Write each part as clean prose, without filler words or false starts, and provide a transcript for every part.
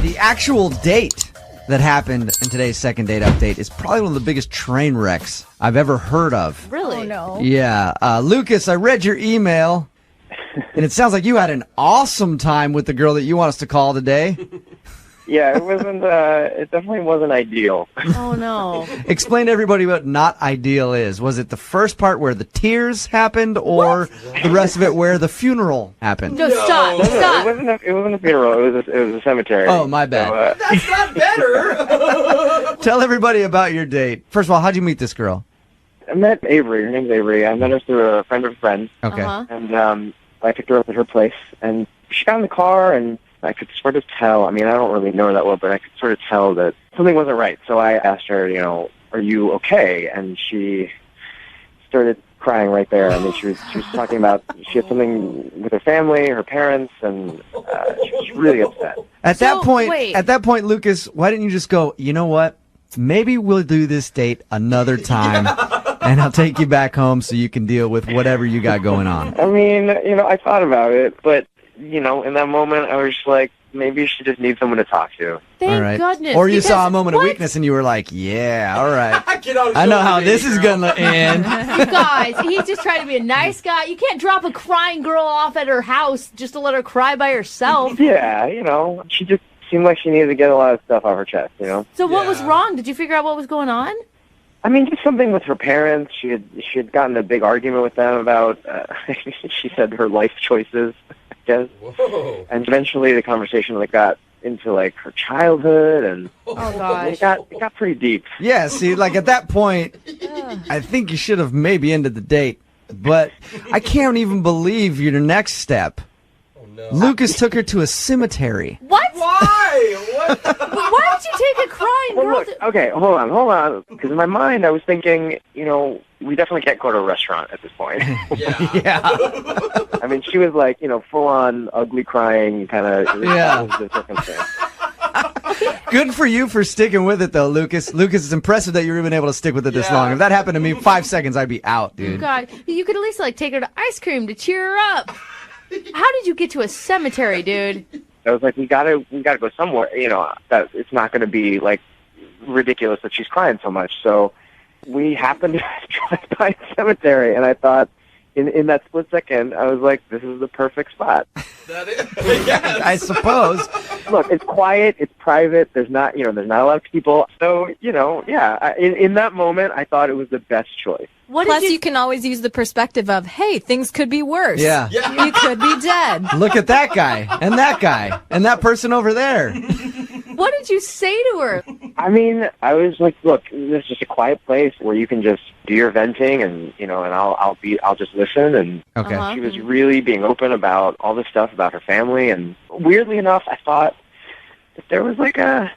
The actual date that happened in today's second date update is probably one of the biggest train wrecks I've ever heard of. Really? Oh, no. Yeah. Lucas, I read your email, and it sounds like you had an awesome time with the girl that you want us to call today. Yeah, it wasn't. It definitely wasn't ideal. Oh, no. Explain to everybody what not ideal is. Was it the first part where the tears happened, or the rest of it where the funeral happened? No, stop. No, Stop. it wasn't a funeral. It was a cemetery. Oh, my bad. That's not better. Tell everybody about your date. First of all, how'd you meet this girl? I met Avery. Her name's Avery. I met her through a friend of a friend, Okay. Uh-huh. and I picked her up at her place. And she got in the car, and I could sort of tell. I mean, I don't really know her that well, but I could sort of tell that something wasn't right. So I asked her, are you okay? And she started crying right there. I mean, she was talking about she had something with her family, her parents, and she was really upset. At So, that point, Lucas, why didn't you just go, you know what? Maybe we'll do this date another time, and I'll take you back home so you can deal with whatever you got going on. I mean, I thought about it, but, in that moment, I was just like, maybe she just needs someone to talk to. Thank All right. goodness. Or you because saw a moment what? of weakness and you were like, yeah, all right. Get on the I know shoulder, how baby this is girl. going to end. You guys, he's just trying to be a nice guy. You can't drop a crying girl off at her house just to let her cry by herself. Yeah, she just seemed like she needed to get a lot of stuff off her chest, So what was Yeah. wrong? Did you figure out what was going on? I mean, just something with her parents. She had gotten a big argument with them about, she said, her life choices, I guess. Whoa. And eventually the conversation got into, her childhood, and Oh, gosh. it got pretty deep. Yeah, see, at that point, I think you should have maybe ended the date. But I can't even believe your next step. Oh, no. Lucas took her to a cemetery. What? Why? What? Why did you take a crying Well, girl look, to... okay, hold on. Because in my mind, I was thinking, we definitely can't go to a restaurant at this point. Yeah. Yeah. I mean, she was full-on ugly crying kind of Yeah. the circumstance. Good for you for sticking with it, though, Lucas. Lucas, it's impressive that you were even able to stick with it this Yeah. long. If that happened to me, 5 seconds, I'd be out, dude. God, you could at least take her to ice cream to cheer her up. How did you get to a cemetery, dude? I was like, we gotta go somewhere. That it's not going to be ridiculous that she's crying so much. So we happened to drive by a cemetery, and I thought, in that split second, I was like, this is the perfect spot. That is. Yes. I suppose. Look, it's quiet, it's private. There's not a lot of people. So yeah. In that moment, I thought it was the best choice. What Plus, did you can always use the perspective of, hey, things could be worse. Yeah. Yeah. You could be dead. Look at that guy, and that person over there. What did you say to her? I mean, I was like, look, this is just a quiet place where you can just do your venting, and and I'll just listen. And Okay. Uh-huh. she was really being open about all this stuff about her family. And weirdly enough, I thought that there was a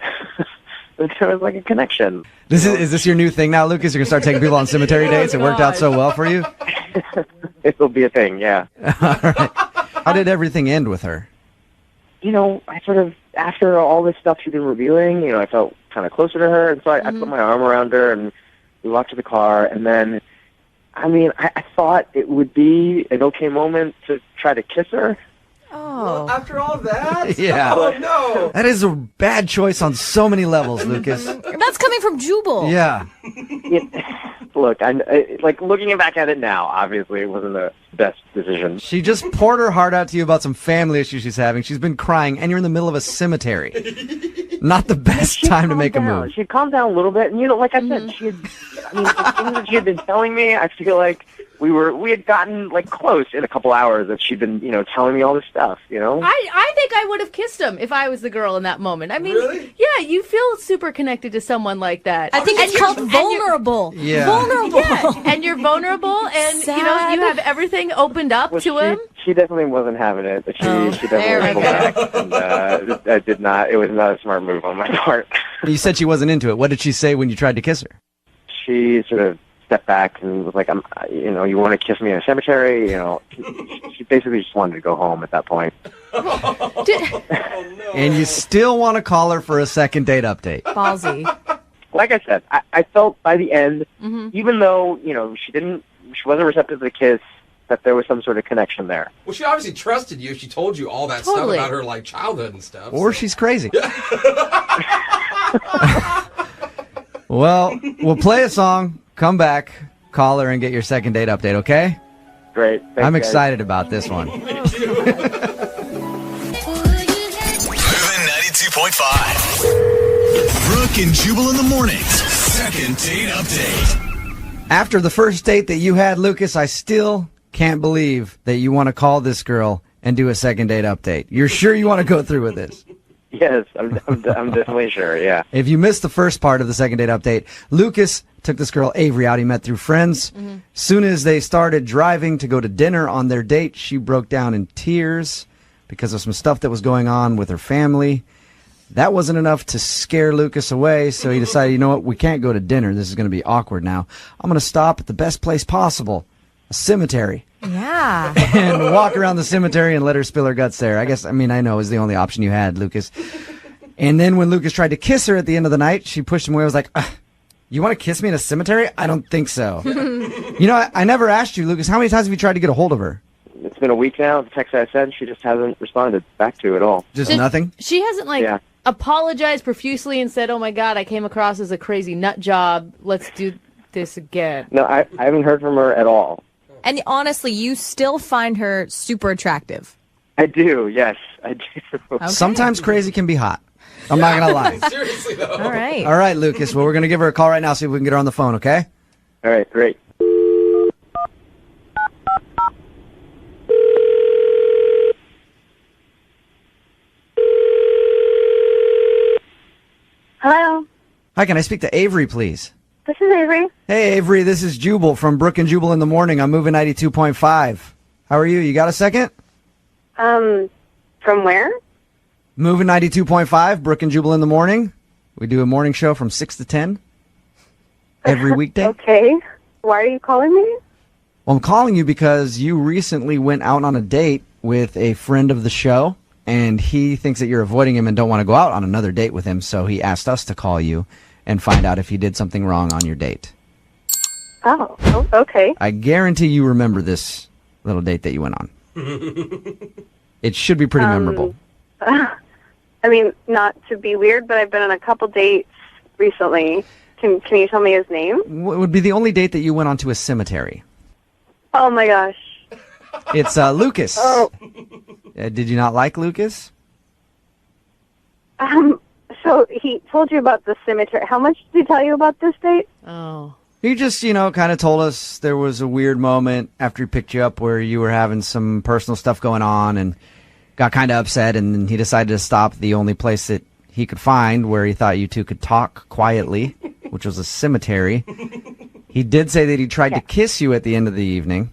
connection. Is this your new thing now, Lucas? You're going to start taking people on cemetery dates? It worked out so well for you? It'll be a thing, yeah. All right. How did everything end with her? I sort of, after all this stuff she'd been revealing, I felt kind of closer to her, and so I put my arm around her, and we walked to the car, and then, I thought it would be an okay moment to try to kiss her. Oh. After all that? Yeah. Oh, no. That is a bad choice on so many levels, Lucas. That's coming from Jubal. Yeah. Look, looking back at it now, obviously it wasn't the best decision. She just poured her heart out to you about some family issues she's having. She's been crying, and you're in the middle of a cemetery. Not the best time to make a move. She had calmed down a little bit, and like I said, the things that she had been telling me, I feel like we had gotten close in a couple hours that she'd been, telling me all this stuff, I think I would have kissed him if I was the girl in that moment. I mean, Really? yeah, you feel super connected to someone like that. I think it's called vulnerable. Yeah. Vulnerable. Yeah, and you're vulnerable, and Sad. you have everything opened up to him. She definitely wasn't having it. She there definitely we pulled back, and I did not. It was not a smart move on my part. You said she wasn't into it. What did she say when you tried to kiss her? She sort of stepped back and was like, you want to kiss me in a cemetery? She basically just wanted to go home at that point. And you still want to call her for a second date update. Ballsy. Like I said, I felt by the end, even though, she wasn't receptive to the kiss, that there was some sort of connection there. Well, she obviously trusted you if she told you all that Totally. stuff about her like childhood and stuff. Or she's crazy. Well, we'll play a song, come back, call her, and get your second date update, okay? Great. Thanks, I'm guys. excited about this one. Moving 92.5. Brooke and Jubal in the mornings. Second date update. After the first date that you had, Lucas, I still can't believe that you want to call this girl and do a second date update. You're sure you want to go through with this? Yes, I'm definitely sure, yeah. If you missed the first part of the second date update, Lucas took this girl Avery out he met through friends. Soon as they started driving to go to dinner on their date, she broke down in tears because of some stuff that was going on with her family. That wasn't enough to scare Lucas away, so he decided, you know what, we can't go to dinner. This is going to be awkward now. I'm going to stop at the best place possible, a cemetery, Yeah. and walk around the cemetery and let her spill her guts there. I know is the only option you had, Lucas. And then when Lucas tried to kiss her at the end of the night, she pushed him away. I was like, you want to kiss me in a cemetery? I don't think so. I never asked you, Lucas, how many times have you tried to get a hold of her? It's been a week now. The text I sent, she just hasn't responded back to at all. Just nothing? She hasn't apologized profusely and said, "Oh my God, I came across as a crazy nut job. Let's do this again." No, I haven't heard from her at all. And honestly, you still find her super attractive. I do, yes, I do. Okay. Sometimes crazy can be hot. I'm not going to lie. Seriously, though. All right. All right, Lucas. Well, we're going to give her a call right now, see if we can get her on the phone, okay? All right, great. Hello, Hi, can I speak to Avery, please? this is Avery. Hey, Avery, this is Jubal from Brooke and Jubal in the morning. I'm moving 92.5. How are you? You got a second? From where? Moving 92.5, Brooke and Jubal in the morning. We do a morning show from 6 to 10 every weekday. Okay. Why are you calling me? Well, I'm calling you because you recently went out on a date with a friend of the show, and he thinks that you're avoiding him and don't want to go out on another date with him, so he asked us to call you and find out if you did something wrong on your date. Oh, okay. I guarantee you remember this little date that you went on. It should be pretty memorable. I mean, not to be weird, but I've been on a couple dates recently. Can you tell me his name? What would be the only date that you went on to a cemetery? Oh my gosh. It's Lucas. Oh. Did you not like Lucas? So he told you about the cemetery. How much did he tell you about this date? Oh. He just, kind of told us there was a weird moment after he picked you up where you were having some personal stuff going on and got kind of upset, and then he decided to stop at the only place that he could find where he thought you two could talk quietly, which was a cemetery. He did say that he tried to kiss you at the end of the evening,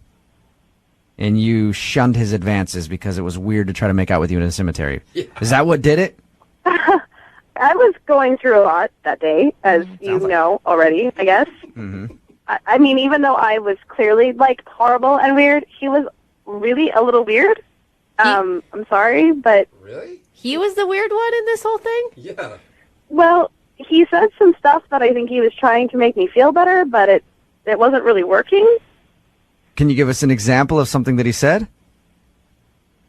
and you shunned his advances because it was weird to try to make out with you in a cemetery. Yeah. Is that what did it? I was going through a lot that day, as you know already, I guess. Mm-hmm. I mean, even though I was clearly, horrible and weird, he was really a little weird. I'm sorry, but... Really? He was the weird one in this whole thing? Yeah. Well, he said some stuff that I think he was trying to make me feel better, but it wasn't really working. Can you give us an example of something that he said?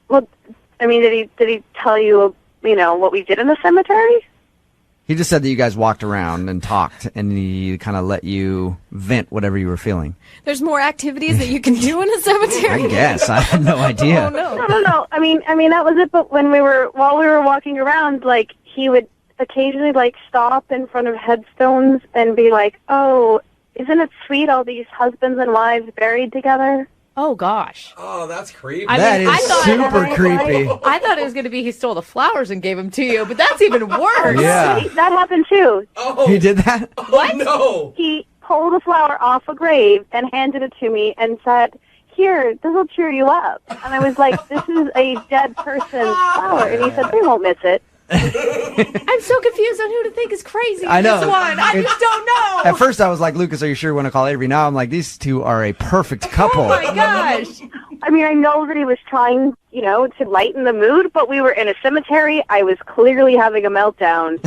Well, I mean, did he tell you, what we did in the cemetery? He just said that you guys walked around and talked, and he kind of let you vent whatever you were feeling. There's more activities that you can do in a cemetery. I guess. I had no idea. Oh, no. No. I mean, that was it. But while we were walking around, he would occasionally, stop in front of headstones and be like, "Oh, isn't it sweet, all these husbands and wives buried together?" Oh, gosh. Oh, that's creepy. That is super creepy. I thought it was going to be he stole the flowers and gave them to you, but that's even worse. Yeah. That happened too. Oh, He did that? oh no. He pulled a flower off a grave and handed it to me and said, "Here, this will cheer you up." And I was like, "This is a dead person's flower." And he said, "They won't miss it." I'm so confused on who to think is crazy in I know. this one. I just don't know. At first, I was like, Lucas, are you sure you want to call Avery? Now I'm like, these two are a perfect couple. Oh, my gosh. I mean, I know that he was trying, to lighten the mood, but we were in a cemetery. I was clearly having a meltdown.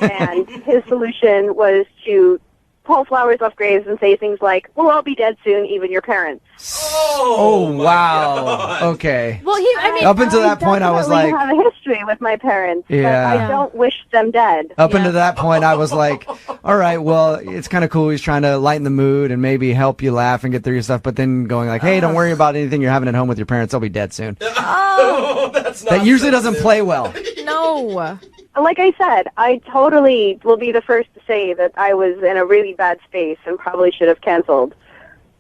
And his solution was to pull flowers off graves and say things like, "We'll all be dead soon, even your parents." Oh, my wow. God. Okay. Well, I mean, Up until that point, I was definitely like, have a history with my parents, Yeah. but I don't wish them dead. up until that point, I was like, all right, well, it's kind of cool. He's trying to lighten the mood and maybe help you laugh and get through your stuff. But then going like, hey, don't worry about anything you're having at home with your parents. They'll be dead soon. Oh, that's not That usually doesn't play well. No. Like I said, I totally will be the first to say that I was in a really bad space and probably should have canceled.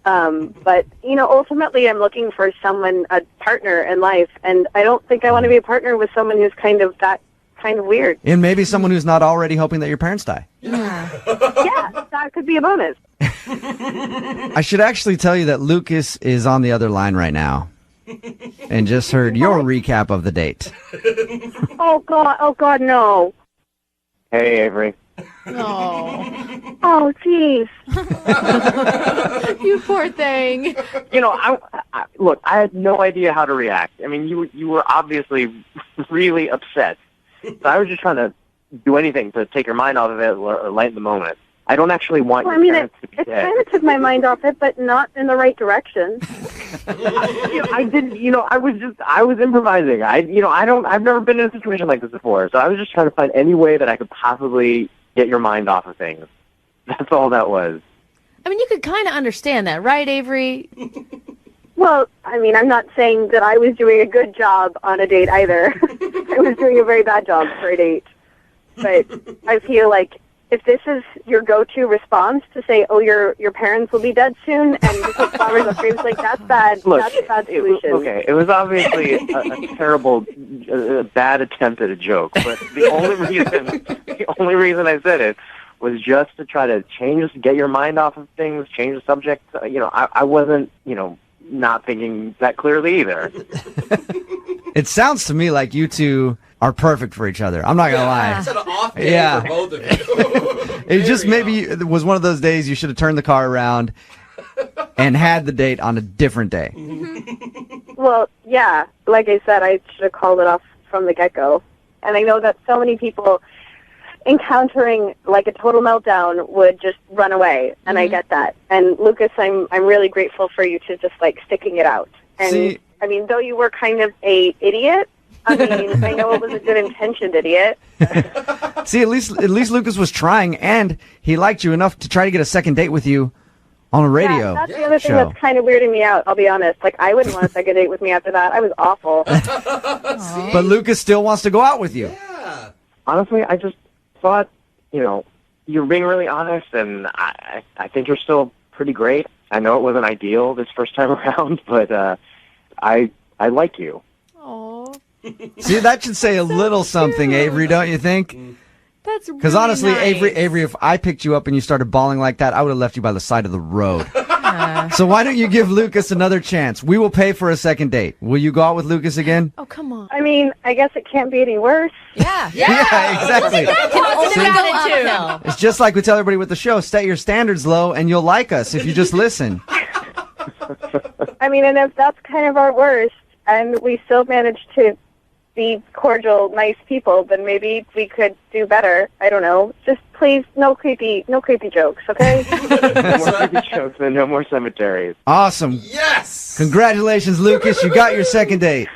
But, ultimately I'm looking for a partner in life, and I don't think I want to be a partner with someone who's kind of weird. And maybe someone who's not already hoping that your parents die. Yeah, that could be a bonus. I should actually tell you that Lucas is on the other line right now and just heard your recap of the date. Oh, God, no. Hey, Avery. oh, Oh, jeez. you poor thing. Look, I had no idea how to react. I mean, you were obviously really upset. So I was just trying to do anything to take your mind off of it or lighten the moment. I don't actually want Well, your I mean, parents to be it dead. kind of took my mind off it, but not in the right direction. I didn't, I was improvising. I've never been in a situation like this before. So I was just trying to find any way that I could possibly get your mind off of things. That's all that was. I mean, you could kind of understand that, right, Avery? Well, I mean, I'm not saying that I was doing a good job on a date either. I was doing a very bad job for a date. But I feel like if this is your go-to response to say, "Oh, your parents will be dead soon," and you put flowers on graves, like that's bad. Look, that's a bad solution. It was obviously a terrible, bad attempt at a joke. But the only reason I said it was just to try to get your mind off of things, change the subject. I wasn't, not thinking that clearly either. It sounds to me like you two are perfect for each other. I'm not going to lie. It's an off day Yeah. for both of you. It just maybe it was one of those days you should have turned the car around and had the date on a different day. Well, yeah, like I said, I should have called it off from the get-go. And I know that so many people encountering like a total meltdown would just run away, and I get that. And Lucas, I'm really grateful for you to just like sticking it out. And See- I mean, though you were kind of a idiot, I mean, I know it was a good intentioned idiot. See, at least Lucas was trying, and he liked you enough to try to get a second date with you on a radio Yeah, that's the other thing show. that's kind of weirding me out, I'll be honest. Like, I wouldn't want a second date with me after that. I was awful. But Lucas still wants to go out with you. Yeah. Honestly, I just thought, you're being really honest, and I think you're still pretty great. I know it wasn't ideal this first time around, but I like you. Oh, See, that should say a little something, Avery, don't you think? that's really Because honestly, nice. Avery, if I picked you up and you started bawling like that, I would have left you by the side of the road. So why don't you give Lucas another chance? We will pay for a second date. Will you go out with Lucas again? Oh, come on. I mean, I guess it can't be any worse. Yeah. Yeah, exactly. Positive Go attitude. uphill. It's just like we tell everybody with the show, set your standards low and you'll like us if you just listen. I mean, and if that's kind of our worst, and we still manage to be cordial, nice people, then maybe we could do better. I don't know. Just please, no creepy jokes, okay? No more creepy jokes and no more cemeteries. Awesome. Yes. Congratulations, Lucas. You got your second date.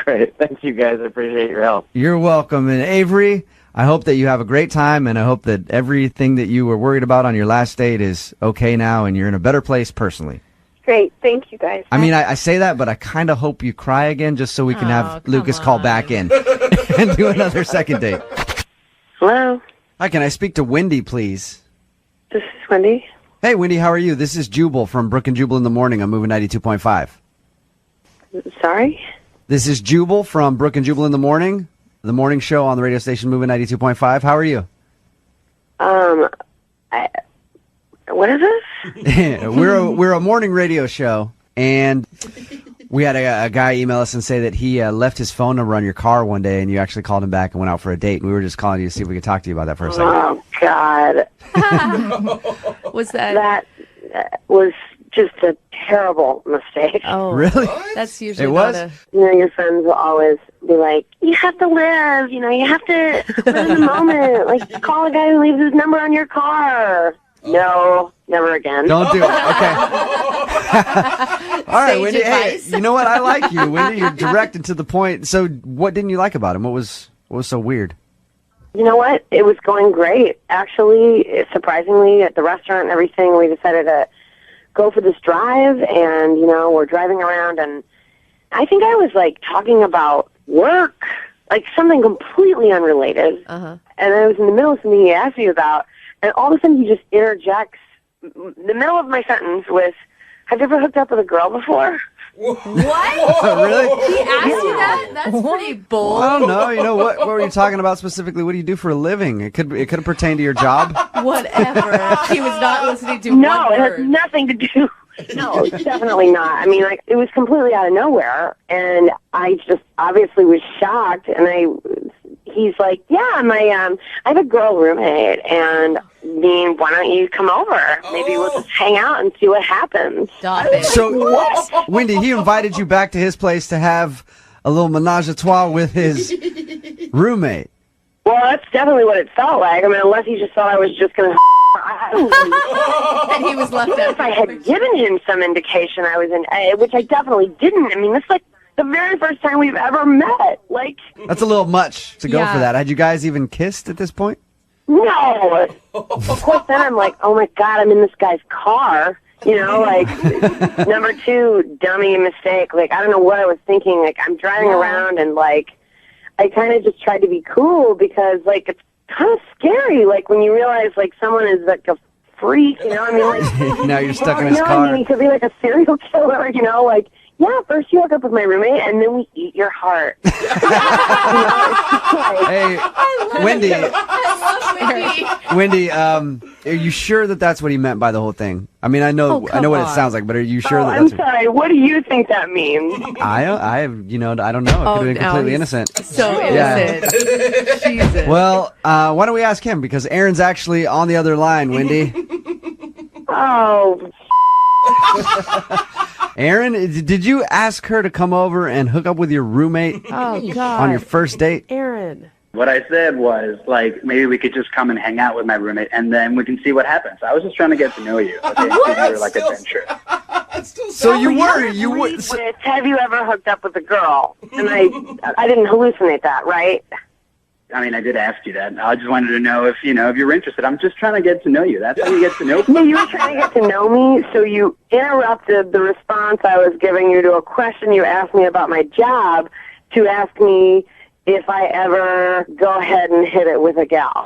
Great. Thank you, guys. I appreciate your help. You're welcome. And Avery, I hope that you have a great time, and I hope that everything that you were worried about on your last date is okay now and you're in a better place personally. Great. Thank you, guys. I mean, I say that, but I kind of hope you cry again just so we can Oh, have come Lucas call on. back in and do another second date. Hello, Hi, can I speak to Wendy, please? this is Wendy. Hey, Wendy, how are you? This is Jubal from Brooke and Jubal in the Morning. I'm moving 92.5. Sorry? This is Jubal from Brooke and Jubal in the morning show on the radio station Moving 92.5. How are you? What is this? we're a morning radio show, and we had a guy email us and say that he left his phone number on your car one day, and you actually called him back and went out for a date. And we were just calling you to see if we could talk to you about that for a second. Oh, God. Was that? That was just a terrible mistake. Oh, Really? that's usually It was? not a. Your friends will always be like, you have to live, you have to live in the moment. Like, call a guy who leaves his number on your car. No, never again. Don't do it. Okay. All right, Sage Wendy. advice. Hey, you know what? I like you, Wendy. You're direct and to the point. So, what didn't you like about him? What was so weird? You know what? It was going great. Actually, surprisingly, at the restaurant and everything, we decided to go for this drive, and, we're driving around, and I think I was, talking about work, something completely unrelated. Uh-huh. And I was in the middle of something he asked me about, and all of a sudden he just interjects the middle of my sentence with, "Have you ever hooked up with a girl before?" What? Really? He asked you that? That's pretty bold. Well, I don't know. What were you talking about specifically? What do you do for a living? It could have pertained to your job. Whatever. He was not listening to No, one it word. has nothing to do. No, definitely not. I mean, it was completely out of nowhere, and I just obviously was shocked. And he's like, "Yeah, I have a girl roommate, and why don't you come over? Maybe we'll just hang out and see what happens." Stop it. So, Wendy, he invited you back to his place to have a little menage a trois with his roommate. Well, that's definitely what it felt like. I mean, unless he just thought I was just going to. And he was left If I out. had given him some indication I was which I definitely didn't. I mean, this is like the very first time we've ever met. That's a little much to go Yeah. for that. Had you guys even kissed at this point? No. Of course, then I'm like, oh my God, I'm in this guy's car. Number two, dummy mistake. I don't know what I was thinking. I'm driving around and I kind of just tried to be cool because it's kind of scary. When you realize someone is a freak, I mean, Now you're stuck in his I car. mean, he could be a serial killer, yeah, first you hook up with my roommate and then we eat your heart. Hey, Wendy. I love Wendy. Wendy, are you sure that that's what he meant by the whole thing? I mean, I know what it on. sounds like, but are you sure that I'm that's sorry, what do you think that means? I don't know. It could have been now completely he's innocent. So Yeah. innocent. Jesus. Well, why don't we ask him? Because Aaron's actually on the other line, Wendy. Oh, Aaron, did you ask her to come over and hook up with your roommate Oh, God. on your first date? Aaron. What I said was, maybe we could just come and hang out with my roommate, and then we can see what happens. I was just trying to get to know you. Okay? You're adventure. So you were. have you ever hooked up with a girl? And I didn't hallucinate that, right? I mean, I did ask you that. I just wanted to know if you were interested. I'm just trying to get to know you. That's how you get to know people. Yeah, you were trying to get to know me, so you interrupted the response I was giving you to a question you asked me about my job to ask me if I ever go ahead and hit it with a gal.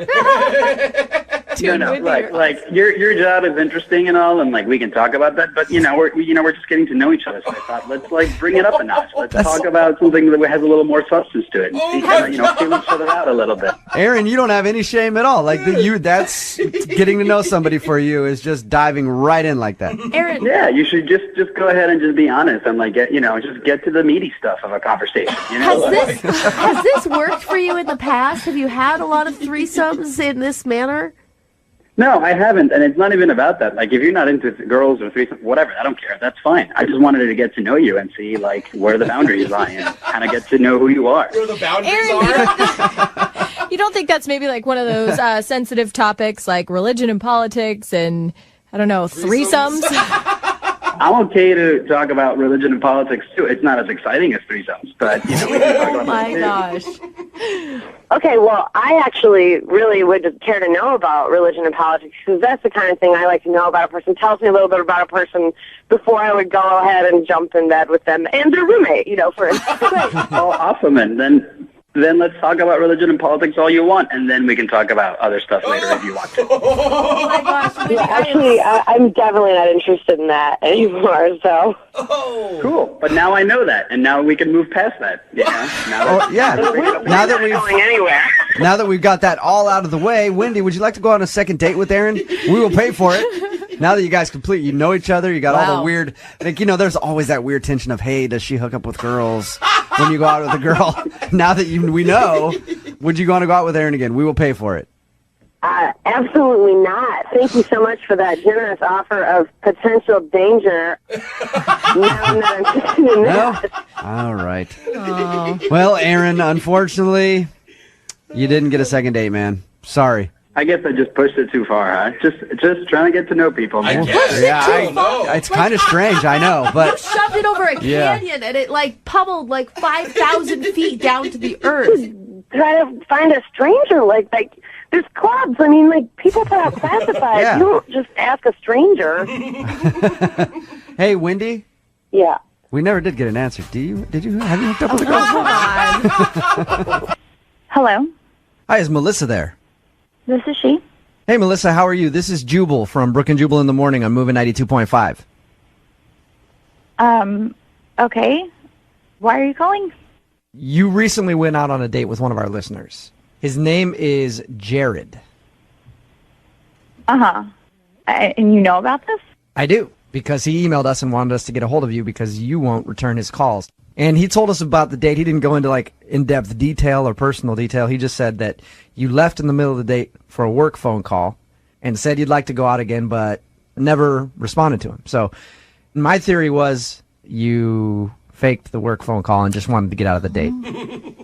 No, your job is interesting and all, and we can talk about that. But we're just getting to know each other. So I thought let's bring it up a notch. Let's talk about something that has a little more substance to it. And feel each other out a little bit. Aaron, you don't have any shame at all. That's getting to know somebody for you is just diving right in like that. Aaron. Yeah, you should just go ahead and just be honest and just get to the meaty stuff of a conversation. Has this worked for you in the past? Have you had a lot of threesomes in this manner? No, I haven't, and it's not even about that. If you're not into girls or threesomes, whatever, I don't care. That's fine. I just wanted to get to know you and see where the boundaries lie and kind of get to know who you are. Where the boundaries Aaron, are. you don't think that's maybe one of those sensitive topics like religion and politics and, I don't know, threesomes? I'm okay to talk about religion and politics, too. It's not as exciting as threesomes, but, we can talk about Oh, my that, too. gosh. Okay, well, I actually really would care to know about religion and politics because that's the kind of thing I like to know about a person. Tells me a little bit about a person before I would go ahead and jump in bed with them and their roommate, for instance. Oh, awesome, and then let's talk about religion and politics all you want, and then we can talk about other stuff later if you want to. Oh, my gosh. Wendy, Actually, I'm definitely not interested in that anymore, so. Cool, but now I know that, and now we can move past that. Oh, yeah. Now that We're not going anywhere. Now that we've got that all out of the way, Wendy, would you like to go on a second date with Aaron? We will pay for it. Now that you guys you know each other, you got all the weird, there's always that weird tension of, hey, does she hook up with girls when you go out with a girl? Now that we know, would you want to go out with Aaron again? We will pay for it. Absolutely not. Thank you so much for that generous offer of potential danger. No, I'm not interested in No? that. All right. Well, Aaron, unfortunately, you didn't get a second date, man. Sorry. I guess I just pushed it too far, huh? Just trying to get to know people. I Man. guess. Yeah, I don't know. it's kind of strange, I know, You but shoved it over a Yeah. canyon and it like pummeled like 5,000 feet down to the earth. Try to find a stranger, like there's clubs. I mean, like people put out classifieds. Yeah. You don't just ask a stranger. hey, Wendy, Yeah. we never did get an answer. Have you hooked up with a girl? Hello, Hi, is Melissa there? this is she. Hey, Melissa, how are you? This is Jubal from Brooke and Jubal in the Morning on Moving 92.5. Okay. Why are you calling? You recently went out on a date with one of our listeners. His name is Jared. Uh-huh. And you know about this? I do, because he emailed us and wanted us to get a hold of you because you won't return his calls. And he told us about the date. He didn't go into like in-depth detail or personal detail. He just said that you left in the middle of the date for a work phone call and said you'd like to go out again, but never responded to him. So my theory was you faked the work phone call and just wanted to get out of the date.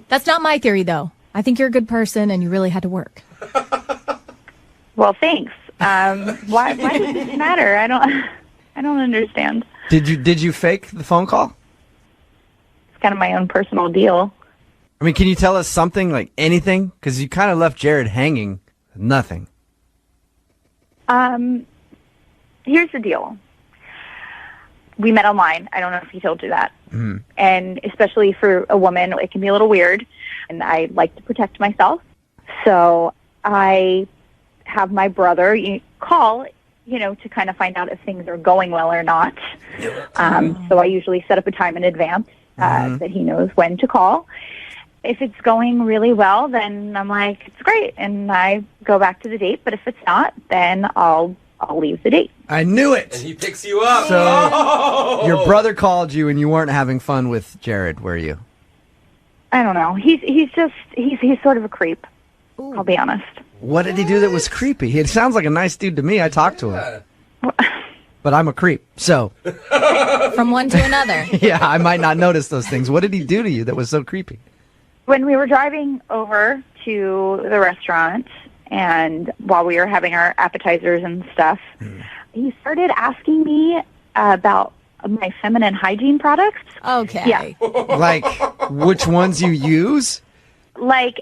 That's not my theory, though. I think you're a good person and you really had to work. Well, thanks. Why does this matter? I don't understand. Did you fake the phone call? It's kind of my own personal deal. I mean, can you tell us something, like anything? Because you kind of left Jared hanging with nothing. Here's the deal. We met online. I don't know if he told you that. Mm-hmm. And especially for a woman, it can be a little weird. And I like to protect myself. So I have my brother call, to kind of find out if things are going well or not. So I usually set up a time in advance that he knows when to call. If it's going really well, then I'm like, it's great. And I go back to the date. But if it's not, then I'll leave the date. I knew it. And he picks you up. So your brother called you and you weren't having fun with Jared, were you? I don't know. He's sort of a creep. I'll be honest. What did he do that was creepy? He sounds like a nice dude to me. I talked to him. But I'm a creep. So, From one to another. yeah, I might not notice those things. What did he do to you that was so creepy? When we were driving over to the restaurant and while we were having our appetizers and stuff, he started asking me about my feminine hygiene products. Okay. Yeah. Like, which ones you use? Like,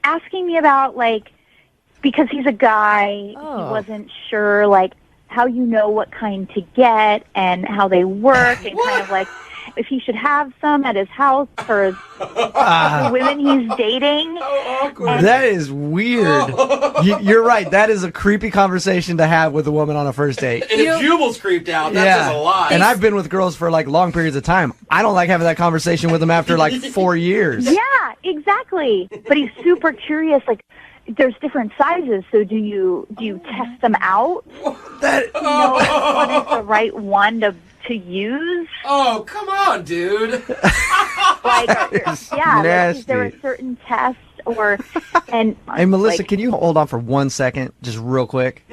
asking me about, because he's a guy, he wasn't sure, how you know what kind to get and how they work and kind of if he should have some at his house for the women he's dating. That is weird. You're right. That is a creepy conversation to have with a woman on a first date. And if Jubal's creeped out, that says a lot. And I've been with girls for long periods of time. I don't like having that conversation with them after 4 years. Yeah, exactly. But he's super curious. There's different sizes, so do you test them out? That Know which one is the right one to use? Oh, come on, dude. Is nasty. there a certain test and Hey, Melissa, can you hold on for 1 second, just real quick?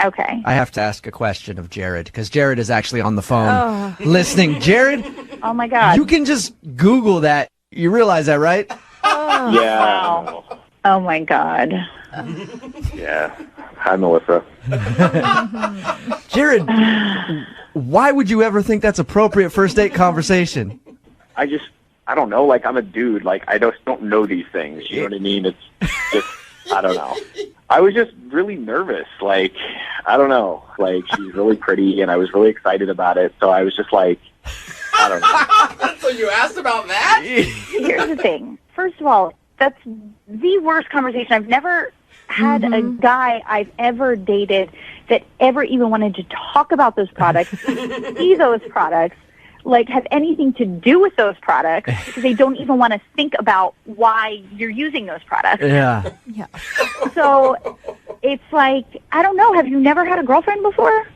Okay. I have to ask a question of Jared, because Jared is actually on the phone listening. Jared, Oh my God. you can just Google that. You realize that, right? Yeah. Wow. Oh my God. Yeah. Hi, Melissa. Jared, why would you ever think that's appropriate first date conversation? I don't know. I'm a dude. I just don't know these things. You know what I mean? It's just, I don't know. I was just really nervous. I don't know. She's really pretty, and I was really excited about it. So I was just I don't know. So you asked about that? Here's the thing. First of all, that's the worst conversation. I've never had a guy I've ever dated that ever even wanted to talk about those products, see those products, have anything to do with those products, because they don't even want to think about why you're using those products. Yeah. Yeah. So it's I don't know. Have you never had a girlfriend before?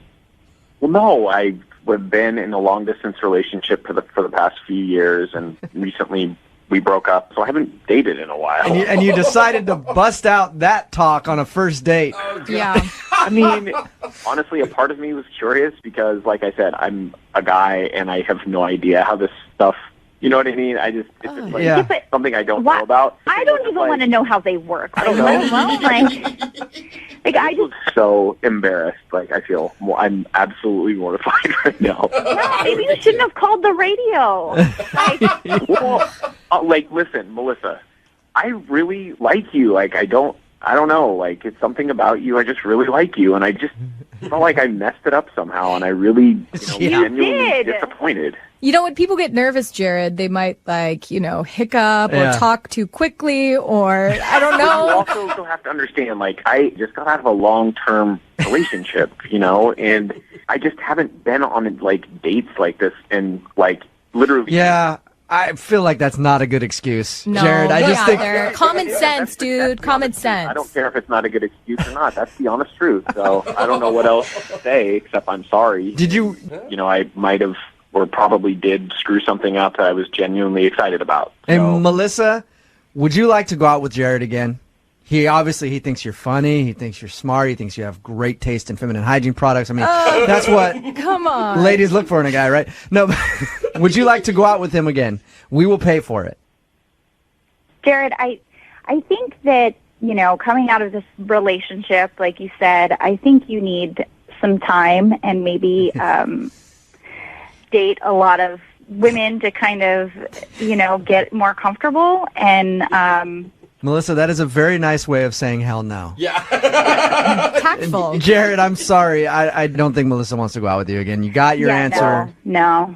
Well, no. I've been in a long-distance relationship for the past few years, and recently we broke up, so I haven't dated in a while. And you decided to bust out that talk on a first date. Yeah. I mean, honestly, a part of me was curious because, like I said, I'm a guy and I have no idea how this stuff You know what I mean? It's just like Yeah. something I don't know about. I don't even want to know how they work. I don't know. Let alone, like I just so embarrassed. Like, I feel I'm absolutely mortified right now. maybe you shouldn't have called the radio. Listen, Melissa, I really like you. Like, I don't know. Like, it's something about you. I just really like you, and I just felt like I messed it up somehow, and I really, genuinely disappointed. You know, when people get nervous, Jared, they might hiccup or talk too quickly, or I don't know. You also have to understand, like, I just got out of a long-term relationship, and I just haven't been on like dates like this in like literally. Yeah. I feel like that's not a good excuse, No, Jared. I just think common sense, dude. Common sense. I don't care if it's not a good excuse or not. That's the honest truth. So I don't know what else to say except I'm sorry. Did you? I might have or probably did screw something up that I was genuinely excited about. So. And Melissa, would you like to go out with Jared again? He thinks you're funny. He thinks you're smart. He thinks you have great taste in feminine hygiene products. I mean, that's what come on ladies look for in a guy, right? No, would you like to go out with him again? We will pay for it. Jared, I think that, coming out of this relationship, like you said, I think you need some time and maybe date a lot of women to kind of, get more comfortable. And Melissa, that is a very nice way of saying hell no. Yeah. Tactful. Jared, I'm sorry. I don't think Melissa wants to go out with you again. You got your answer. No.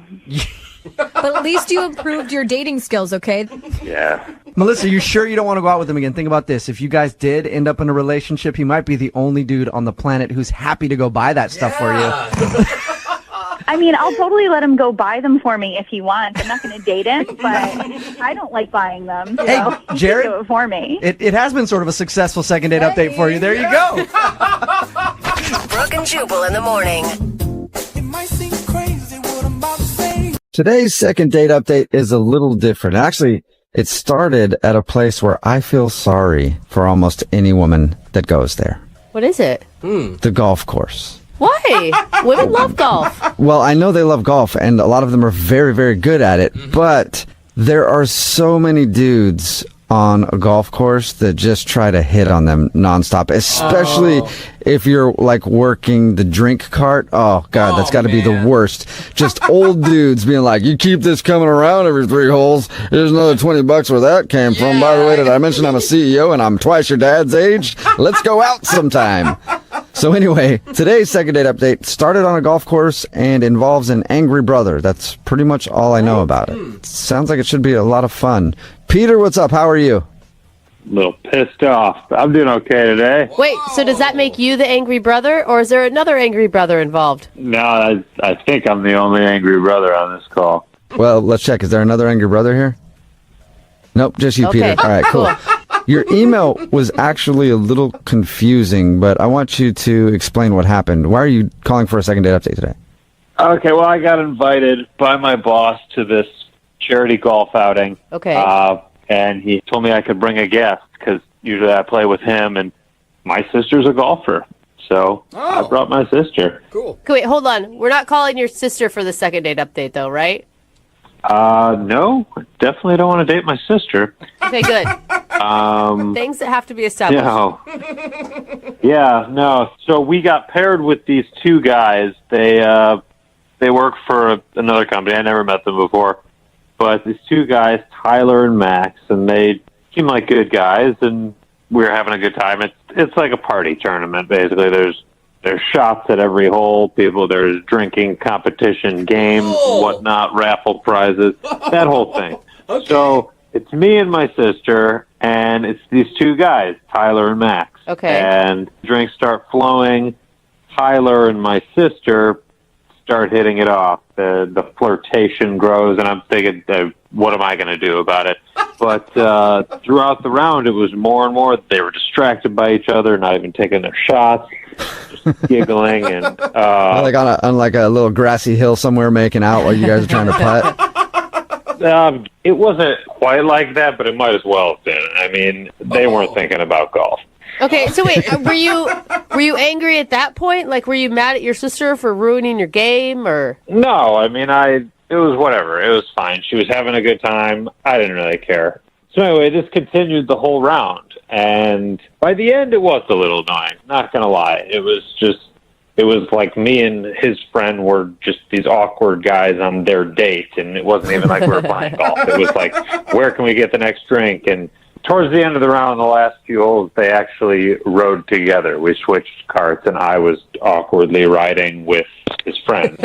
But at least you improved your dating skills, okay? Yeah. Melissa, you sure you don't want to go out with him again? Think about this. If you guys did end up in a relationship, he might be the only dude on the planet who's happy to go buy that stuff for you. I mean, I'll totally let him go buy them for me if he wants. I'm not going to date him, but I don't like buying them. So Hey, he Jared, can do it for me. It has been sort of a successful second date update for you. There you go. Brooke and Jubal in the morning. Today's second date update is a little different. Actually, it started at a place where I feel sorry for almost any woman that goes there. What is it? The golf course. Why? Women love golf. Well, I know they love golf, and a lot of them are very, very good at it, but there are so many dudes on a golf course that just try to hit on them nonstop, especially if you're like working the drink cart. Oh God, that's got to be the worst. Just old dudes being like, you keep this coming around every 3 holes. Here's another $20 where that came from. By the way, did I mention I'm a CEO and I'm twice your dad's age? Let's go out sometime. So anyway, today's second date update started on a golf course and involves an angry brother. That's pretty much all I know about it. Sounds like it should be a lot of fun. Peter, what's up? How are you? A little pissed off. I'm doing okay today. Wait, so does that make you the angry brother, or is there another angry brother involved? No, I think I'm the only angry brother on this call. Well, let's check. Is there another angry brother here? Nope, just you, Okay. Peter. All right, cool. Your email was actually a little confusing, but I want you to explain what happened. Why are you calling for a second date update today? Okay, well, I got invited by my boss to this charity golf outing. Okay. And he told me I could bring a guest because usually I play with him, and my sister's a golfer. So I brought my sister. Cool. Okay, wait, hold on. We're not calling your sister for the second date update, though, right? No, definitely don't want to date my sister. Okay, good. Things that have to be established. No. Yeah, no. So we got paired with these two guys. They work for another company. I never met them before. But these two guys, Tyler and Max, and they seem like good guys, and we were having a good time. It's like a party tournament, basically. There's shots at every hole. There's drinking competition, games, whatnot, raffle prizes, that whole thing. Okay. So it's me and my sister, and it's these two guys, Tyler and Max. Okay. And drinks start flowing. Tyler and my sister start hitting it off. The flirtation grows, and I'm thinking, what am I going to do about it? But throughout the round, it was more and more. They were distracted by each other, not even taking their shots, just giggling, and Like on like a little grassy hill somewhere, making out while you guys are trying to putt. it wasn't quite like that, but it might as well have been. I mean, they weren't thinking about golf. Okay, so wait, were you angry at that point? Like, were you mad at your sister for ruining your game, or? No, I mean, I it was whatever. It was fine. She was having a good time. I didn't really care. So anyway, this continued the whole round. And by the end, it was a little annoying. Not going to lie. It was like me and his friend were just these awkward guys on their date. And it wasn't even like we were playing golf. It was like, where can we get the next drink? And towards the end of the round, the last few holes, they actually rode together. We switched carts, and I was awkwardly riding with his friend.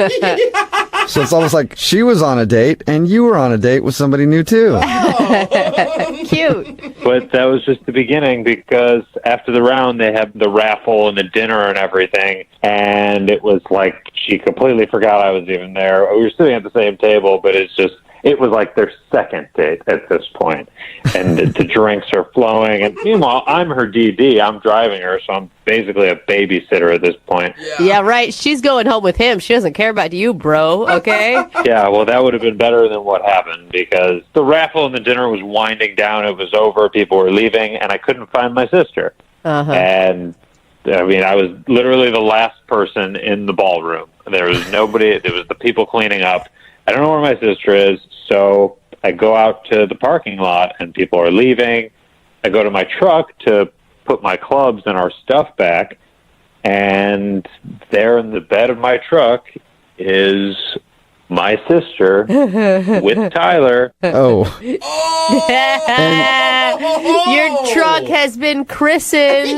So it's almost like she was on a date, and you were on a date with somebody new, too. Cute. But that was just the beginning, because after the round, they had the raffle and the dinner and everything, and it was like she completely forgot I was even there. We were sitting at the same table, but it was like their second date at this point. And the drinks are flowing. And meanwhile, I'm her DD. I'm driving her, so I'm basically a babysitter at this point. Yeah, right. She's going home with him. She doesn't care about you, bro, okay? Yeah, well, that would have been better than what happened, because the raffle and the dinner was winding down. It was over. People were leaving, and I couldn't find my sister. Uh-huh. And, I mean, I was literally the last person in the ballroom. There was nobody. There was the people cleaning up. I don't know where my sister is, so I go out to the parking lot, and people are leaving. I go to my truck to put my clubs and our stuff back, and there in the bed of my truck is my sister with Tyler. Oh. Your truck has been christened.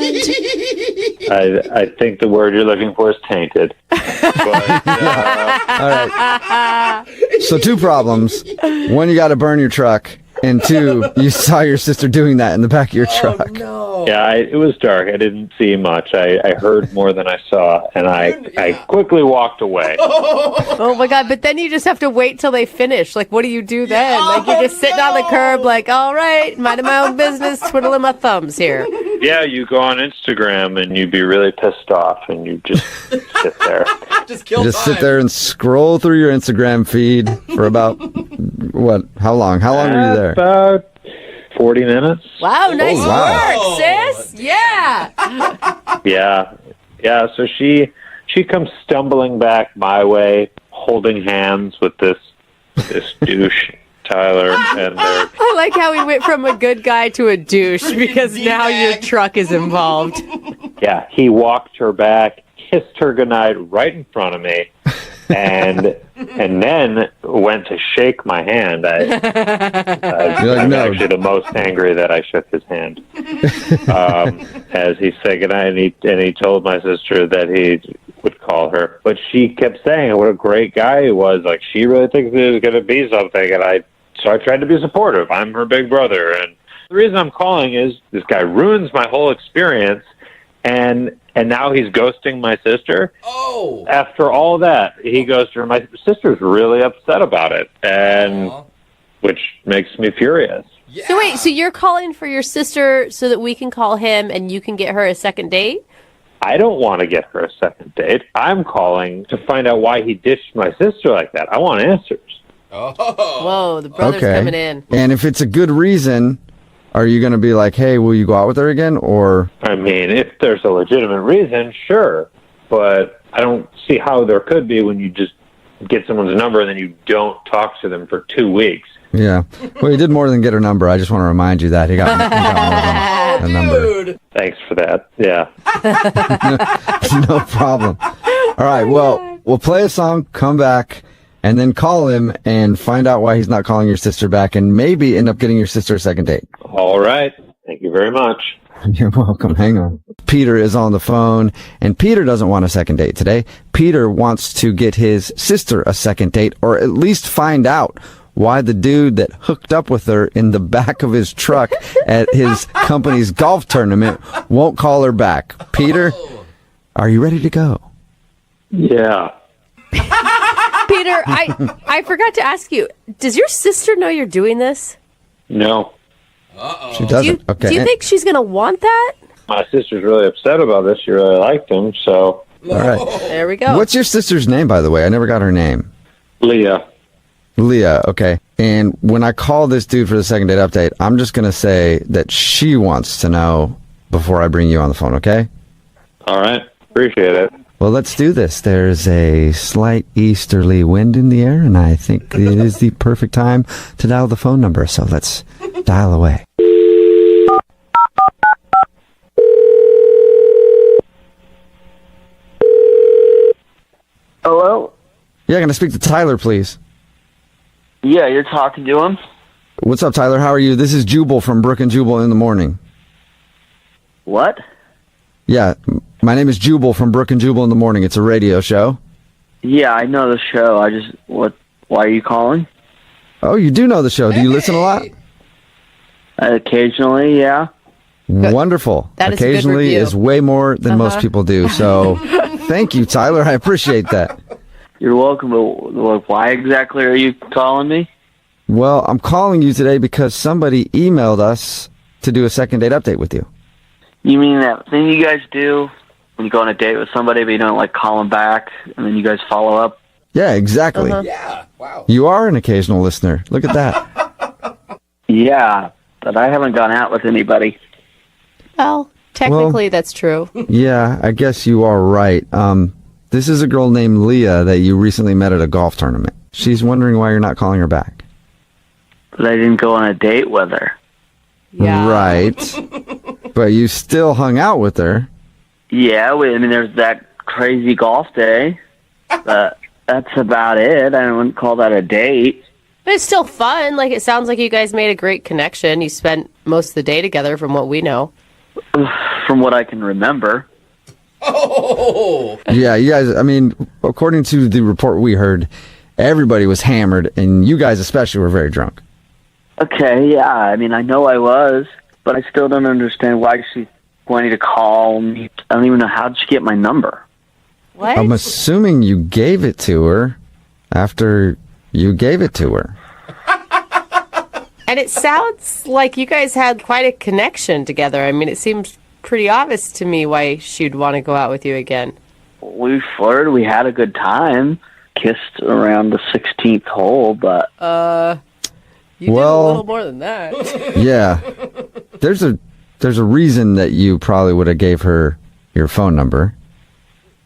I think the word you're looking for is tainted. But, All right. So 2 problems. 1, you got to burn your truck. And 2, you saw your sister doing that in the back of your truck. No. yeah, it was dark. I didn't see much. I heard more than I saw, and I quickly walked away. Oh my God, but then you just have to wait till they finish. Like, what do you do then? Like, you're just sitting on the curb like, all right, minding my own business, twiddling my thumbs here. Yeah, you go on Instagram and you'd be really pissed off, and you just sit there. Just sit there and scroll through your Instagram feed for about, what, how long? How long were you there? About 40 minutes. Wow, nice work, sis. Yeah. Yeah, so she comes stumbling back my way, holding hands with this douche, Tyler, and they're... I like how we went from a good guy to a douche because now your truck is involved. Yeah, he walked her back, kissed her goodnight right in front of me, and then went to shake my hand. I'm actually the most angry that I shook his hand as he said goodnight, and he told my sister that he would call her. But she kept saying what a great guy he was. Like, she really thinks he was going to be something, and so I tried to be supportive. I'm her big brother, and the reason I'm calling is this guy ruins my whole experience, and now he's ghosting my sister. Oh! After all that, he goes to her. My sister's really upset about it, and which makes me furious. Yeah. So wait, so you're calling for your sister so that we can call him and you can get her a second date? I don't want to get her a second date. I'm calling to find out why he ditched my sister like that. I want answers. Oh. Whoa, the brother's coming in. And if it's a good reason, are you going to be like, hey, will you go out with her again? Or I mean, if there's a legitimate reason, sure. But I don't see how there could be when you just get someone's number and then you don't talk to them for 2 weeks. Yeah. Well, he did more than get her number. I just want to remind you that. He got more than a number. Dude. Thanks for that. Yeah. No problem. All right. Well, we'll play a song, come back, and then call him and find out why he's not calling your sister back, and maybe end up getting your sister a second date. All right. Thank you very much. You're welcome. Hang on. Peter is on the phone, and Peter doesn't want a second date today. Peter wants to get his sister a second date, or at least find out why the dude that hooked up with her in the back of his truck at his company's golf tournament won't call her back. Peter, are you ready to go? Yeah. Peter, I forgot to ask you, does your sister know you're doing this? No. She doesn't. Okay. Do you think she's going to want that? My sister's really upset about this. She really liked him, so... All right. There we go. What's your sister's name, by the way? I never got her name. Leah. Leah, okay. And when I call this dude for the second date update, I'm just going to say that she wants to know before I bring you on the phone, okay? All right. Appreciate it. Well, let's do this. There's a slight easterly wind in the air, and I think it is the perfect time to dial the phone number. So let's dial away. Hello? Yeah, can I speak to Tyler, please? Yeah, you're talking to him? What's up, Tyler? How are you? This is Jubal from Brooke and Jubal in the morning. What? Yeah, my name is Jubal from Brooke and Jubal in the morning. It's a radio show. Yeah, I know the show. Why are you calling? Oh, you do know the show. Do you listen a lot? Occasionally, yeah. Wonderful. That is a good Occasionally review. is way more than most people do. So thank you, Tyler. I appreciate that. You're welcome, but why exactly are you calling me? Well, I'm calling you today because somebody emailed us to do a second date update with you. You mean that thing you guys do when you go on a date with somebody but you don't call them back and then you guys follow up? Yeah, exactly. Yeah, wow. You are an occasional listener. Look at that. Yeah, but I haven't gone out with anybody. Well, technically that's true. Yeah, I guess you are right. This is a girl named Leah that you recently met at a golf tournament. She's wondering why you're not calling her back. But I didn't go on a date with her. Yeah. Right. But you still hung out with her. Yeah, there's that crazy golf day. But that's about it. I wouldn't call that a date. But it's still fun. It sounds like you guys made a great connection. You spent most of the day together from what we know. From what I can remember. Oh! Yeah, you guys, according to the report we heard, everybody was hammered, and you guys especially were very drunk. Okay, yeah, I know I was, but I still don't understand why she's wanting to call me. I don't even know how did she get my number. What? I'm assuming you gave it to her after you gave it to her. And it sounds like you guys had quite a connection together. It seems pretty obvious to me why she'd want to go out with you again. We flirted, we had a good time, kissed around the 16th hole, but... You did a little more than that. Yeah. There's a reason that you probably would have gave her your phone number.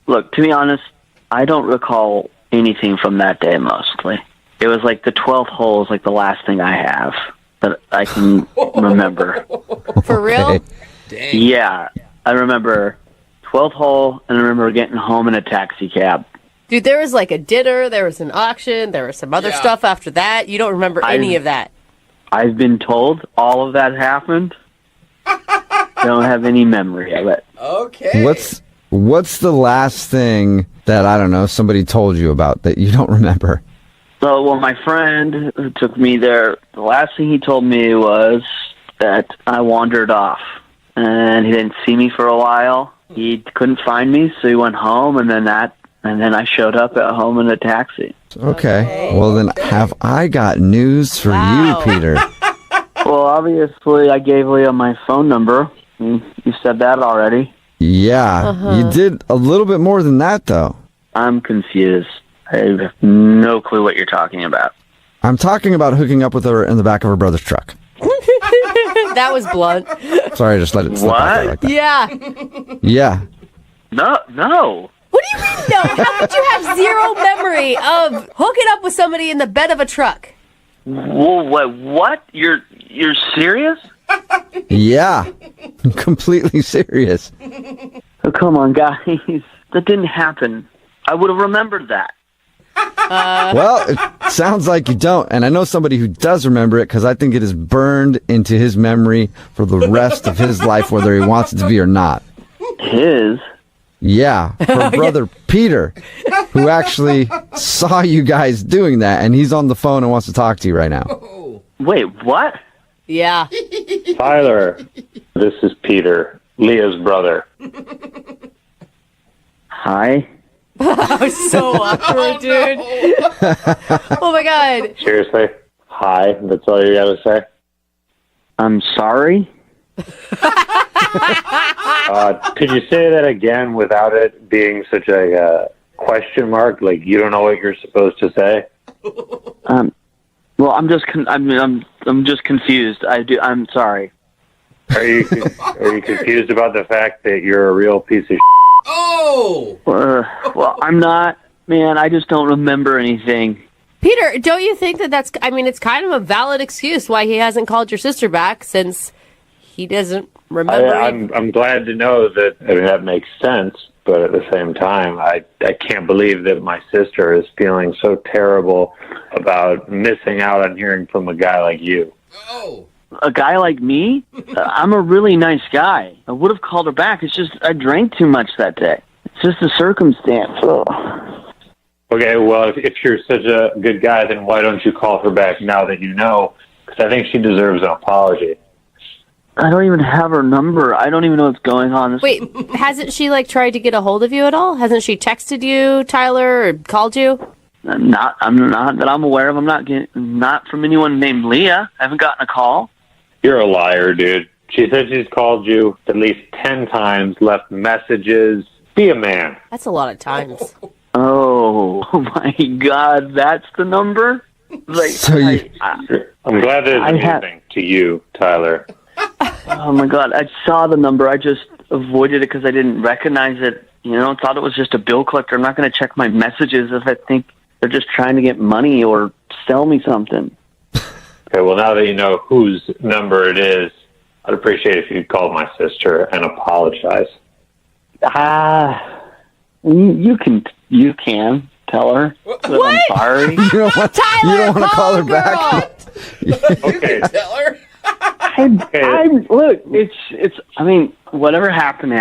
Look, to be honest, I don't recall anything from that day mostly. It was the 12th hole is the last thing I have that I can remember. For real? Dang. Yeah, I remember 12th hole, and I remember getting home in a taxi cab. Dude, there was a dinner, there was an auction, there was some other stuff after that. You don't remember any of that. I've been told all of that happened. Don't have any memory of it. Okay. What's the last thing that, somebody told you about that you don't remember? So, my friend who took me there, the last thing he told me was that I wandered off. And he didn't see me for a while. He couldn't find me, so he went home, and then I showed up at home in a taxi. Okay. Well, then have I got news for you, Peter? Well, obviously, I gave Leah my phone number. You said that already. Yeah. You did a little bit more than that, though. I'm confused. I have no clue what you're talking about. I'm talking about hooking up with her in the back of her brother's truck. That was blunt. Sorry, I just let it slip out there like that. Yeah. Yeah. No. What do you mean, no? How could you have zero memory of hooking up with somebody in the bed of a truck? Well, what? You're serious? Yeah. I'm completely serious. Oh, come on, guys. That didn't happen. I would have remembered that. Well, it sounds like you don't. And I know somebody who does remember it because I think it is burned into his memory for the rest of his life, whether he wants it to be or not. His? Yeah. Her brother, Peter, who actually saw you guys doing that. And he's on the phone and wants to talk to you right now. Wait, what? Yeah. Tyler, this is Peter, Leah's brother. Hi. That was so awkward, dude. Oh my god. Seriously? Hi, that's all you gotta say? I'm sorry? Could you say that again without it being such a question mark? You don't know what you're supposed to say? Well, I'm just confused. I'm sorry. Are you confused about the fact that you're a real piece of Oh! Well, I'm not. Man, I just don't remember anything. Peter, don't you think that's, I mean, it's kind of a valid excuse why he hasn't called your sister back since he doesn't remember. I'm glad to know that. I mean, that makes sense. But at the same time, I can't believe that my sister is feeling so terrible about missing out on hearing from a guy like you. Oh. A guy like me? I'm a really nice guy. I would have called her back. It's just I drank too much that day. It's just a circumstance. Okay, well, if you're such a good guy, then why don't you call her back now that you know? Because I think she deserves an apology. I don't even have her number. I don't even know what's going on. Wait, hasn't she tried to get a hold of you at all? Hasn't she texted you, Tyler, or called you? I'm not that I'm aware of. I'm not from anyone named Leah. I haven't gotten a call. You're a liar, dude. She said she's called you at least 10 times, left messages. Be a man. That's a lot of times. Oh my God, that's the number? I'm glad that it's amusing to you, Tyler. Oh my God, I saw the number. I just avoided it because I didn't recognize it. Thought it was just a bill collector. I'm not going to check my messages if I think they're just trying to get money or sell me something. Okay, well, now that you know whose number it is, I'd appreciate if you'd call my sister and apologize. You can tell her that I'm sorry. You don't want to call her back? Okay. Tell her. Look, it's. I mean, whatever happened.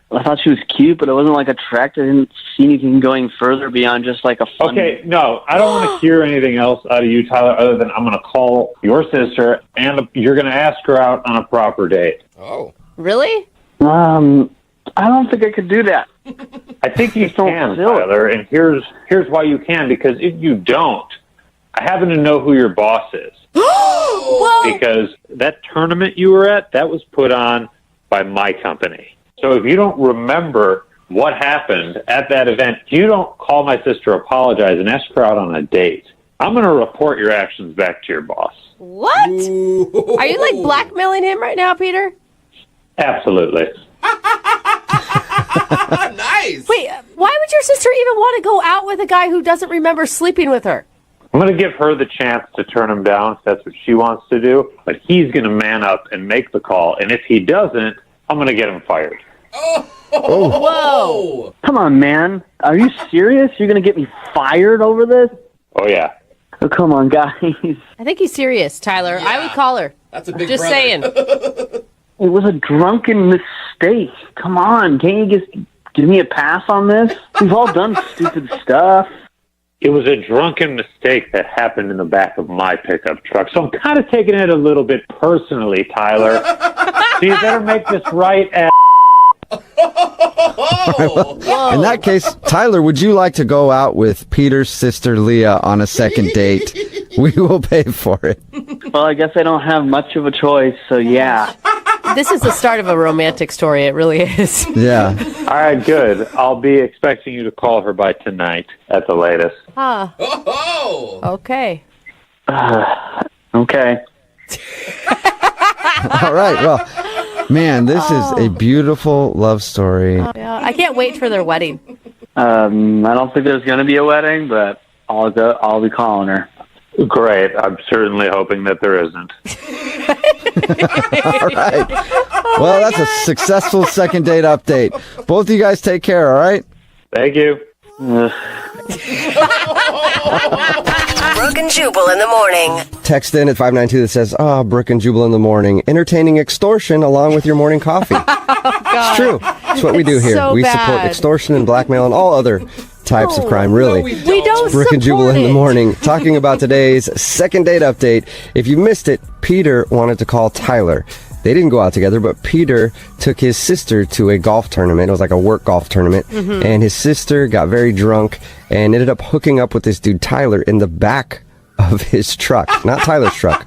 I thought she was cute, but I wasn't attracted. I didn't see anything going further beyond just a fun. Okay, no, I don't want to hear anything else out of you, Tyler, other than I'm going to call your sister and you're going to ask her out on a proper date. Oh, really? I don't think I could do that. I think you can, Tyler, and here's why you can. Because if you don't, I happen to know who your boss is. Whoa! Because that tournament you were at, that was put on by my company. So if you don't remember what happened at that event, you don't call my sister, apologize, and ask her out on a date. I'm going to report your actions back to your boss. What? Ooh. Are you blackmailing him right now, Peter? Absolutely. Nice. Wait, why would your sister even want to go out with a guy who doesn't remember sleeping with her? I'm going to give her the chance to turn him down if that's what she wants to do, but he's going to man up and make the call, and if he doesn't, I'm going to get him fired. Oh. Whoa. Come on, man. Are you serious? You're going to get me fired over this? Oh, yeah. Oh, come on, guys. I think he's serious, Tyler. Yeah. I would call her. That's a big Just brother. saying. It was a drunken mistake. Come on. Can't you just give me a pass on this? We've all done stupid stuff. It was a drunken mistake that happened in the back of my pickup truck, so I'm kind of taking it a little bit personally, Tyler. So you better make this right, ass. In that case, Tyler, would you like to go out with Peter's sister Leah on a second date? We will pay for it. Well, I guess I don't have much of a choice, so yeah. This is the start of a romantic story. It really is. Yeah. All right, good. I'll be expecting you to call her by tonight at the latest. Huh. Oh. Okay. Okay. All right. Well, man, this is a beautiful love story. Yeah, I can't wait for their wedding. I don't think there's going to be a wedding, but I'll be calling her. Great. I'm certainly hoping that there isn't. All right. Well, that's a successful second date update. Both of you guys take care, all right? Thank you. Brooke and Jubal in the morning. Text in at 592 that says, Brooke and Jubal in the morning. Entertaining extortion along with your morning coffee. It's true. That's what we do here. So we support bad. extortion and blackmail and all other types of crime, really. No, We don't Brooke and Jubal support in the it. morning, talking about today's second date update. If you missed it, Peter wanted to call Tyler. They didn't go out together, but Peter took his sister to a golf tournament. It was like a work golf tournament. And his sister got very drunk and ended up hooking up with this dude, Tyler, in the back of his truck. Not Tyler's truck.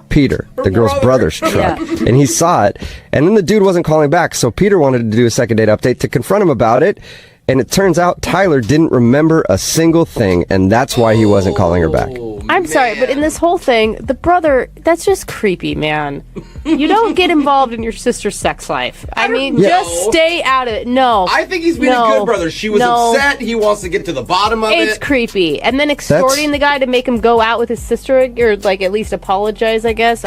Peter, the girl's brother's truck. Yeah. And he saw it. And then the dude wasn't calling back. So Peter wanted to do a second date update to confront him about it. And it turns out Tyler didn't remember a single thing, and that's why he wasn't calling her back. I'm sorry, but in this whole thing, the brother, that's just creepy, man. You don't get involved in your sister's sex life. I mean, just stay out of it. No. I think he's been a good brother. She was upset. He wants to get to the bottom of it. It's creepy. And then extorting the guy to make him go out with his sister, or like at least apologize, I guess.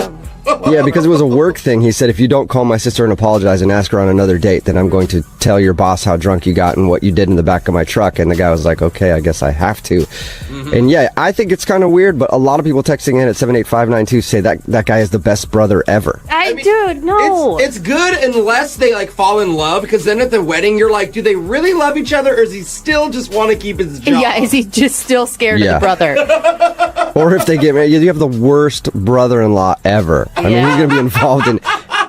Yeah, because it was a work thing. He said, if you don't call my sister and apologize and ask her on another date, then I'm going to tell your boss how drunk you got and what you did in the back of my truck. And the guy was like, okay, I guess I have to. And yeah, I think it's kind of weird, but a lot of people texting in at 78592 say that guy is the best brother ever. Dude, no. It's good unless they like fall in love, because then at the wedding you're like, do they really love each other, or is he still just want to keep his job? Yeah, is he just still scared of the brother? Or if they get married, you have the worst brother-in-law ever. I mean, he's going to be involved in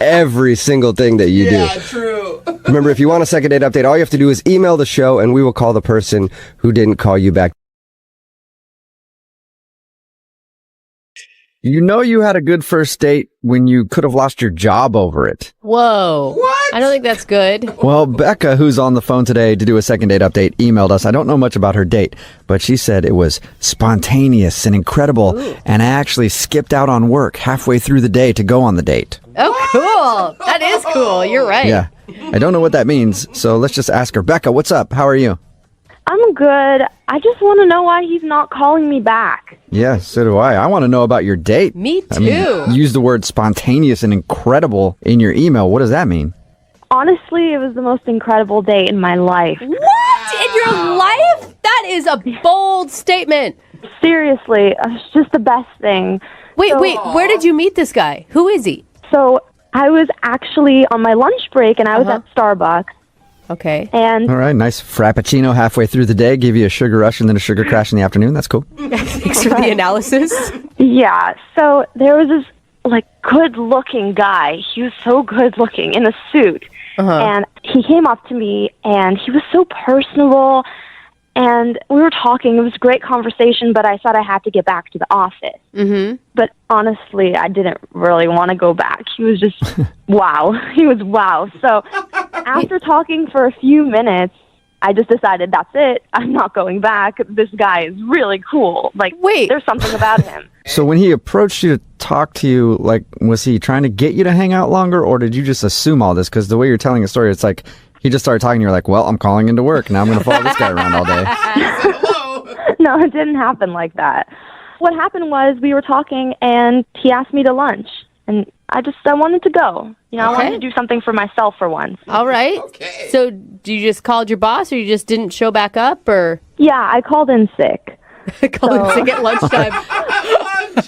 every single thing that you do. Yeah, true. Remember, if you want a second date update, all you have to do is email the show, and we will call the person who didn't call you back. You know you had a good first date when you could have lost your job over it. Whoa. What? I don't think that's good. Well, Becca, who's on the phone today to do a second date update, emailed us. I don't know much about her date, but she said it was spontaneous and incredible, and I actually skipped out on work halfway through the day to go on the date. Oh, cool. That is cool. You're right. Yeah. I don't know what that means, so let's just ask her. Becca, what's up? How are you? I'm good. I just want to know why he's not calling me back. Yeah, so do I. I want to know about your date. Me too. I mean, use the word spontaneous and incredible in your email. What does that mean? Honestly, it was the most incredible day in my life. What? In your life? That is a bold statement. Seriously, it's just the best thing. Wait, where did you meet this guy? Who is he? So I was actually on my lunch break, and I was at Starbucks. Okay. And all right, nice frappuccino halfway through the day, give you a sugar rush and then a sugar crash in the afternoon. That's cool. Thanks for the analysis. Yeah, so there was this good-looking guy. He was so good-looking in a suit. And he came up to me, and he was so personable, and we were talking. It was a great conversation, but I thought I had to get back to the office. But honestly, I didn't really want to go back. He was just, wow. He was wow. So after talking for a few minutes, I just decided, that's it. I'm not going back. This guy is really cool. There's something about him. So when he approached you to talk to you, was he trying to get you to hang out longer, or did you just assume all this? Because the way you're telling a story, it's like he just started talking, you're like, well, I'm calling into work. Now I'm going to follow this guy around all day. No, it didn't happen like that. What happened was we were talking, and he asked me to lunch. And I wanted to go. I wanted to do something for myself for once. All right. Okay. So you just called your boss, or you just didn't show back up, or? Yeah, I called in sick. Called in sick at lunchtime.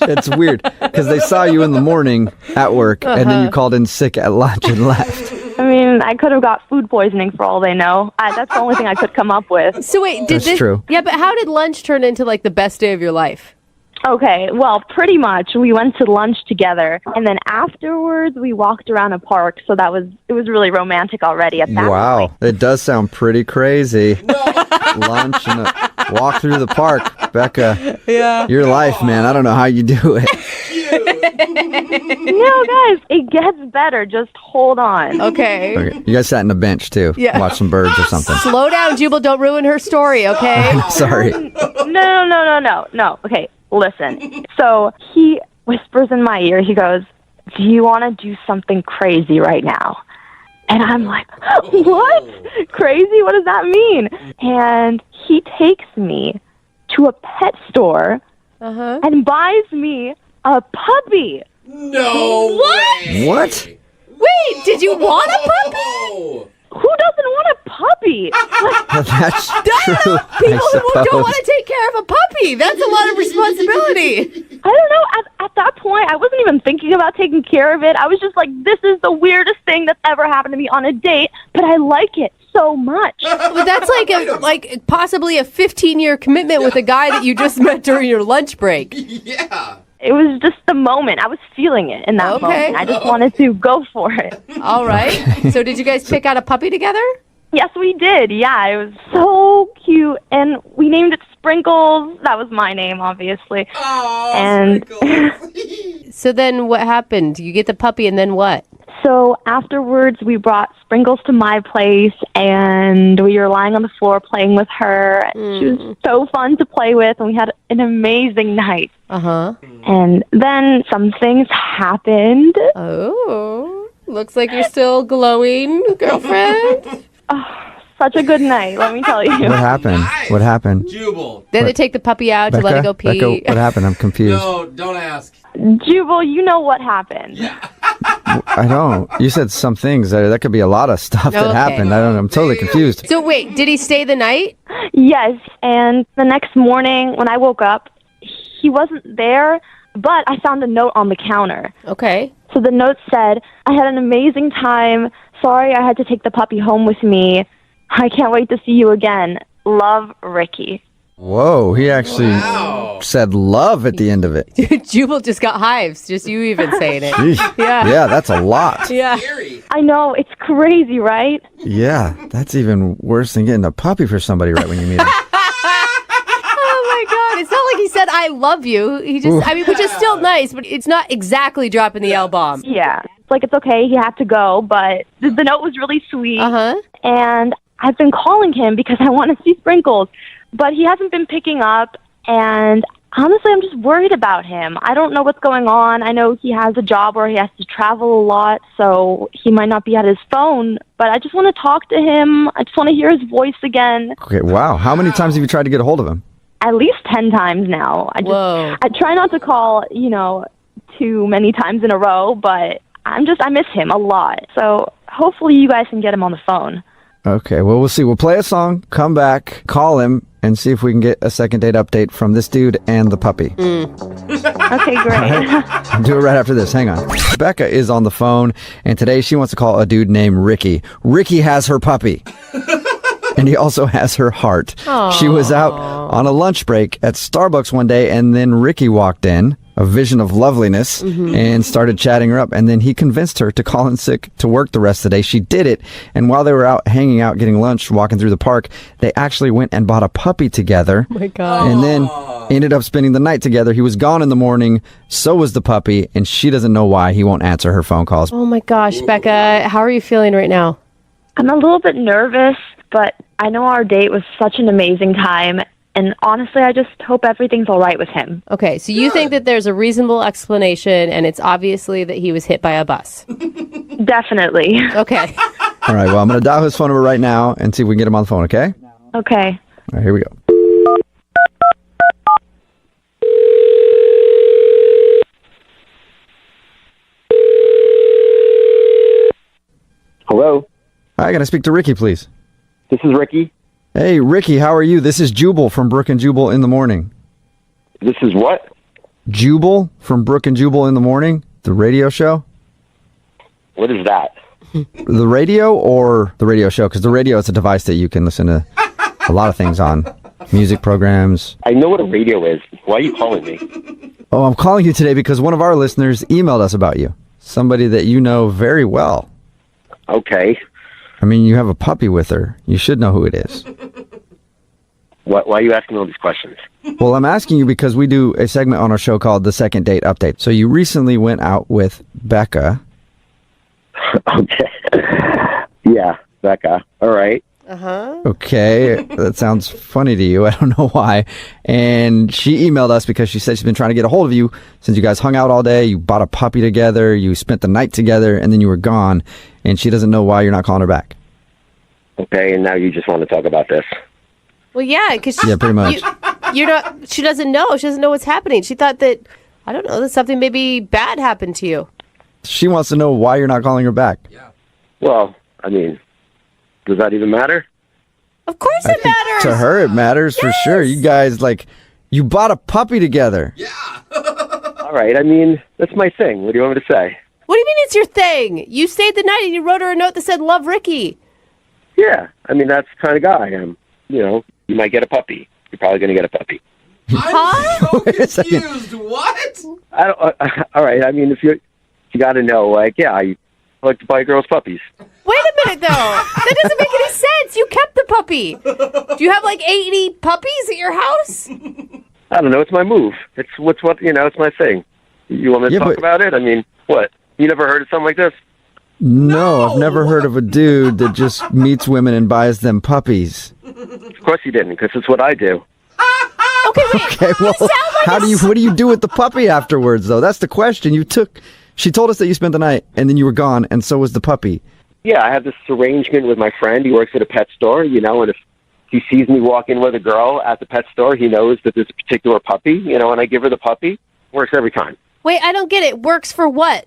It's weird, because they saw you in the morning at work, and then you called in sick at lunch and left. I mean, I could have got food poisoning for all they know. That's the only thing I could come up with. So wait, That's true. Yeah, but how did lunch turn into the best day of your life? Okay, well, pretty much. We went to lunch together, and then afterwards we walked around a park, so it was really romantic already at that point. It does sound pretty crazy. Lunch and a walk through the park. Becca, your life, man. I don't know how you do it. No, guys, it gets better. Just hold on. Okay. You guys sat in a bench, too. Yeah. Watch some birds or something. Slow down, Jubal. Don't ruin her story, okay? Sorry. No. Okay, listen. So he whispers in my ear. He goes, do you want to do something crazy right now? And I'm like, what? Crazy? What does that mean? And he takes me to a pet store and buys me a puppy. No way. What? Wait, did you want a puppy? Who doesn't want a puppy? That's true. People who don't want to take care of a puppy. That's a lot of responsibility. I don't know. At that point, I wasn't even thinking about taking care of it. I was just like, this is the weirdest thing that's ever happened to me on a date, but I like it so much. But that's like possibly a 15-year commitment with a guy that you just met during your lunch break. Yeah. It was just the moment. I was feeling it in that moment. I just wanted to go for it. All right. So did you guys pick out a puppy together? Yes, we did. Yeah, it was so cute. And we named it Sprinkles. That was my name, obviously. Oh, and So then what happened? You get the puppy and then what? So afterwards, we brought Sprinkles to my place, and we were lying on the floor playing with her. She was so fun to play with, and we had an amazing night. Uh-huh. And then some things happened. Oh, looks like you're still glowing, girlfriend. Such a good night, let me tell you. What happened? What happened? Jubal. Then they take the puppy out to let it go pee. Becca, what happened? I'm confused. No, don't ask. Jubal, you know what happened. I don't. You said some things. That could be a lot of stuff that Okay. happened. I don't know. I'm totally confused. So wait, did he stay the night? Yes, and the next morning when I woke up, he wasn't there, but I found a note on the counter. Okay. So the note said, I had an amazing time. Sorry I had to take the puppy home with me. I can't wait to see you again. Love, Ricky. Whoa, he actually said love at the end of it. Jubal just got hives, just you even saying it. Sheesh. Yeah, that's a lot. Yeah. I know, it's crazy, right? Yeah, that's even worse than getting a puppy for somebody right when you meet him. Oh my God. It's not like he said, I love you. He just, I mean, which is still nice, but it's not exactly dropping the L-bomb. Yeah. It's like, it's okay, he had to go, but the note was really sweet. Uh-huh. And I've been calling him because I want to see Sprinkles, but he hasn't been picking up, and honestly, I'm just worried about him. I don't know what's going on. I know he has a job where he has to travel a lot, so he might not be at his phone, but I just want to talk to him. I just want to hear his voice again. Okay, wow. How many times have you tried to get a hold of him? At least 10 times now. I try not to call, too many times in a row, but I miss him a lot. So hopefully you guys can get him on the phone. Okay, well, we'll see. We'll play a song, come back, call him, and see if we can get a second date update from this dude and the puppy. Okay, great. I'll do it right after this. Hang on. Becca is on the phone, and today she wants to call a dude named Ricky. Ricky has her puppy. And he also has her heart. Aww. She was out on a lunch break at Starbucks one day, and then Ricky walked in, a vision of loveliness, and started chatting her up. And then he convinced her to call in sick to work the rest of the day. She did it. And while they were out hanging out, getting lunch, walking through the park, they actually went and bought a puppy together. Oh my God. And then ended up spending the night together. He was gone in the morning. So was the puppy. And she doesn't know why he won't answer her phone calls. Oh my gosh, Becca, how are you feeling right now? I'm a little bit nervous, but I know our date was such an amazing time, and honestly, I just hope everything's all right with him. Okay, so you think that there's a reasonable explanation, and it's obviously that he was hit by a bus. Definitely. Okay. All right, well, I'm going to dial his phone number right now and see if we can get him on the phone, okay? Okay. All right, here we go. Hello? Hi, can I speak to Ricky, please? This is Ricky. Hey, Ricky, how are you? This is Jubal from Brooke and Jubal in the Morning. This is what? Jubal from Brooke and Jubal in the Morning, the radio show. What is that? The radio or the radio show? Because the radio is a device that you can listen to a lot of things on. Music programs. I know what a radio is. Why are you calling me? Oh, I'm calling you today because one of our listeners emailed us about you. Somebody that you know very well. Okay. I mean, you have a puppy with her. You should know who it is. Why are you asking all these questions? Well, I'm asking you because we do a segment on our show called The Second Date Update. So you recently went out with Becca. Okay. Yeah, Becca. All right. Uh-huh. Okay, that sounds funny to you. I don't know why. And she emailed us because she said she's been trying to get a hold of you since you guys hung out all day. You bought a puppy together. You spent the night together, and then you were gone. And she doesn't know why you're not calling her back. Okay, and now you just want to talk about this. Well, yeah, because Yeah, pretty much. you're not. She doesn't know. She doesn't know what's happening. She thought that, I don't know, that something maybe bad happened to you. She wants to know why you're not calling her back. Well, I mean, does that even matter? Of course it matters. To her, it matters for sure. You guys, you bought a puppy together. All right, I mean, that's my thing. What do you want me to say? What do you mean it's your thing? You stayed the night and you wrote her a note that said, love Ricky. Yeah, I mean, that's the kind of guy I am. You know, you might get a puppy. You're probably going to get a puppy. Huh? Wait a second. What? I don't. All right, I mean, if you got to know, I like to buy girls' puppies. Wait a minute, though. That doesn't make any sense. You kept the puppy. Do you have 80 puppies at your house? I don't know. It's my move. It's my thing. You want me to talk about it? I mean, what? You never heard of something like this? No, I've never heard of a dude that just meets women and buys them puppies. Of course you didn't, because it's what I do. Okay, wait. Okay, well, what do you do with the puppy afterwards, though? That's the question. She told us that you spent the night, and then you were gone, and so was the puppy. Yeah, I have this arrangement with my friend. He works at a pet store, and if he sees me walk in with a girl at the pet store, he knows that there's a particular puppy, and I give her the puppy. Works every time. Wait, I don't get it. Works for what?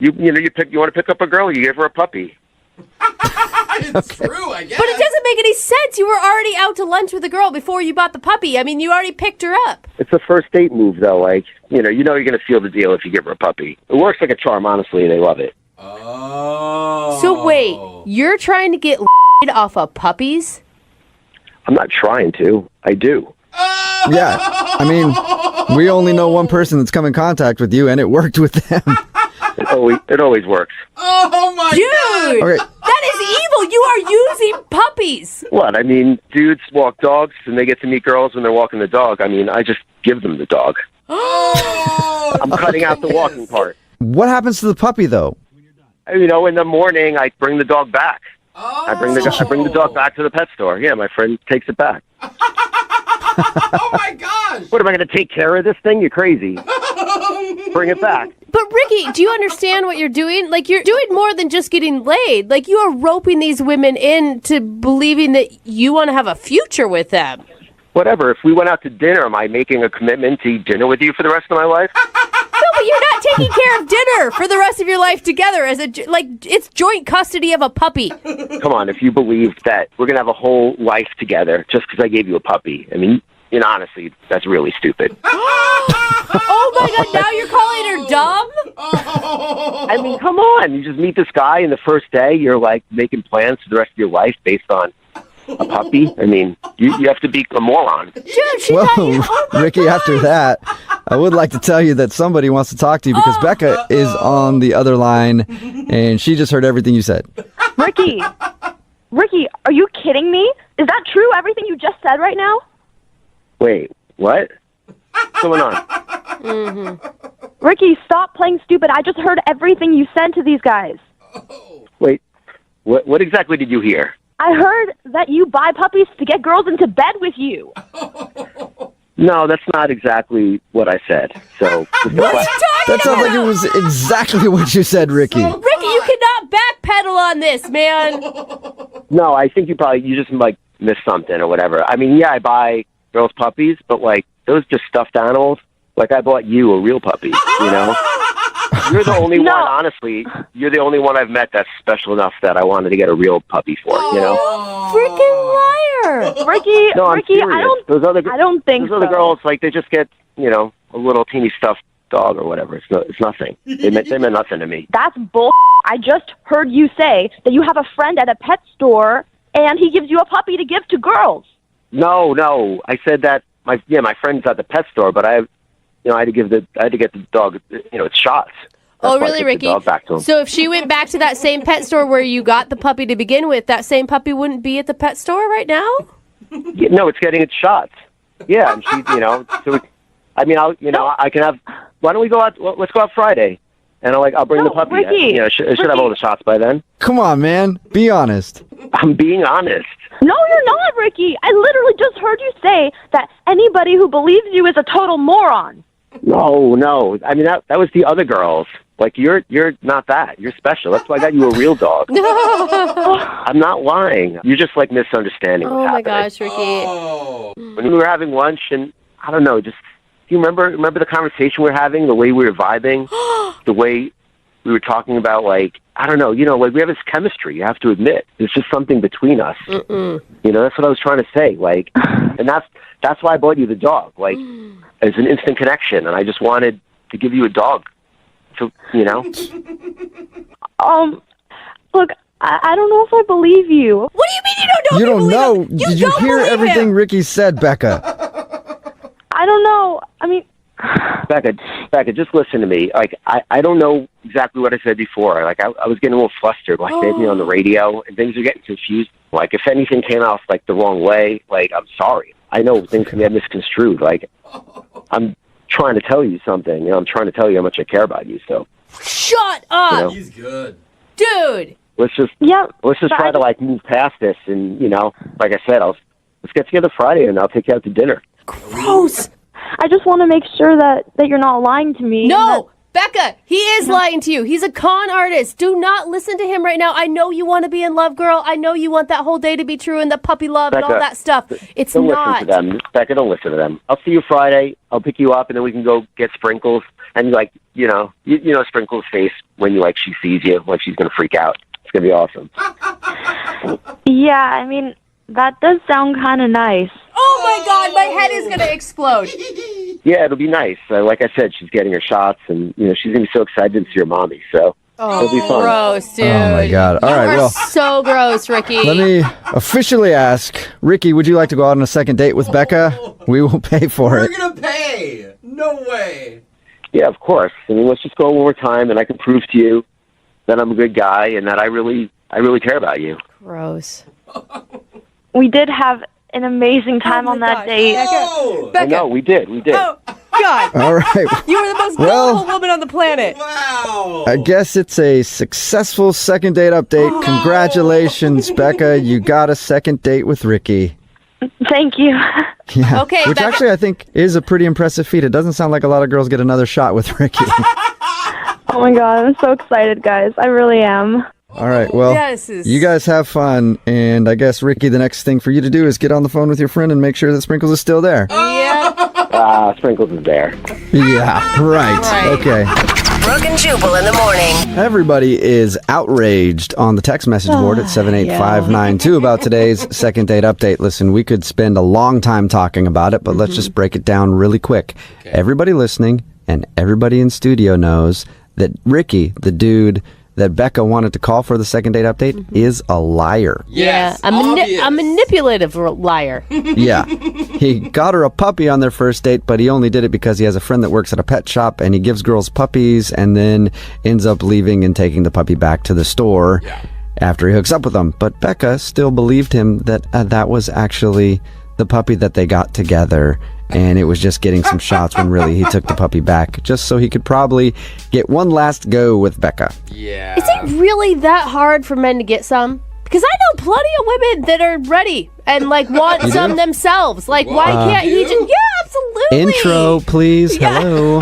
You want to pick up a girl, you give her a puppy. It's true, I guess. But it doesn't make any sense. You were already out to lunch with a girl before you bought the puppy. I mean, you already picked her up. It's a first date move, though. You're going to seal the deal if you give her a puppy. It works like a charm, honestly. They love it. Oh. So wait, you're trying to get off of puppies? I'm not trying to. I do. Yeah, I mean, we only know one person that's come in contact with you, and it worked with them. It always works. Oh my Dude, Okay. that is evil. You are using puppies. What? I mean, dudes walk dogs, and they get to meet girls when they're walking the dog. I mean, I just give them the dog. I'm cutting out the walking part. What happens to the puppy, though? In the morning, I bring the dog back. I bring the dog back to the pet store. Yeah, my friend takes it back. Oh my gosh! What, am I going to take care of this thing? You're crazy. Bring it back. But Ricky, do you understand what you're doing? You're doing more than just getting laid. You are roping these women into believing that you want to have a future with them. Whatever. If we went out to dinner, am I making a commitment to eat dinner with you for the rest of my life? No, but you're not taking care of dinner for the rest of your life together it's joint custody of a puppy. Come on, if you believe that we're going to have a whole life together just because I gave you a puppy, I mean, honestly, that's really stupid. Oh my God, now you're calling her dumb? I mean, come on. You just meet this guy, and the first day, you're making plans for the rest of your life based on a puppy. I mean, you have to be a moron. Dude, she Whoa, Ricky, after that, I would like to tell you that somebody wants to talk to you because Becca is on the other line, and she just heard everything you said. Ricky, are you kidding me? Is that true, everything you just said right now? Wait, what? What's going on? Mm-hmm. Ricky, stop playing stupid. I just heard everything you said to these guys. Wait, what exactly did you hear? I heard that you buy puppies to get girls into bed with you. No, that's not exactly what I said. So That sounds like it was exactly what you said, Ricky. Ricky, you cannot backpedal on this, man. No, I think you just missed something or whatever. I mean, yeah, I buy girls puppies, but those just stuffed animals. I bought you a real puppy, You're the only one, honestly. You're the only one I've met that's special enough that I wanted to get a real puppy for, Freaking liar. Ricky, No, I'm Ricky, serious. I don't think those other girls, they just get, a little teeny stuffed dog or whatever. It's nothing. They meant nothing to me. That's bull. I just heard you say that you have a friend at a pet store and he gives you a puppy to give to girls. No. I said that my friend's at the pet store, but I had to get the dog, its shots. Oh, really, Ricky? So if she went back to that same pet store where you got the puppy to begin with, that same puppy wouldn't be at the pet store right now? Yeah, no, it's getting its shots. Yeah, and she, so I can have. Why don't we go out? Let's go out Friday, and I'll bring the puppy. Ricky, I should have all the shots by then. Come on, man. Be honest. I'm being honest. No, you're not, Ricky. I literally just heard you say that anybody who believes you is a total moron. No. I mean, that was the other girls. You're not that. You're special. That's why I got you a real dog. I'm not lying. You're just misunderstanding what's happening. Oh my gosh, Ricky. When we were having lunch, and I don't know, do you remember the conversation we were having, the way we were vibing, the way we were talking about, I don't know, we have this chemistry, you have to admit. There's just something between us. Mm-mm. That's what I was trying to say. And that's why I bought you the dog. It's an instant connection, and I just wanted to give you a dog. So, Look, I don't know if I believe you. What do you mean you don't know? You don't know. Him? Did you hear everything Ricky said, Becca? I don't know. I mean... Becca, just listen to me. I don't know exactly what I said before. I was getting a little flustered. Maybe on the radio, and things are getting confused. If anything came off the wrong way, I'm sorry. I know things can get misconstrued. I'm trying to tell you something. I'm trying to tell you how much I care about you. So shut up. He's good. Dude. Let's just try to like move past this, and like I said, let's get together Friday, and I'll take you out to dinner. Gross. I just want to make sure that you're not lying to me. No, Becca, he is lying to you. He's a con artist. Do not listen to him right now. I know you want to be in love, girl. I know you want that whole day to be true and the puppy love and all that stuff. It's don't not. Listen to them. Becca, don't listen to them. I'll see you Friday. I'll pick you up, and then we can go get Sprinkles. And like, you know Sprinkles' face when she sees you, like she's gonna freak out. It's gonna be awesome. Yeah, I mean, that does sound kind of nice. Oh my God, my head is gonna explode. Yeah, it'll be nice. Like I said, she's getting her shots, and she's gonna be so excited to see her mommy. So it'll be fun. Gross, dude. Oh my God! All right, well, So gross, Ricky. let me officially ask Ricky. Would you like to go out on a second date with Becca? We will pay for it. We're gonna pay. No way. Yeah, of course. I mean, let's just go one more time, and I can prove to you that I'm a good guy and that I really care about you. Gross. We did have an amazing time on that date. I know, we did. Oh, God. All right. You were the most beautiful woman on the planet. Wow. I guess it's a successful second date update. Congratulations, Becca. You got a second date with Ricky. Thank you. Yeah. Okay, Which Becca- actually I think is a pretty impressive feat. It doesn't sound like a lot of girls get another shot with Ricky. Oh my God, I'm so excited, guys. I really am. All right, well, you guys have fun. And I guess, Ricky, the next thing for you to do is get on the phone with your friend and make sure that Sprinkles is still there. Yeah. Sprinkles is there. Yeah, right. Okay. Brooke and Jubal in the morning. Everybody is outraged on the text message board at 78592 about today's second date update. Listen, we could spend a long time talking about it, but let's just break it down really quick. Okay. Everybody listening and everybody in studio knows that Ricky, the dude that Becca wanted to call for the second date update, is a liar. Yes, a manipulative liar. Yeah. He got her a puppy on their first date, but he only did it because he has a friend that works at a pet shop, and he gives girls puppies and then ends up leaving and taking the puppy back to the store after he hooks up with them. But Becca still believed him that that was actually the puppy that they got together, and it was just getting some shots when really he took the puppy back just so he could probably get one last go with Becca. Yeah. Is it really that hard for men to get some? Because I know plenty of women that are ready and want some themselves. Why can't he just... Yeah, absolutely. Intro, please. Yeah. Hello.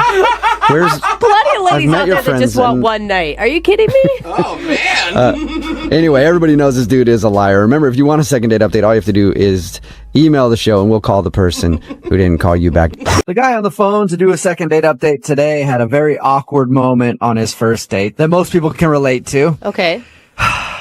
Where's... Plenty of ladies out there that just want one night. Are you kidding me? Oh, man. Anyway, everybody knows this dude is a liar. Remember, if you want a second date update, all you have to do is email the show and we'll call the person who didn't call you back. The guy on the phone to do a second date update today had a very awkward moment on his first date that most people can relate to. Okay.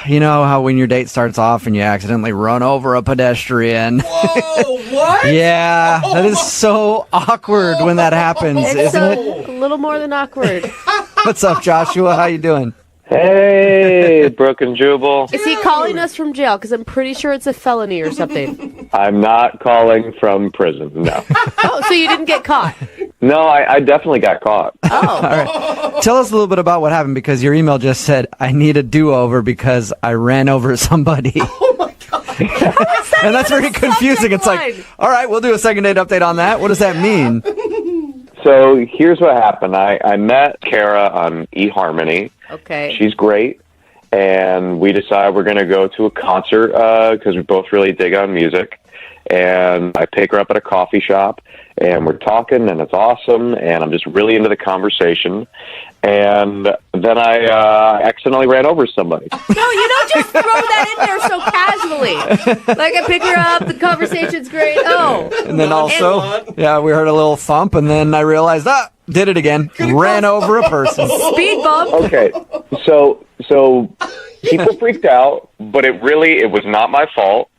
You know how when your date starts off and you accidentally run over a pedestrian? Whoa, what? Yeah, that is so awkward when that happens, isn't it? A little more than awkward. What's up, Joshua? How you doing? Hey, Brooke and Jubal. Is he calling us from jail? Because I'm pretty sure it's a felony or something. I'm not calling from prison, no. Oh, so you didn't get caught? No, I definitely got caught. Oh. All right. Tell us a little bit about what happened, because your email just said, I need a do-over because I ran over somebody. Oh, my God. And that's very confusing. It's like, all right, we'll do a second date update on that. What does that mean? So here's what happened. I met Kara on eHarmony. Okay. She's great. And we decided we're going to go to a concert because we both really dig on music. And I pick her up at a coffee shop, and we're talking, and it's awesome, and I'm just really into the conversation. And then I accidentally ran over somebody. No, you don't just throw that in there so casually. I pick her up, the conversation's great. Oh. And then also, we heard a little thump, and then I realized, did it again. Ran over a person. Speed bump. Okay, so people freaked out, but it was not my fault.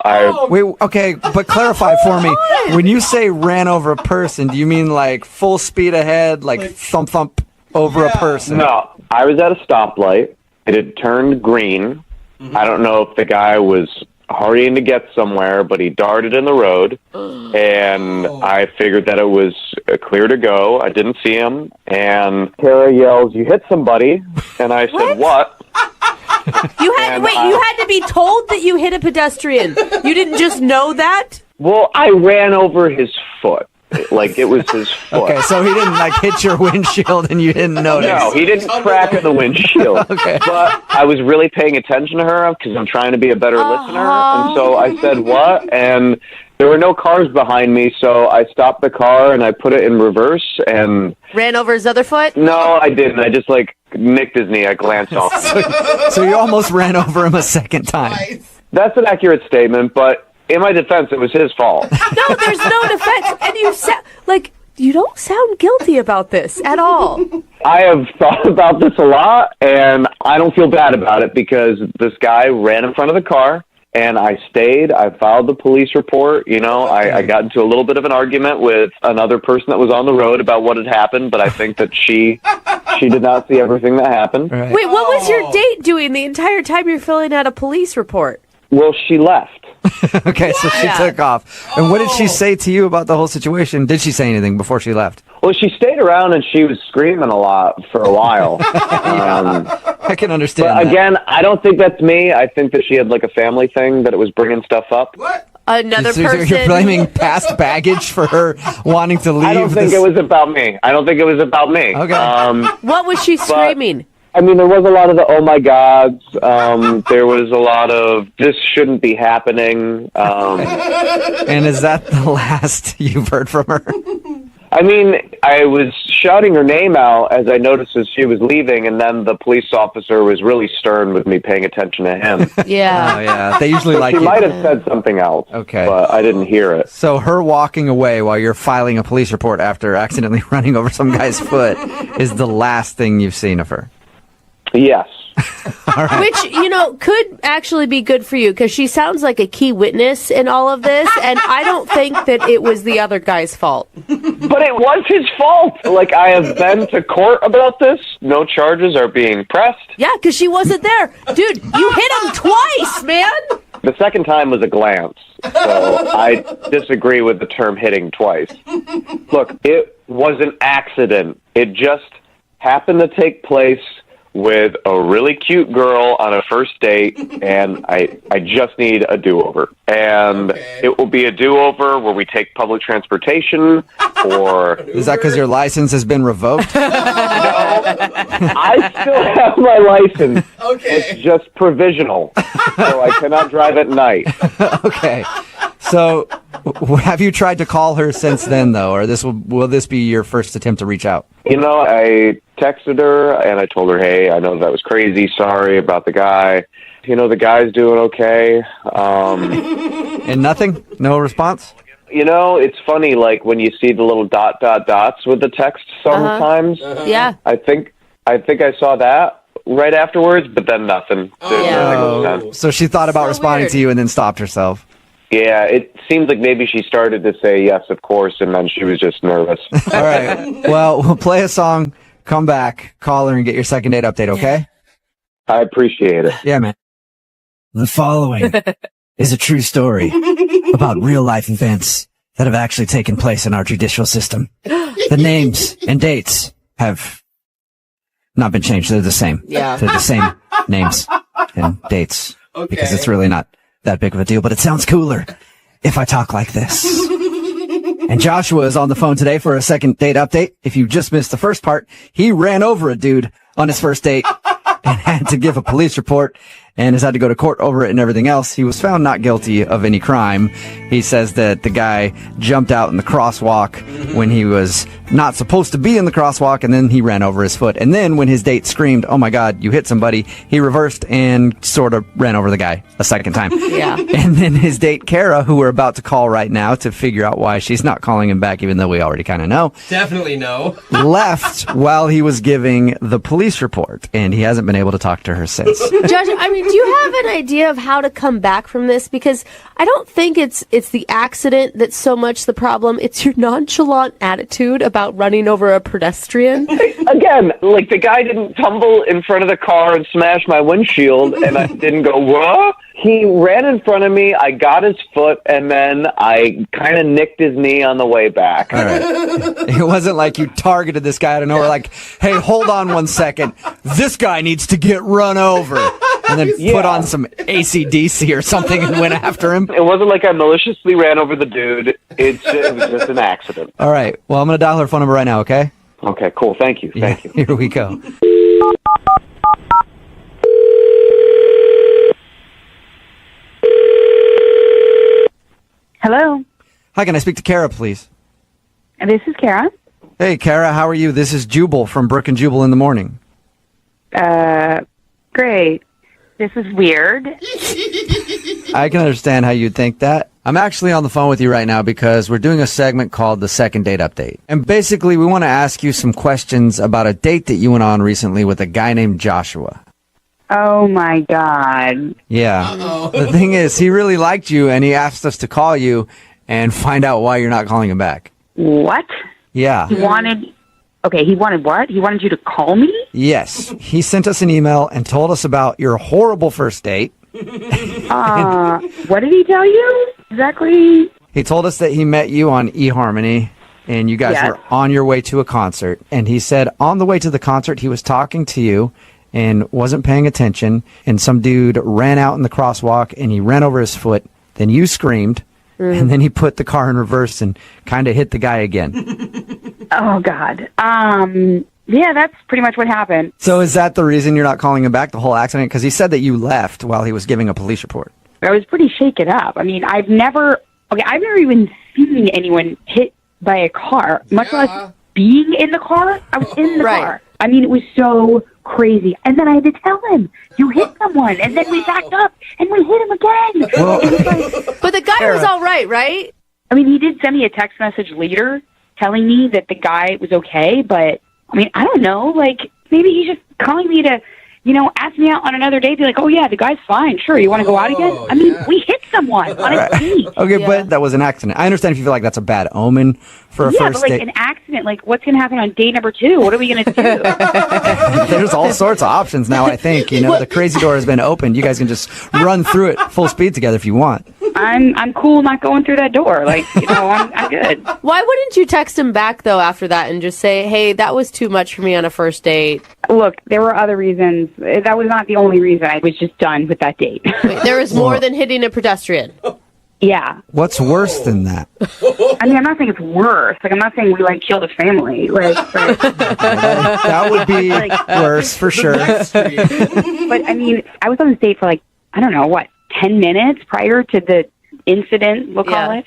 Wait, okay, but clarify for me. When you say ran over a person, do you mean full speed ahead, thump thump over a person? No, I was at a stoplight. It had turned green. Mm-hmm. I don't know if the guy was hurrying to get somewhere, but he darted in the road, and I figured that it was clear to go. I didn't see him, and Kara yells, "You hit somebody," and I said, "What?" You had to be told that you hit a pedestrian. You didn't just know that? Well, I ran over his foot. Like, it was his foot. Okay, so he didn't like hit your windshield and you didn't notice. No, he didn't crack the windshield. Okay. But I was really paying attention to her because I'm trying to be a better listener. And so I said, what? And there were no cars behind me, so I stopped the car and I put it in reverse and... Ran over his other foot? No, I didn't. I just, like, nicked his knee. I glanced off. So you almost ran over him a second time. That's an accurate statement, but in my defense, it was his fault. No, there's no defense. And you sound like you don't sound guilty about this at all. I have thought about this a lot, and I don't feel bad about it because this guy ran in front of the car, and I stayed. I filed the police report. You know, I got into a little bit of an argument with another person that was on the road about what had happened, but I think that she did not see everything that happened. Right. Wait, what was your date doing the entire time you're filling out a police report? Well, she left. Okay, so she took off. And what did she say to you about the whole situation? Did she say anything before she left? Well, she stayed around and she was screaming a lot for a while. I can understand But that. again, I don't think that's me. I think that she had like a family thing that it was bringing stuff up. What? Another So person. You're blaming past baggage for her wanting to leave? I don't think it was about me. Okay. What was she screaming? I mean, there was a lot of the "oh my gods." There was a lot of "this shouldn't be happening." And is that the last you've heard from her? I mean, I was shouting her name out as I noticed as she was leaving, and then the police officer was really stern with me paying attention to him. Yeah. Oh, yeah. They usually So like she it. might have said something else. Okay. But I didn't hear it. So her walking away while you're filing a police report after accidentally running over some guy's foot is the last thing you've seen of her? Yes. Which, could actually be good for you because she sounds like a key witness in all of this, and I don't think that it was the other guy's fault. But it was his fault. Like, I have been to court about this. No charges are being pressed. Yeah, because she wasn't there. Dude, you hit him twice, man. The second time was a glance. So I disagree with the term hitting twice. Look, it was an accident. It just happened to take place with a really cute girl on a first date, and I just need a do-over. And it will be a do-over where we take public transportation, or... Is that because your license has been revoked? I still have my license. It's just provisional, so I cannot drive at night. Okay. So, have you tried to call her since then, though, or will this be your first attempt to reach out? I texted her and I told her, hey, I know that was crazy. Sorry about the guy. The guy's doing okay. And nothing? No response? It's funny, like when you see the little dots with the text sometimes. Yeah. I think I saw that right afterwards, but then nothing. So she thought about responding to you and then stopped herself. Yeah, it seems like maybe she started to say yes, of course, and then she was just nervous. All right. Well, we'll play a song, come back, call her, and get your second date update, okay? I appreciate it. Yeah, man. The following is a true story about real-life events that have actually taken place in our judicial system. The names and dates have not been changed. They're the same. Yeah. They're the same names and dates because it's really not that big of a deal, but it sounds cooler if I talk like this. And Joshua is on the phone today for a second date update. If you just missed the first part, he ran over a dude on his first date and had to give a police report and has had to go to court over it and everything else. He was found not guilty of any crime. He says that the guy jumped out in the crosswalk when he was not supposed to be in the crosswalk, and then he ran over his foot. And then when his date screamed, "Oh my God, you hit somebody," he reversed and sort of ran over the guy a second time. Yeah. And then his date, Kara, who we're about to call right now to figure out why she's not calling him back, even though we already kind of know, Definitely no. left while he was giving the police report, and he hasn't been able to talk to her since. Josh, do you have an idea of how to come back from this? Because I don't think it's the accident that's so much the problem. It's your nonchalant attitude about running over a pedestrian. Again, like the guy didn't tumble in front of the car and smash my windshield, and I didn't go, what? He ran in front of me, I got his foot, and then I kind of nicked his knee on the way back. All right. It wasn't like you targeted this guy out of nowhere, like, hey, hold on one second. This guy needs to get run over. and then put on some AC/DC or something and went after him. It wasn't like I maliciously ran over the dude. It was just an accident. All right. Well, I'm going to dial her phone number right now, okay? Okay, cool. Thank you. Thank you. Here we go. Hello. Hi, can I speak to Kara, please? This is Kara. Hey, Kara, how are you? This is Jubal from Brooke and Jubal in the morning. Great. This is weird. I can understand how you'd think that. I'm actually on the phone with you right now because we're doing a segment called the Second Date Update. And basically, we want to ask you some questions about a date that you went on recently with a guy named Joshua. Oh, my God. Yeah. The thing is, he really liked you, and he asked us to call you and find out why you're not calling him back. What? Yeah. He wanted what? He wanted you to call me? Yes. He sent us an email and told us about your horrible first date. What did he tell you? Exactly. He told us that he met you on eHarmony, and you guys were on your way to a concert. And he said on the way to the concert, he was talking to you and wasn't paying attention. And some dude ran out in the crosswalk, and he ran over his foot. Then you screamed, and then he put the car in reverse and kind of hit the guy again. Oh, God. Yeah, that's pretty much what happened. So is that the reason you're not calling him back, the whole accident? Because he said that you left while he was giving a police report. I was pretty shaken up. I mean, I've never even seen anyone hit by a car, much less being in the car. I was in the car. I mean, it was so crazy. And then I had to tell him, you hit someone. And then we backed up and we hit him again. Well, it was like, but the guy was all right? I mean, he did send me a text message later telling me that the guy was okay, but I mean, I don't know. Like, maybe he's just calling me to, ask me out on another date. Be like, oh, yeah, the guy's fine. Sure, you want to go out again? I mean, we hit someone on a date. Okay, but that was an accident. I understand if you feel like that's a bad omen for a first but like date. an accident. Like, what's going to happen on date number 2? What are we going to do? There's all sorts of options now, I think. The crazy door has been opened. You guys can just run through it full speed together if you want. I'm cool not going through that door. Like, I'm good. Why wouldn't you text him back, though, after that and just say, hey, that was too much for me on a first date? Look, there were other reasons. That was not the only reason. I was just done with that date. Wait, there was more than hitting a pedestrian. Yeah. What's worse than that? I mean, I'm not saying it's worse. Like, I'm not saying we, killed a family. Like, that would be worse, for sure. But, I mean, I was on this date for, 10 minutes prior to the incident, we'll call it.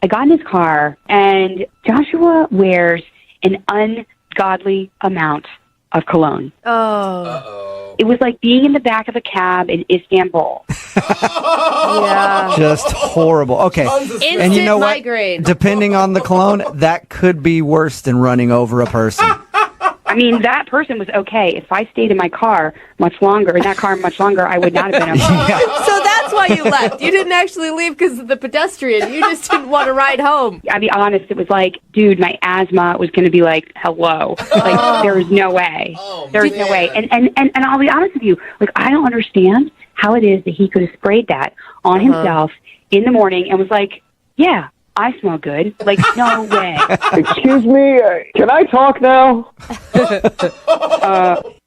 I got in his car, and Joshua wears an ungodly amount of cologne. Oh. It was like being in the back of a cab in Istanbul. Yeah. Just horrible. Okay. Instant And you know what? migraine. Depending on the cologne, that could be worse than running over a person. I mean, that person was okay. If I stayed in my car much longer, I would not have been okay. So that's why you left. You didn't actually leave because of the pedestrian. You just didn't want to ride home. I'll be honest, it was like, dude, my asthma was going to be like, hello. Like, there was no way. There was no way. And I'll be honest with you, I don't understand how it is that he could have sprayed that on himself in the morning and was like, yeah, I smell good. No way. Excuse me, can I talk now?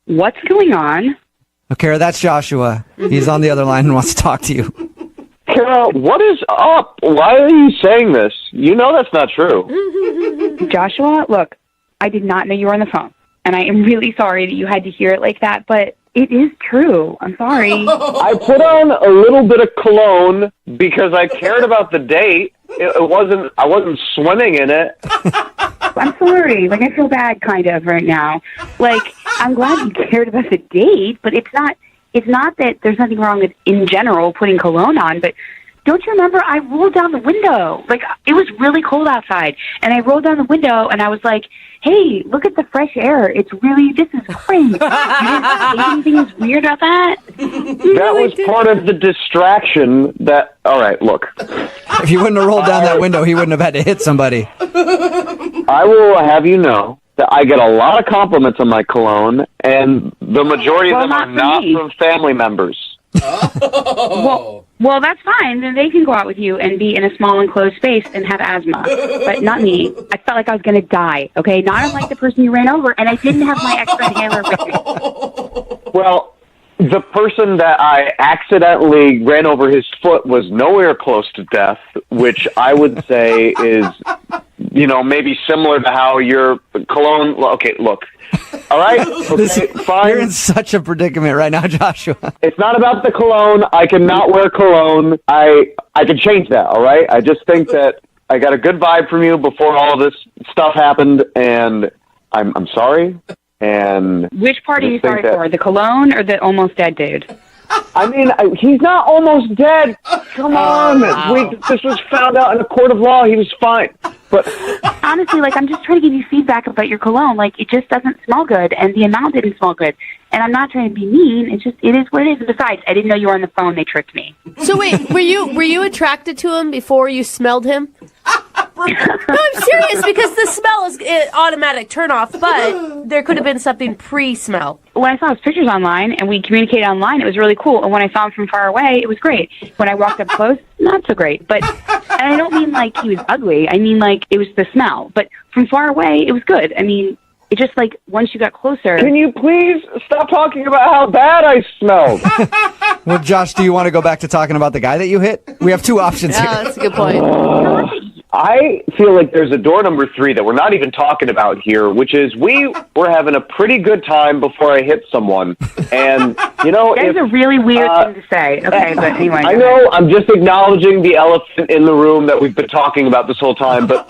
What's going on? Okay, that's Joshua. He's on the other line and wants to talk to you. Kara, what is up? Why are you saying this? You know that's not true. Joshua, look, I did not know you were on the phone. And I am really sorry that you had to hear it like that, but it is true. I'm sorry. I put on a little bit of cologne because I cared about the date. I wasn't swimming in it. I'm sorry. I feel bad kind of right now. I'm glad you cared about the date, but it's not that there's nothing wrong with, in general, putting cologne on, but don't you remember I rolled down the window? It was really cold outside, and I rolled down the window, and I was like, hey, look at the fresh air. This is great. You didn't think anything was weird about that? That was part of the distraction that... All right, look. If you wouldn't have rolled down that window, he wouldn't have had to hit somebody. I will have you know that I get a lot of compliments on my cologne, and the majority of them are not from family members. Well, that's fine. Then they can go out with you and be in a small enclosed space and have asthma. But not me. I felt like I was going to die, okay? Not unlike the person you ran over, and I didn't have my extra inhaler with me. Well, The person that I accidentally ran over his foot was nowhere close to death, which I would say is, maybe similar to how your cologne. Okay, look. All right, okay, fine. You're in such a predicament right now, Joshua. It's not about the cologne. I cannot wear cologne. I can change that. All right. I just think that I got a good vibe from you before all this stuff happened, and I'm sorry. And which part are you sorry for? The cologne or the almost dead dude? I mean, he's not almost dead. Come on. Wow. This was found out in a court of law. He was fine. But honestly, I'm just trying to give you feedback about your cologne. It just doesn't smell good, and the amount didn't smell good. And I'm not trying to be mean. It is what it is. And besides, I didn't know you were on the phone. They tricked me. So wait, were you attracted to him before you smelled him? No, I'm serious, because the smell is automatic turnoff, but there could have been something pre-smell. When I saw his pictures online and we communicated online, it was really cool. And when I saw him from far away, it was great. When I walked up close, not so great. But and I don't mean he was ugly. I mean it was the smell. But from far away, it was good. I mean, it just once you got closer. Can you please stop talking about how bad I smelled? Well, Josh, do you want to go back to talking about the guy that you hit? We have two options here. Yeah, that's a good point. I feel like there's a door number 3 that we're not even talking about here, which is we were having a pretty good time before I hit someone. And, That's a really weird thing to say. Okay, but anyway. I know, I'm just acknowledging the elephant in the room that we've been talking about this whole time. But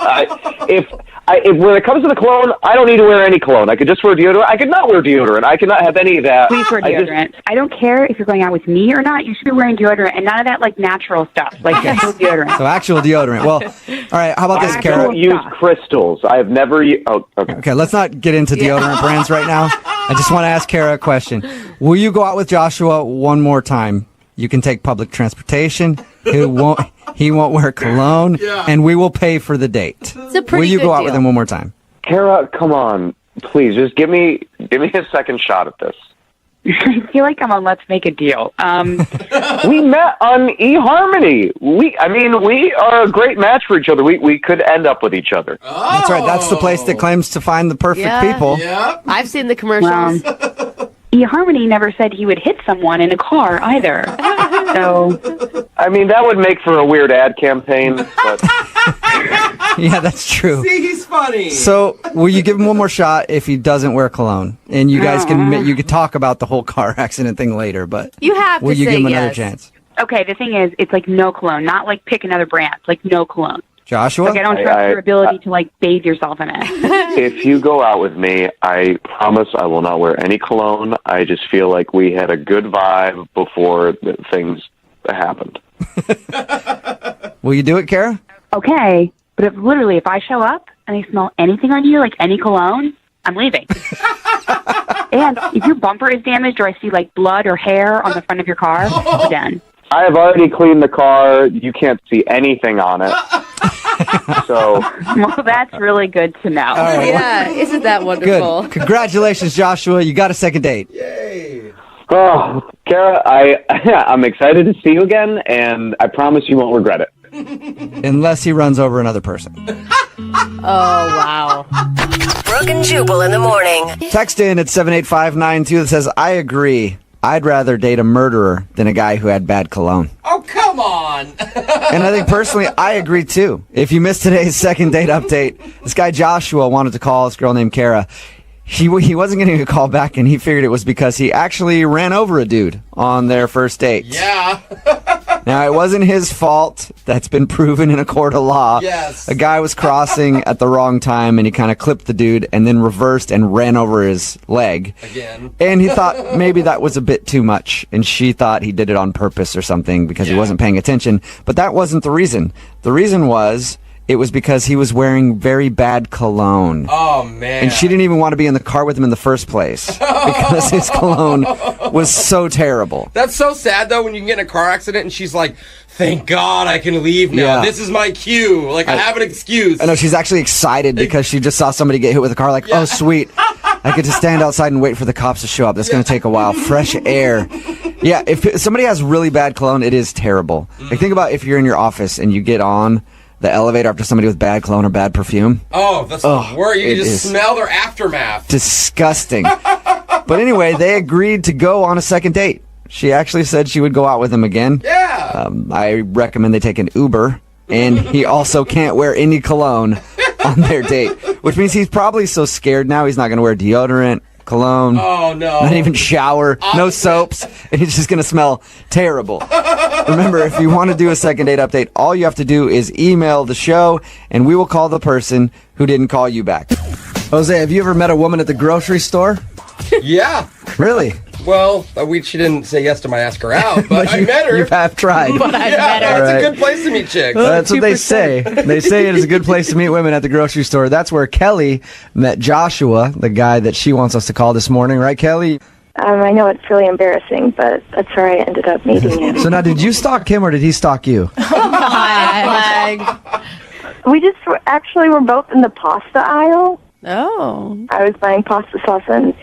if when it comes to the cologne, I don't need to wear any cologne. I could just wear deodorant. I could not wear deodorant. I could not have any of that. Please wear deodorant. I don't care if you're going out with me or not. You should be wearing deodorant and none of that natural stuff, actual deodorant. So actual deodorant. Well, all right. How about this, Kara? I don't use crystals. I have never. Okay. Okay. Let's not get into deodorant brands right now. I just want to ask Kara a question. Will you go out with Joshua one more time? You can take public transportation. He won't wear cologne, and we will pay for the date. It's a pretty Will you good go out deal. with him one more time? Kara, come on, please, just give me a second shot at this. I feel like I'm on Let's Make a Deal. We met on eHarmony. We are a great match for each other. We could end up with each other. That's right. That's the place that claims to find the perfect people. Yeah. I've seen the commercials. eHarmony never said he would hit someone in a car either. So, that would make for a weird ad campaign. But Yeah, that's true. See, he's funny. So, will you give him one more shot if he doesn't wear cologne? And you guys can talk about the whole car accident thing later, but You have to will you say give him another yes. chance? okay, the thing is, it's no cologne, not pick another brand. It's no cologne. Joshua? I don't trust your ability to bathe yourself in it. if you go out with me, I promise I will not wear any cologne. I just feel like we had a good vibe before things happened. Will you do it, Kara? Okay, but if I show up and I smell anything on you, any cologne, I'm leaving. And if your bumper is damaged or I see blood or hair on the front of your car, we're done. I have already cleaned the car. You can't see anything on it. So, well, that's really good to know. right. Yeah, isn't that wonderful? Good. Congratulations, Joshua. You got a second date. oh, Kara, I'm excited to see you again, and I promise you won't regret it. Unless he runs over another person. Oh, wow. Brooke and Jubal in the morning. Text in at 78592 that says, I agree. I'd rather date a murderer than a guy who had bad cologne. Oh, come on. And I think personally, I agree too. If you missed today's second date update, this guy Joshua wanted to call this girl named Kara. He wasn't getting a call back, and he figured it was because he actually ran over a dude on their first date. Yeah. Now, it wasn't his fault. That's been proven in a court of law. Yes. A guy was crossing at the wrong time, and he kind of clipped the dude and then reversed and ran over his leg. Again. And he thought maybe that was a bit too much, and she thought he did it on purpose or something because he wasn't paying attention. But that wasn't the reason. The reason was it was because he was wearing very bad cologne. Oh, man. And she didn't even want to be in the car with him in the first place because his cologne was so terrible. That's so sad, though, when you can get in a car accident and she's like, thank God I can leave now. Yeah. This is my cue. I have an excuse. I know, she's actually excited because she just saw somebody get hit with a car. Oh, sweet. I get to stand outside and wait for the cops to show up. That's going to take a while. Fresh air. Yeah, if somebody has really bad cologne, it is terrible. Think about if you're in your office and you get on the elevator after somebody with bad cologne or bad perfume. Oh, that's the worst. You can just smell their aftermath. Disgusting. But anyway, they agreed to go on a second date. she actually said she would go out with him again. Yeah. I recommend they take an Uber, and he also can't wear any cologne on their date, which means he's probably so scared now he's not going to wear deodorant, cologne. Oh, no. Not even shower, no soaps, and he's just going to smell terrible. Remember, if you want to do a second date update, all you have to do is email the show, and we will call the person who didn't call you back. Jose, have you ever met a woman at the grocery store? Yeah. Really? Well, she didn't say yes to my ask her out, but I met her. You have tried. But I met her. It's All right. a good place to meet chicks. That's what they say. They say it is a good place to meet women at the grocery store. That's where Kelly met Joshua, the guy that she wants us to call this morning. Right, Kelly? I know it's really embarrassing, but that's where I ended up meeting him. So now, did you stalk him or did he stalk you? We just were both in the pasta aisle. Oh. I was buying pasta sauce, and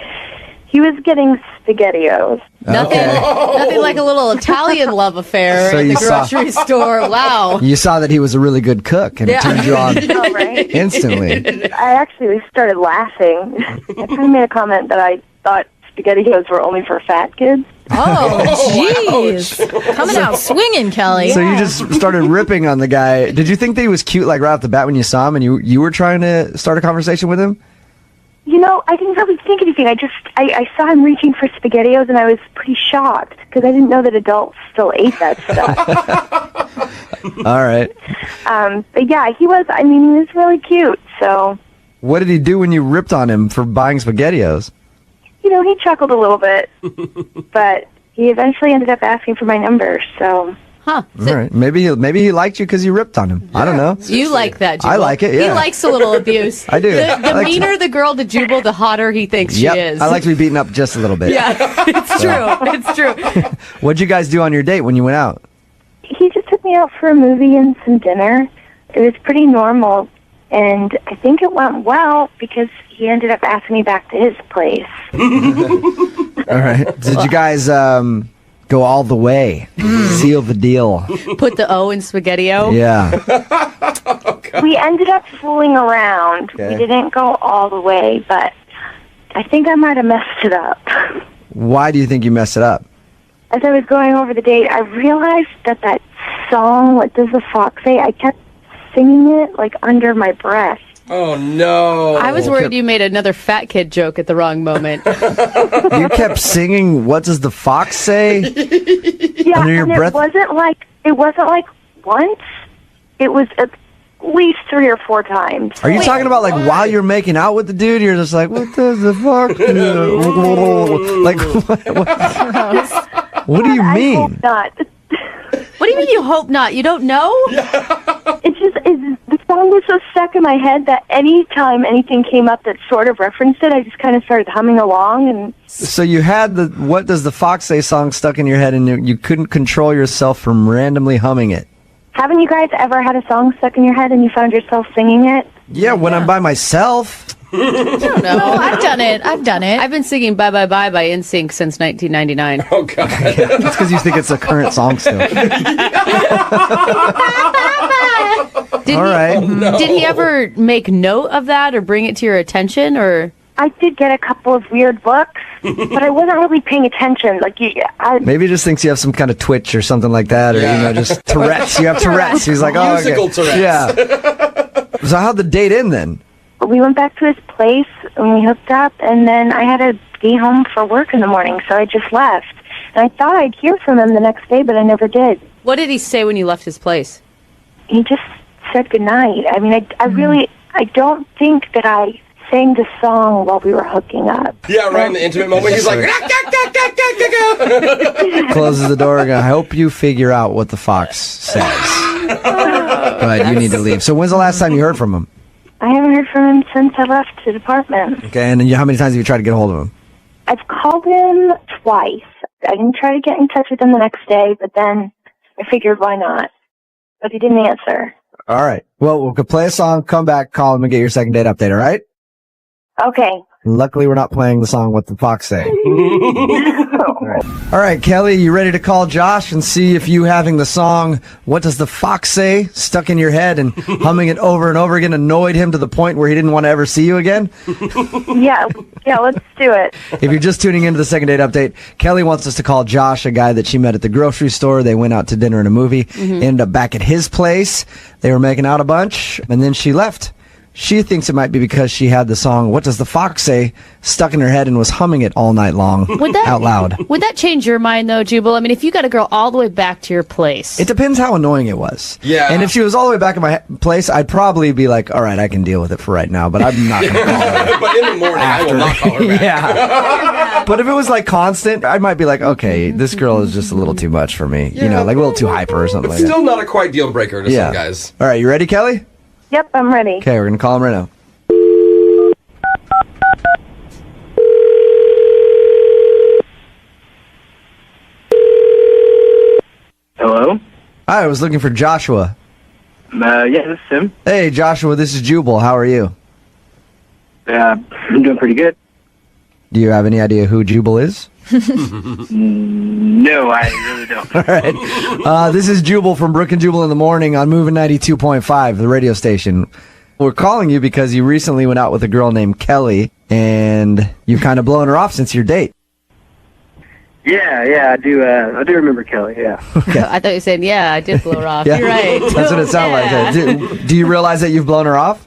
he was getting SpaghettiOs. Nothing like a little Italian love affair So at the you saw- grocery store. Wow. You saw that he was a really good cook, and it turned you on Oh, right? instantly. I actually started laughing. I kind of made a comment that I thought SpaghettiOs were only for fat kids. Oh, jeez. Coming out swinging, Kelly. So you just started ripping on the guy. Did you think that he was cute, like right off the bat when you saw him, and you were trying to start a conversation with him? You know, I didn't really think anything. I saw him reaching for SpaghettiOs, and I was pretty shocked because I didn't know that adults still ate that stuff. All right. But yeah, he was really cute. So, What did he do when you ripped on him for buying SpaghettiOs? you know, he chuckled a little bit, but he eventually ended up asking for my number. So, Huh. All right. Maybe he liked you because you ripped on him. I don't know. You like that, Jubal. I like it, yeah. He likes a little abuse. I do. The I like meaner the girl to Jubal, the hotter he thinks Yep. she is. I like to be beaten up just a little bit. Yeah, it's true. It's true. What'd you guys do on your date when you went out? he just took me out for a movie and some dinner. It was pretty normal, and I think it went well because he ended up asking me back to his place. All right. Did you guys go all the way? Seal the deal. Put the O in SpaghettiO. Yeah. We ended up fooling around. Okay. We didn't go all the way, but I think I might have messed it up. Why do you think you messed it up? As I was going over the date, I realized that song, What Does the Fox Say? I kept singing it, like, under my breath. Oh, no. I was worried you made another fat kid joke at the wrong moment. You kept singing, What Does the Fox Say? Yeah, Under your and breath? it wasn't like once. It was at least 3 or 4 times. Are you talking about, like, while you're making out with the dude, you're just like, what does the fox do? Like, what do you I mean? hope not. What do you mean you hope not? You don't know? The song was so stuck in my head that any time anything came up that sort of referenced it, I just kind of started humming along. And So you had the What Does the Fox Say song stuck in your head, and you couldn't control yourself from randomly humming it. haven't you guys ever had a song stuck in your head and you found yourself singing it? Yeah, when I'm by myself. I don't know. I've done it. I've been singing Bye Bye Bye by NSYNC since 1999. Oh, God. That's because you think it's a current song still. Did he ever make note of that or bring it to your attention? Or I did get a couple of weird looks, but I wasn't really paying attention. Maybe he just thinks you have some kind of twitch or something like that, or just Tourette's. You have Tourette's. He's like, oh, Musical okay. Tourette's. Yeah. So how'd the date end then? We went back to his place and we hooked up, and then I had to be home for work in the morning, so I just left. And I thought I'd hear from him the next day, but I never did. what did he say when you left his place? He just said goodnight. I mean, I don't think that I sang the song while we were hooking up. Yeah, right in the intimate moment, he's like, Closes the door and goes, I hope you figure out what the fox says. But you need to leave. So when's the last time you heard from him? I haven't heard from him since I left his apartment. Okay, and then how many times have you tried to get a hold of him? I've called him twice. I didn't try to get in touch with him the next day, but then I figured why not. But he didn't answer. All right. Well, we'll play a song, come back, call him, and get your second date update, all right? Okay. Luckily, we're not playing the song What the Fox Say. All right, Kelly, you ready to call Josh and see if you having the song What Does the Fox Say stuck in your head and humming it over and over again annoyed him to the point where he didn't want to ever see you again? Yeah, let's do it. If you're just tuning into the second date update, Kelly wants us to call Josh, a guy that she met at the grocery store. They went out to dinner and a movie, ended up back at his place. They were making out a bunch, and then she left. She thinks it might be because she had the song What Does the Fox Say stuck in her head and was humming it all night long out loud. Would that change your mind, though, Jubal? I mean, if you got a girl all the way back to your place. It depends how annoying it was. Yeah. And if she was all the way back at my place, I'd probably be like, all right, I can deal with it for right now, but I'm not going to call her. But in the morning, I will not call her back. Yeah. But if it was like constant, I might be like, okay, this girl is just a little too much for me. You know, like a little too hyper or something But like still that. not a quite deal breaker to some guys. All right, you ready, Kelly? Yep, I'm ready. Okay, we're going to call him right now. Hello? Hi, I was looking for Joshua. Yeah, this is Tim. Hey, Joshua, this is Jubal. How are you? I'm doing pretty good. Do you have any idea who Jubal is? No, I really don't. All right. This is Jubal from Brooke and Jubal in the Morning on Moving 92.5, the radio station. We're calling you because you recently went out with a girl named Kelly, and you've kind of blown her off since your date. Yeah, I do remember Kelly, yeah. I thought you said, yeah, I did blow her off. Yeah. You're right. That's what it sounded like. Do you realize that you've blown her off?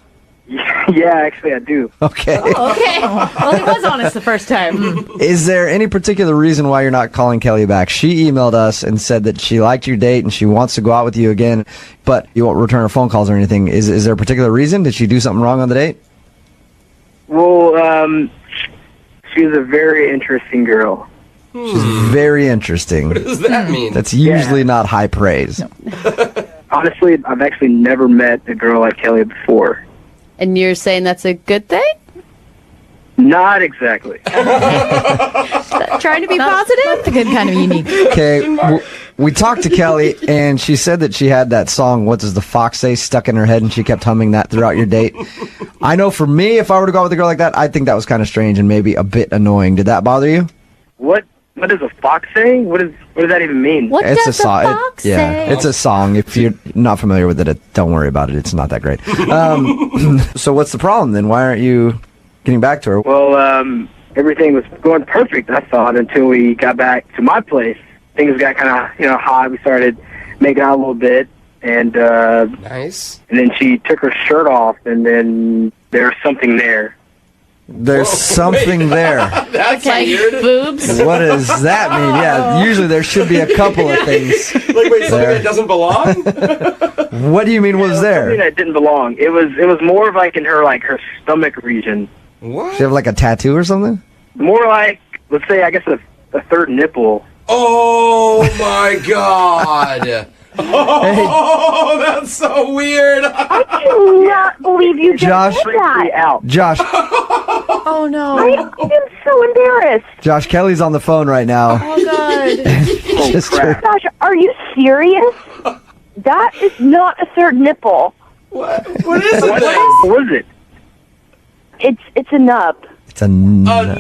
Yeah, actually I do. Okay. Oh, okay. Well, he was honest the first time. Is there any particular reason why you're not calling Kelly back? She emailed us and said that she liked your date and she wants to go out with you again, but you won't return her phone calls or anything. Is there a particular reason? Did she do something wrong on the date? Well, she was a very interesting girl. She's very interesting. What does that mean? That's usually not high praise. Honestly, I've actually never met a girl like Kelly before. And you're saying that's a good thing? Not exactly. Trying to be positive? That's a good kind of unique. Okay, we talked to Kelly, and she said that she had that song, What Does the Fox Say, stuck in her head, and she kept humming that throughout your date. I know for me, if I were to go out with a girl like that, I'd think that was kind of strange and maybe a bit annoying. Did that bother you? What does a fox say? What does that even mean? What It's does a song. the fox say? Yeah, it's a song. If you're not familiar with it, don't worry about it. It's not that great. So what's the problem then? Why aren't you getting back to her? Well, everything was going perfect, I thought, until we got back to my place. Things got kind of, hot. We started making out a little bit, and nice. And then she took her shirt off, and then there was something there. There's something there. That's like weird. boobs? What does that mean? Yeah, usually there should be a couple of things. Like, wait, something that doesn't belong? What do you mean was there? Something that didn't belong. It was more of like in her stomach region. What? Does she have like a tattoo or something? More like, let's say, I guess a third nipple. Oh my god! Oh, that's so weird! I cannot believe you Josh? just did that. Out. Josh, Oh, no. I am so embarrassed. Josh, Kelly's on the phone right now. Oh, God. Just crap. Gosh, are you serious? That is not a third nipple. What is it? What then? was it? It's a nub. It's a No!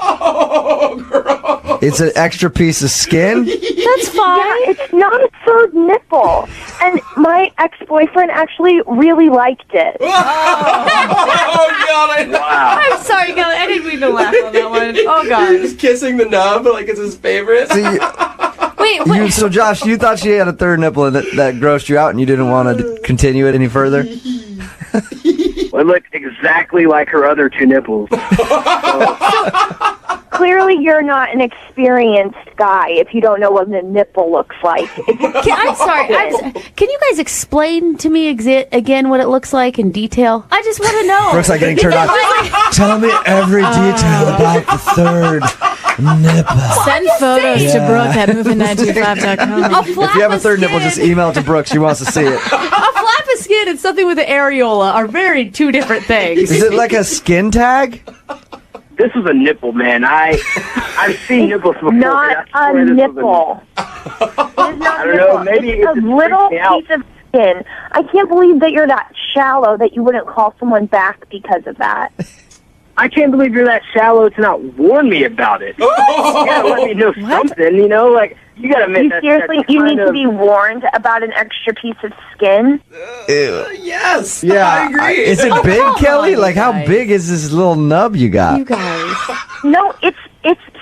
Oh, gross! It's an extra piece of skin. That's fine. Yeah, it's not a third nipple. And my ex-boyfriend actually really liked it. Oh god! Wow. I'm sorry, Kelly. I didn't mean to laugh on that one. Oh, God. He's kissing the nub like it's his favorite. Wait. So Josh, you thought she had a third nipple and that grossed you out, and you didn't want to continue it any further. Well, it looked exactly like her other two nipples. Clearly, you're not an experienced guy if you don't know what a nipple looks like. I'm sorry. Can you guys explain to me again what it looks like in detail? I just want to know. Brooke's like getting turned on. Tell me every detail about the third nipple. Send photos to Brooke at moving925.com. If you have a third nipple, just email it to Brooke. She wants to see it. A flap of skin and something with an areola are very two different things. Is it like a skin tag? This was a nipple, man. I've seen nipples before. Not but I a swear this was nipple. I don't know. Maybe it's a little piece of skin. I can't believe that you're that shallow that you wouldn't call someone back because of that. I can't believe you're that shallow to not warn me about it. You gotta let me know something, you know? Like, you gotta admit that. Seriously, you need to be warned about an extra piece of skin? Yes. Yeah. I agree. Is it big, Kelly? Like, how big is this little nub you got? You guys. No, it's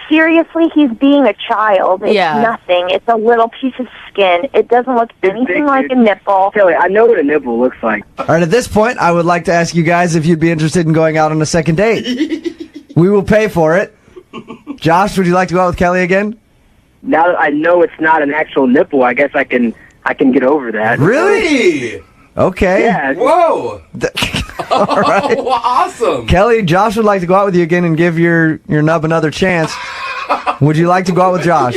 seriously, he's being a child. It's nothing. It's a little piece of skin. It doesn't look anything like a nipple. Kelly, I know what a nipple looks like. All right, at this point, I would like to ask you guys if you'd be interested in going out on a second date. We will pay for it. Josh, would you like to go out with Kelly again? Now that I know it's not an actual nipple, I guess I can get over that. Really? Okay. Yeah. Whoa. All right. Awesome. Kelly, Josh would like to go out with you again and give your nub another chance. Would you like to go out with Josh?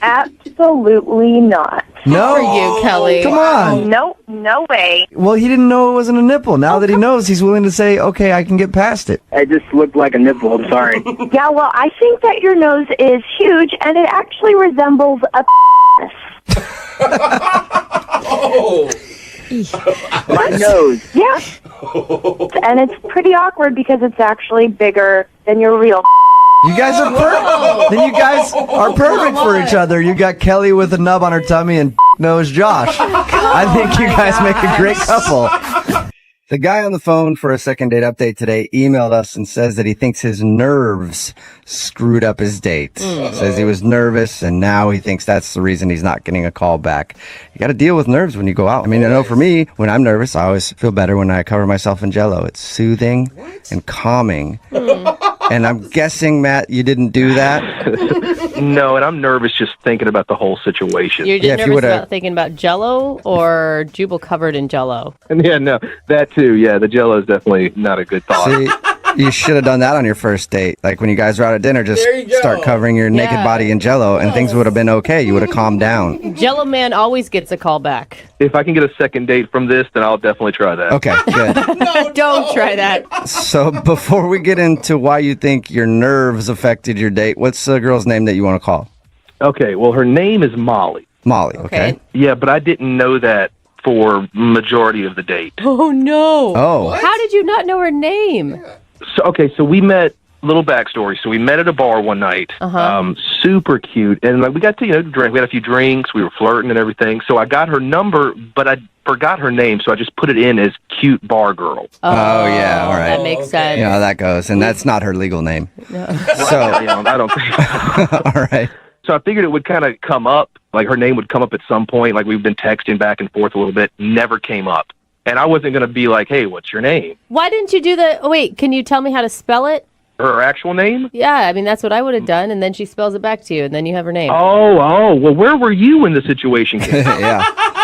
Absolutely not. No. For you, Kelly. Come on. No way. Well, he didn't know it wasn't a nipple. Now that he knows, he's willing to say, okay, I can get past it. It just looked like a nipple. I'm sorry. Yeah, well, I think that your nose is huge, and it actually resembles a Oh. My nose. Yeah. And it's pretty awkward because it's actually bigger than your real. You guys are perfect. Then you guys are perfect for each other. You got Kelly with a nub on her tummy and knows Josh. I think you guys make a great couple. The guy on the phone for a second date update today emailed us and says that he thinks his nerves screwed up his date. Says he was nervous and now he thinks that's the reason he's not getting a call back. You got to deal with nerves when you go out. I mean, I know for me, when I'm nervous, I always feel better when I cover myself in Jell-O. It's soothing and calming. And I'm guessing, Matt, you didn't do that? No, and I'm nervous just thinking about the whole situation. You're just nervous about thinking about Jell-O or Jubal covered in Jell-O? Yeah, no, that too. Yeah, the Jell-O is definitely not a good thought. See, you should have done that on your first date. Like when you guys were out at dinner, just start covering your naked body in Jell-O and things would have been okay. You would have calmed down. Jell-O man always gets a call back. If I can get a second date from this, then I'll definitely try that. Okay, good. Don't try that. So before we get into why you think your nerves affected your date, what's the girl's name that you want to call? Okay, well, her name is Molly. Molly, okay. Yeah, but I didn't know that for majority of the date. Oh, no. Oh. How did you not know her name? So we met, little backstory. So we met at a bar one night, super cute. And like we got to, drink. We had a few drinks. We were flirting and everything. So I got her number, but I forgot her name. So I just put it in as cute bar girl. Oh yeah. All right. That makes sense. You know how that goes. And that's not her legal name. No. So, I don't think. All right. So I figured it would kind of come up, like her name would come up at some point, like we've been texting back and forth a little bit, never came up. And I wasn't going to be like, hey, what's your name? Why didn't you do the... Oh, wait, can you tell me how to spell it? Her actual name? Yeah, I mean, that's what I would have done, and then she spells it back to you, and then you have her name. Oh, well, where were you when the situation came? Yeah.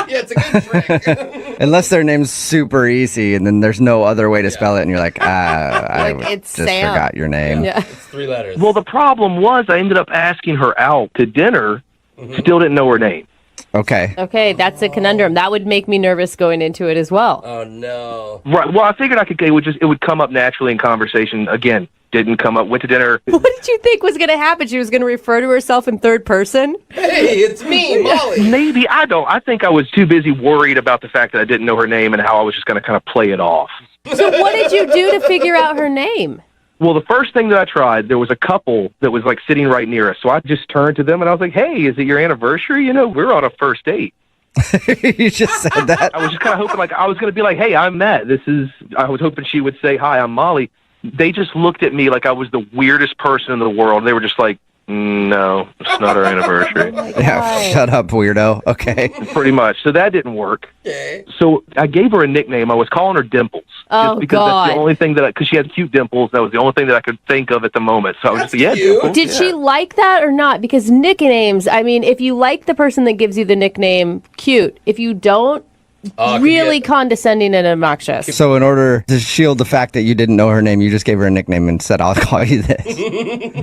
Yeah, it's a good trick. Unless their name's super easy, and then there's no other way to spell it, and you're like, I it's just Sam. forgot your name. Yeah. It's 3 letters. Well, the problem was I ended up asking her out to dinner, still didn't know her name. Okay. Okay, that's a conundrum. That would make me nervous going into it as well. Oh, no. Right. Well, I figured it would come up naturally in conversation. Again, didn't come up. Went to dinner. What did you think was going to happen? She was going to refer to herself in third person? Hey, it's me, Molly. Maybe. I don't. I think I was too busy worried about the fact that I didn't know her name and how I was just going to kind of play it off. So what did you do to figure out her name? Well, the first thing that I tried, there was a couple that was like sitting right near us. So I just turned to them and I was like, hey, is it your anniversary? We're on a first date. You just said that? I was just kind of hoping, I was going to be like, hey, I'm Matt. I was hoping she would say, hi, I'm Molly. They just looked at me like I was the weirdest person in the world. They were just like, no, it's not our anniversary. Yeah, shut up, weirdo. Okay. Pretty much. So that didn't work. Okay. So I gave her a nickname. I was calling her Dimples. Oh, just because God. that's the only thing because she had cute dimples. That was the only thing that I could think of at the moment. So I was just like, yeah, cute. Dimples. Did she like that or not? Because nicknames, I mean, if you like the person that gives you the nickname, cute. If you don't, really condescending and obnoxious. So in order to shield the fact that you didn't know her name, you just gave her a nickname and said, I'll call you this.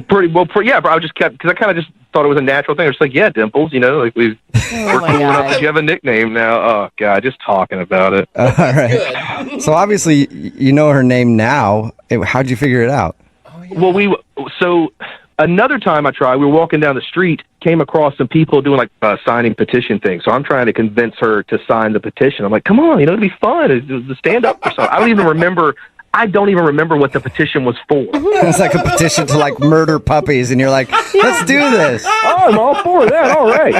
Pretty well, yeah, but I just kept, because I kind of just thought it was a natural thing. I was just like, yeah, Dimples, like we're cool enough that you have a nickname now. Oh, God, just talking about it. All right. So obviously, you know her name now. How'd you figure it out? Well, so another time I tried, we were walking down the street, came across some people doing like a signing petition thing. So I'm trying to convince her to sign the petition. I'm like, come on, it'll be fun. To stand up for something. I don't even remember I don't even remember what the petition was for. It's like a petition to like murder puppies, and you're like, let's do this. Oh, I'm all for that. All right.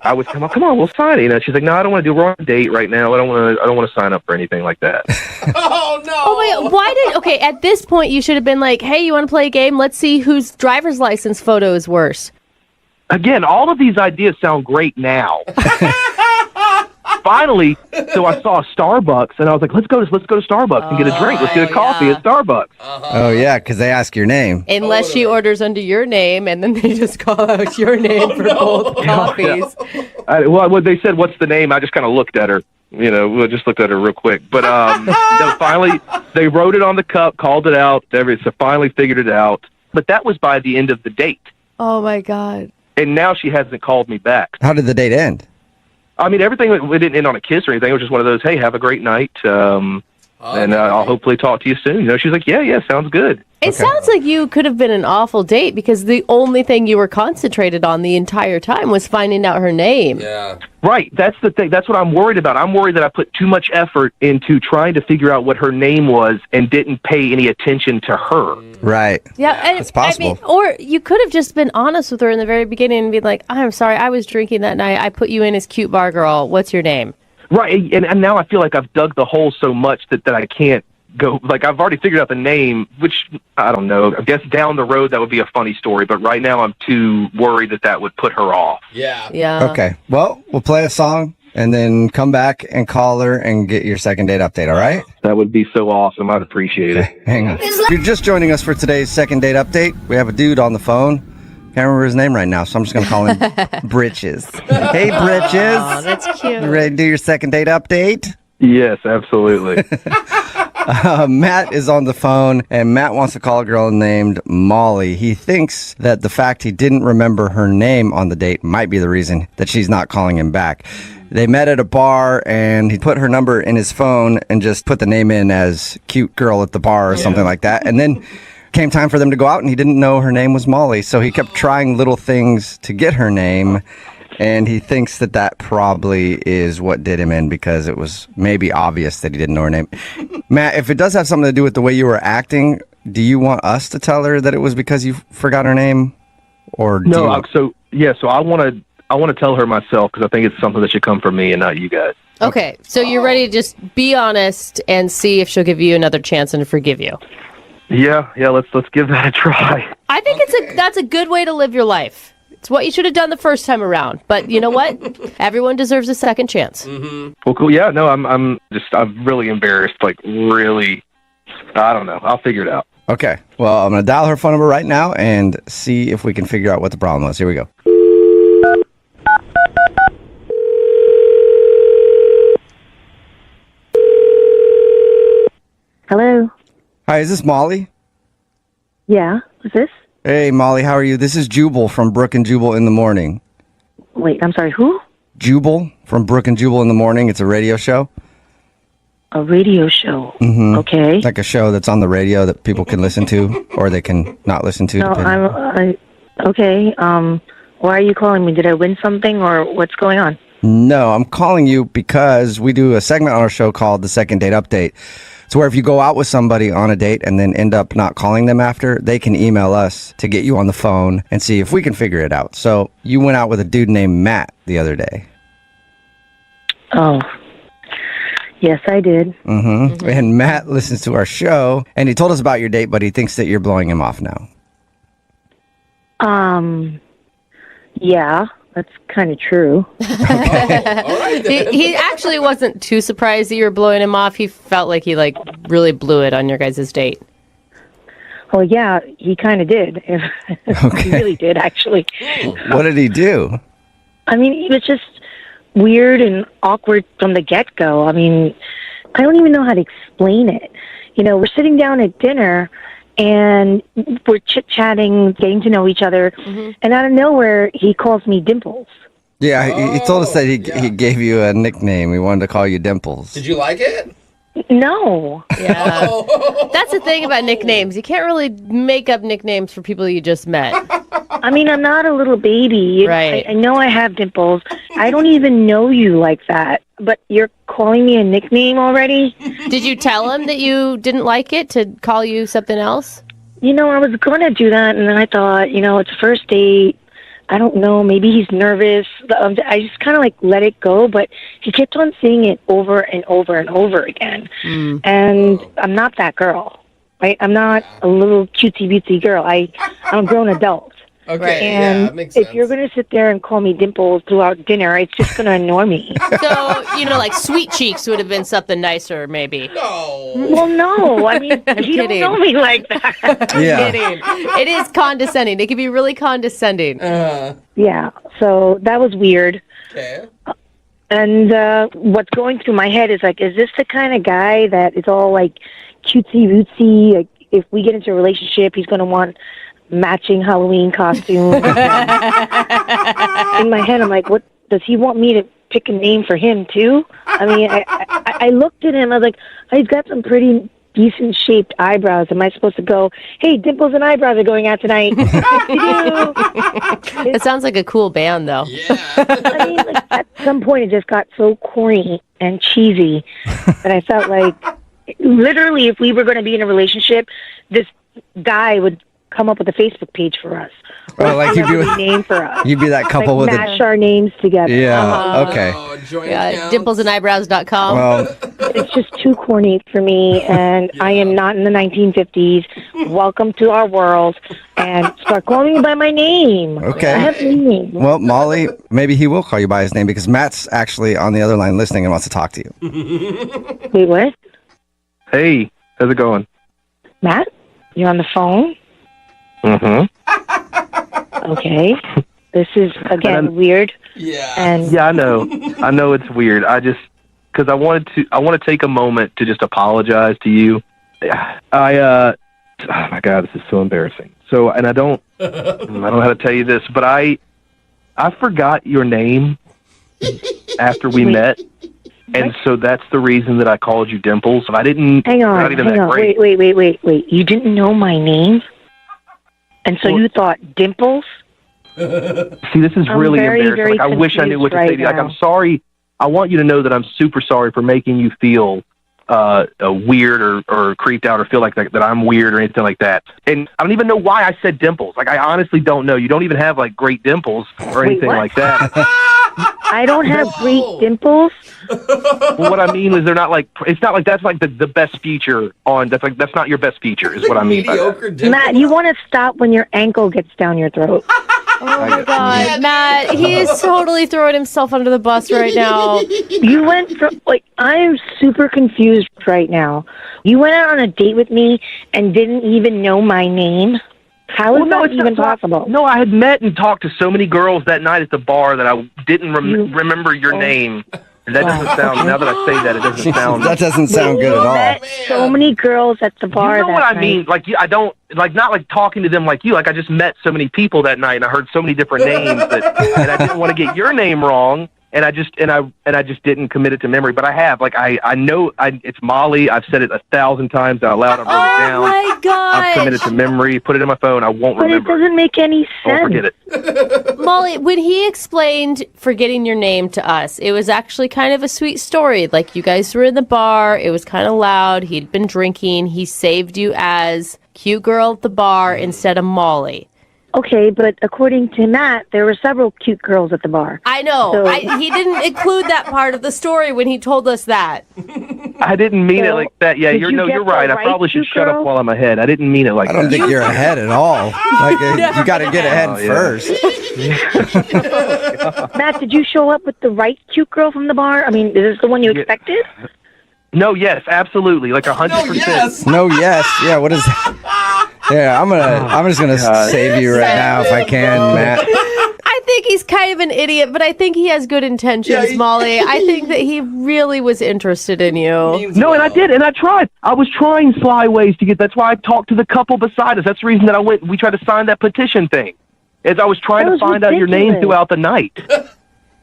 I was come on, we'll sign it. You know, she's like, no, I don't want to do. We're on a date right now. I don't want to sign up for anything like that. Oh no! Oh wait, why did? Okay, at this point, you should have been like, hey, you want to play a game? Let's see whose driver's license photo is worse. Again, all of these ideas sound great now. Finally, so I saw Starbucks, and I was like, let's go to Starbucks and get a drink. Let's get a coffee at Starbucks. Oh, yeah, because they ask your name. Unless she orders under your name, and then they just call out your name for both coffees. Well, they said, what's the name? I just kind of looked at her. You know, just looked at her real quick. But no, finally, they wrote it on the cup, called it out. So finally figured it out. But that was by the end of the date. Oh, my God. And now she hasn't called me back. How did the date end? I mean, everything, it didn't end on a kiss or anything. It was just one of those, hey, have a great night, and I'll hopefully talk to you soon. You know, she's like, yeah, sounds good. It sounds like you could have been an awful date because the only thing you were concentrated on the entire time was finding out her name. Yeah. Right. That's the thing. That's what I'm worried about. I'm worried that I put too much effort into trying to figure out what her name was and didn't pay any attention to her. Right. Yeah, and it's possible. I mean, or you could have just been honest with her in the very beginning and be like, I'm sorry, I was drinking that night. I put you in as cute bar girl. What's your name? Right. And now I feel like I've dug the hole so much that I can't go. Like, I've already figured out the name, which, I don't know. I guess down the road that would be a funny story. But right now I'm too worried that would put her off. Yeah. Okay. Well, we'll play a song and then come back and call her and get your second date update, all right? That would be so awesome. I'd appreciate it. Hang on. If you're just joining us for today's second date update, we have a dude on the phone. Can't remember his name right now, so I'm just going to call him Britches. Hey, Britches. Oh, that's cute. You ready to do your second date update? Yes, absolutely. Matt is on the phone, and Matt wants to call a girl named Molly. He thinks that the fact he didn't remember her name on the date might be the reason that she's not calling him back. They met at a bar, and he put her number in his phone and just put the name in as cute girl at the bar or something like that. And then came time for them to go out, and he didn't know her name was Molly. So he kept trying little things to get her name, and he thinks that probably is what did him in because it was maybe obvious that he didn't know her name. Matt, if it does have something to do with the way you were acting, do you want us to tell her that it was because you forgot her name? Or so I want to tell her myself because I think it's something that should come from me and not you guys. Okay, so you're ready to just be honest and see if she'll give you another chance and forgive you. Yeah, let's give that a try. I think that's a good way to live your life. It's what you should have done the first time around. But you know what? Everyone deserves a second chance. Mm-hmm. Well, cool. Yeah, no, I'm really embarrassed. Like, really, I don't know. I'll figure it out. Okay. Well, I'm going to dial her phone number right now and see if we can figure out what the problem was. Here we go. Hello. Hi, is this Molly? Yeah, is this? Hey, Molly, how are you? This is Jubal from Brooke and Jubal in the Morning. Wait, I'm sorry, who? Jubal from Brooke and Jubal in the Morning. It's a radio show. A radio show. Mm-hmm. Okay. Like a show that's on the radio that people can listen to or they can not listen to. No, okay. Why are you calling me? Did I win something or what's going on? No, I'm calling you because we do a segment on our show called the Second Date Update. It's where if you go out with somebody on a date and then end up not calling them after, they can email us to get you on the phone and see if we can figure it out. So you went out with a dude named Matt the other day. Oh, yes, I did. Mm-hmm. And Matt listens to our show, and he told us about your date, but he thinks that you're blowing him off now. Yeah. That's kind of true. He actually wasn't too surprised that you were blowing him off. He felt like he really blew it on your guys' date. Well, yeah, he kind of did. He really did, actually. What did he do? I mean, he was just weird and awkward from the get-go. I mean, I don't even know how to explain it. You know, we're sitting down at dinner, and we're chit-chatting, getting to know each other, and out of nowhere, he calls me Dimples. Yeah, he told us that he gave you a nickname. He wanted to call you Dimples. Did you like it? No. Yeah. That's the thing about nicknames. You can't really make up nicknames for people you just met. I mean, I'm not a little baby. Right. I know I have dimples. I don't even know you like that. But you're calling me a nickname already. Did you tell him that you didn't like it to call you something else? You know, I was going to do that, and then I thought, you know, it's a first date. I don't know. Maybe he's nervous. I just kind of like let it go, but he kept on saying it over and over and over again. And I'm not that girl, right? I'm not a little cutesy-bootsy girl. I'm a grown adult. Okay, And that makes sense. if you're going to sit there and call me Dimples throughout dinner, it's just going to annoy me. So, you know, like Sweet Cheeks would have been something nicer, maybe. No. Well, no. I mean, you don't know me like that. I'm kidding. It is condescending. It can be really condescending. Yeah, so that was weird. Okay. And what's going through my head is like, is this the kind of guy that is all like cutesy-wootsy? Like, if we get into a relationship, he's going to want matching Halloween costumes. In my head, I'm like, what does he want me to pick a name for him too? I mean, I looked at him. I was like, oh, he's got some pretty decent shaped eyebrows. Am I supposed to go, hey, Dimples and Eyebrows are going out tonight? It sounds like a cool band, though. I mean, like, at some point, it just got so corny and cheesy that I felt like, literally, if we were going to be in a relationship, this guy would come up with a Facebook page for us. Well, like you'd be a name for us. You'd be that couple like with mash our names together. Yeah. Okay. Dimplesandeyebrows.com. Well, it's just too corny for me, and I am not in the 1950s. Welcome to our world, and start calling me by my name. Okay. I have a name. Well, Molly, maybe he will call you by his name because Matt's actually on the other line listening and wants to talk to you. Wait, what? Hey, how's it going? Matt, you're on the phone? Mm-hmm. Okay. This is, again, weird. Yeah. And Yeah, I know. I know it's weird. Because I want to take a moment to just apologize to you. Oh my God, this is so embarrassing. So, and I don't know how to tell you this, but I forgot your name after we met. And so that's the reason that I called you Dimples. I didn't. Hang on. Great. Wait. You didn't know my name? And so you thought Dimples? See, this is really very, embarrassing. very Like, I wish I knew what to say to you. Like, now. I'm sorry. I want you to know that I'm super sorry for making you feel weird or creeped out or feel like that I'm weird or anything like that. And I don't even know why I said dimples. Like, I honestly don't know. You don't even have, like, great dimples or anything like that. I don't have great dimples. Well, what I mean is they're not like, it's not like that's like the best feature on, that's not your best feature is what I mean by that. Matt, you want to stop when your ankle gets down your throat. Oh my God, Matt, he is totally throwing himself under the bus right now. You went from, like, I am super confused right now. You went out on a date with me and didn't even know my name? How is that even possible? No, I had met and talked to so many girls that night at the bar that I didn't remember your name. And that doesn't sound, now that I say that, it doesn't sound... That doesn't sound good at all. Met so many girls at the bar You know that what I night. mean? Like, I don't, like, not like talking to them like you. Like, I just met so many people that night, and I heard so many different names, and I didn't want to get your name wrong, and I just didn't commit it to memory. But I have, like, I know it's Molly. I've said it 1,000 times out loud. I've wrote it down. Oh my God! I've committed to memory. Put it in my phone. I won't But remember. it doesn't make any sense. Don't forget it. Molly, when he explained forgetting your name to us, it was actually kind of a sweet story. Like, you guys were in the bar, it was kind of loud, he'd been drinking, he saved you as cute girl at the bar instead of Molly. Okay, but according to Matt, there were several cute girls at the bar. I know. So- He didn't include that part of the story when he told us that. I didn't mean it like that. Yeah, did you're you get you're the right. I right probably should cute shut up girl? while I'm ahead. I didn't mean it like I don't that. think you're ahead at all. Like, you got to get ahead Oh, yeah. first. Matt, did you show up with the right cute girl from the bar? I mean, is this the one you expected? No, yes, absolutely, like 100%. No, yes. Yeah, what is that? Yeah, I'm just gonna save you right now if I can, Matt. I think he's kind of an idiot, but I think he has good intentions, Molly. I think that he really was interested in you. No, and I did, and I tried. I was trying sly ways to get. That's why I talked to the couple beside us. That's the reason that I went. We tried to sign that petition thing. As I was trying That to was find out your name ridiculous. throughout the night.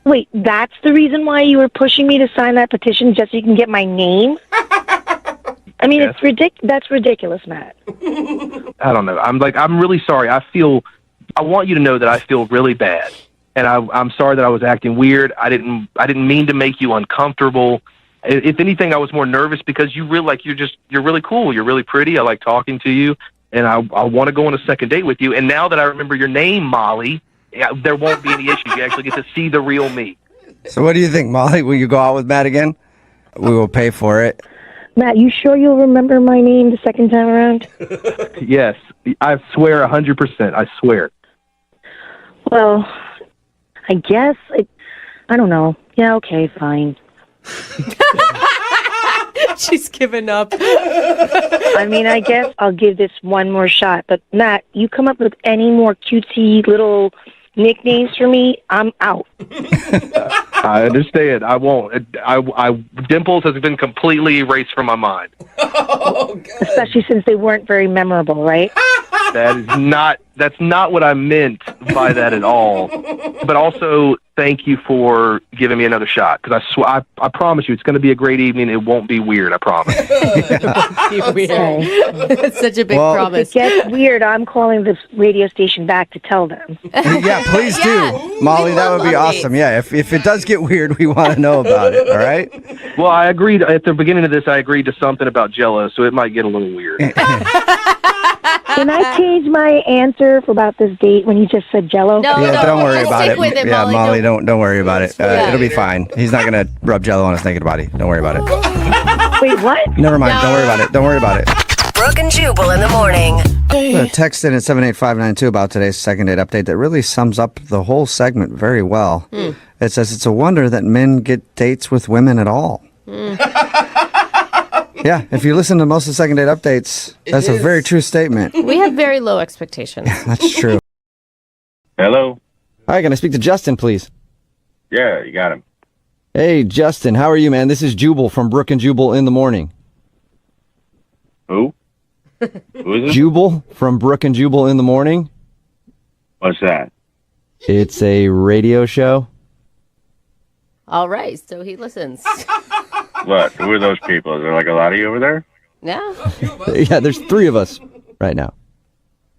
Wait, that's the reason why you were pushing me to sign that petition, just so you can get my name? I mean, Yes. That's ridiculous, Matt. I don't know. I'm really sorry. I want you to know that I feel really bad, and I'm sorry that I was acting weird. I didn't mean to make you uncomfortable. if anything, I was more nervous because you're really cool. You're really pretty. I like talking to you, and I want to go on a second date with you. And now that I remember your name, Molly, there won't be any issues. You actually get to see the real me. So what do you think, Molly? Will you go out with Matt again? We will pay for it. Matt, you sure you'll remember my name the second time around? Yes, I swear 100%. I swear. Well, I guess I don't know. Yeah, okay, fine. She's given up. I mean, I guess I'll give this one more shot. But Matt, you come up with any more cutesy little nicknames for me, I'm out. I understand. I won't. Dimples has been completely erased from my mind. Especially since they weren't very memorable, right? That's not what I meant by that at all. But also, thank you for giving me another shot, because I promise you it's going to be a great evening. It won't be weird, I promise. That's such a big promise. If it gets weird, I'm calling this radio station back to tell them. Yeah, please do. Molly, that would be awesome. Yeah, if it does get weird, we want to know about it, all right? Well, I agreed at the beginning of this, I agreed to something about Jell-O, so it might get a little weird. Can I change my answer for about this date when you just said Jell-O? No, don't worry about it. With it, yeah, Molly, don't worry about it. Yeah. It'll be fine. He's not going to rub Jell-O on his naked body. Don't worry about it. Wait, what? Never mind. Don't worry about it. Don't worry about it. Brooke and Jubal in the morning. A text in at 78592 about today's second date update that really sums up the whole segment very well. It says it's a wonder that men get dates with women at all. Yeah, if you listen to most of the second date updates, that's a very true statement. We have very low expectations. That's true. Hello? Hi, can I speak to Justin, please? Yeah, you got him. Hey, Justin, how are you, man? This is Jubal from Brooke and Jubal in the morning. Who? Who is it? Jubal from Brooke and Jubal in the morning. What's that? It's a radio show. All right, so he listens. What? Who are those people? Is there like a lot of you over there? Yeah. Yeah, there's 3 of us right now.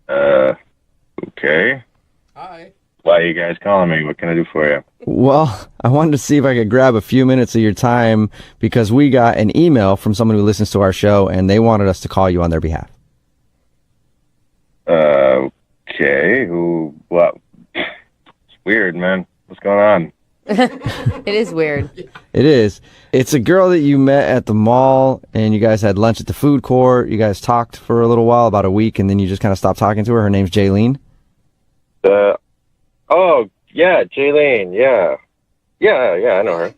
Okay. Hi. Why are you guys calling me? What can I do for you? Well, I wanted to see if I could grab a few minutes of your time because we got an email from someone who listens to our show and they wanted us to call you on their behalf. Okay. What? It's weird, man. What's going on? It is weird. It is. It's a girl that you met at the mall and you guys had lunch at the food court. You guys talked for a little while, about a week, and then you just kind of stopped talking to her. Her name's Jaylene. Oh, yeah, Jaylene, yeah. Yeah, I know her.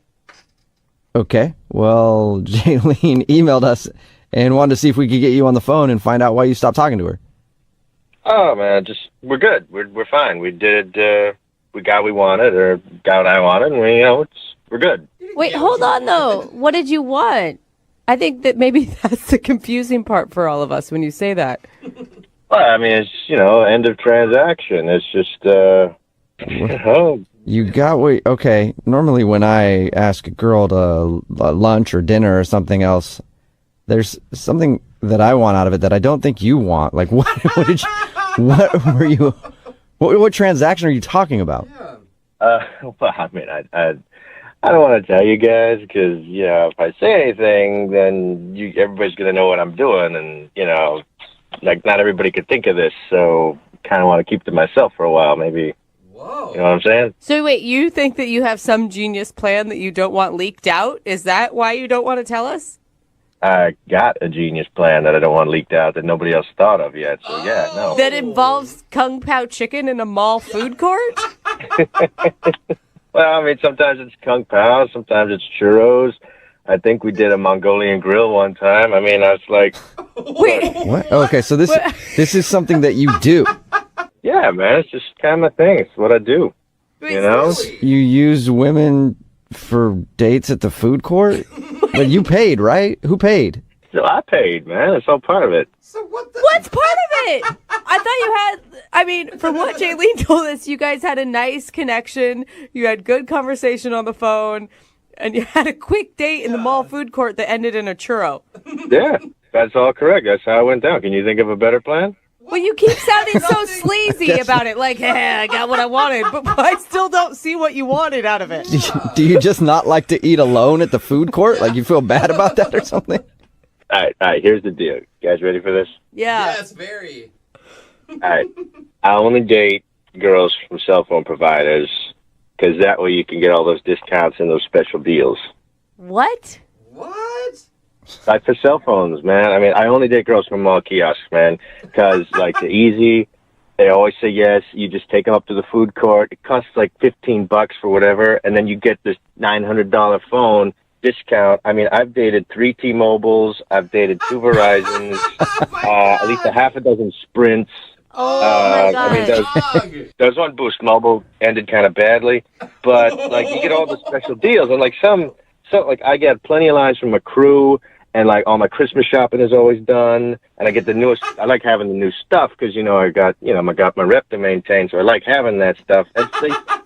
Okay. Well, Jaylene emailed us and wanted to see if we could get you on the phone and find out why you stopped talking to her. Oh, man, we're good. We're fine. We did, we got what we wanted, or got what I wanted, and we're good. Wait, hold on, though. What did you want? I think that maybe that's the confusing part for all of us when you say that. Well, I mean, it's, end of transaction. It's just, You got what... Okay, normally when I ask a girl to lunch or dinner or something else, there's something that I want out of it that I don't think you want. Like, what were you... What transaction are you talking about? Well, I mean, I don't want to tell you guys because, if I say anything, then everybody's going to know what I'm doing, and, like, not everybody could think of this, so kind of want to keep to myself for a while, maybe. Whoa. You know what I'm saying? So wait, you think that you have some genius plan that you don't want leaked out? Is that why you don't want to tell us? I got a genius plan that I don't want leaked out that nobody else thought of yet, so yeah, no. That involves Kung Pao chicken in a mall food court? Well, I mean, sometimes it's Kung Pao, sometimes it's churros. I think we did a Mongolian grill one time. I mean, I was like... Wait. What? Okay, so this is something that you do. Yeah, man, it's just kind of my thing. It's what I do. Wait, You use women for dates at the food court? But you paid, right? Who paid? So I paid, man. It's all part of it. What's part of it? I thought you had, from what Jaylene told us, you guys had a nice connection. You had good conversation on the phone. And you had a quick date in the mall food court that ended in a churro. Yeah, that's all correct. That's how it went down. Can you think of a better plan? Well, you keep sounding so sleazy about it. Like, hey, I got what I wanted, but I still don't see what you wanted out of it. Do you just not like to eat alone at the food court? Like you feel bad about that or something? All right, here's the deal. You guys ready for this? Yeah. Yes, very. All right. I only date girls from cell phone providers because that way you can get all those discounts and those special deals. What? What? Like for cell phones, man. I mean, I only date girls from mall kiosks, man, because like they're easy. They always say yes. You just take them up to the food court. It costs like $15 for whatever, and then you get this $900 phone discount. I mean, I've dated 3 T-Mobiles. I've dated 2 Verizons, at least a half a dozen Sprints. Oh, my I mean, there was one Boost Mobile ended kind of badly, but like you get all the special deals, and like some like I get plenty of lines from a crew, and like all my Christmas shopping is always done, and I get the newest. I like having the new stuff because I got my rep to maintain, so I like having that stuff. And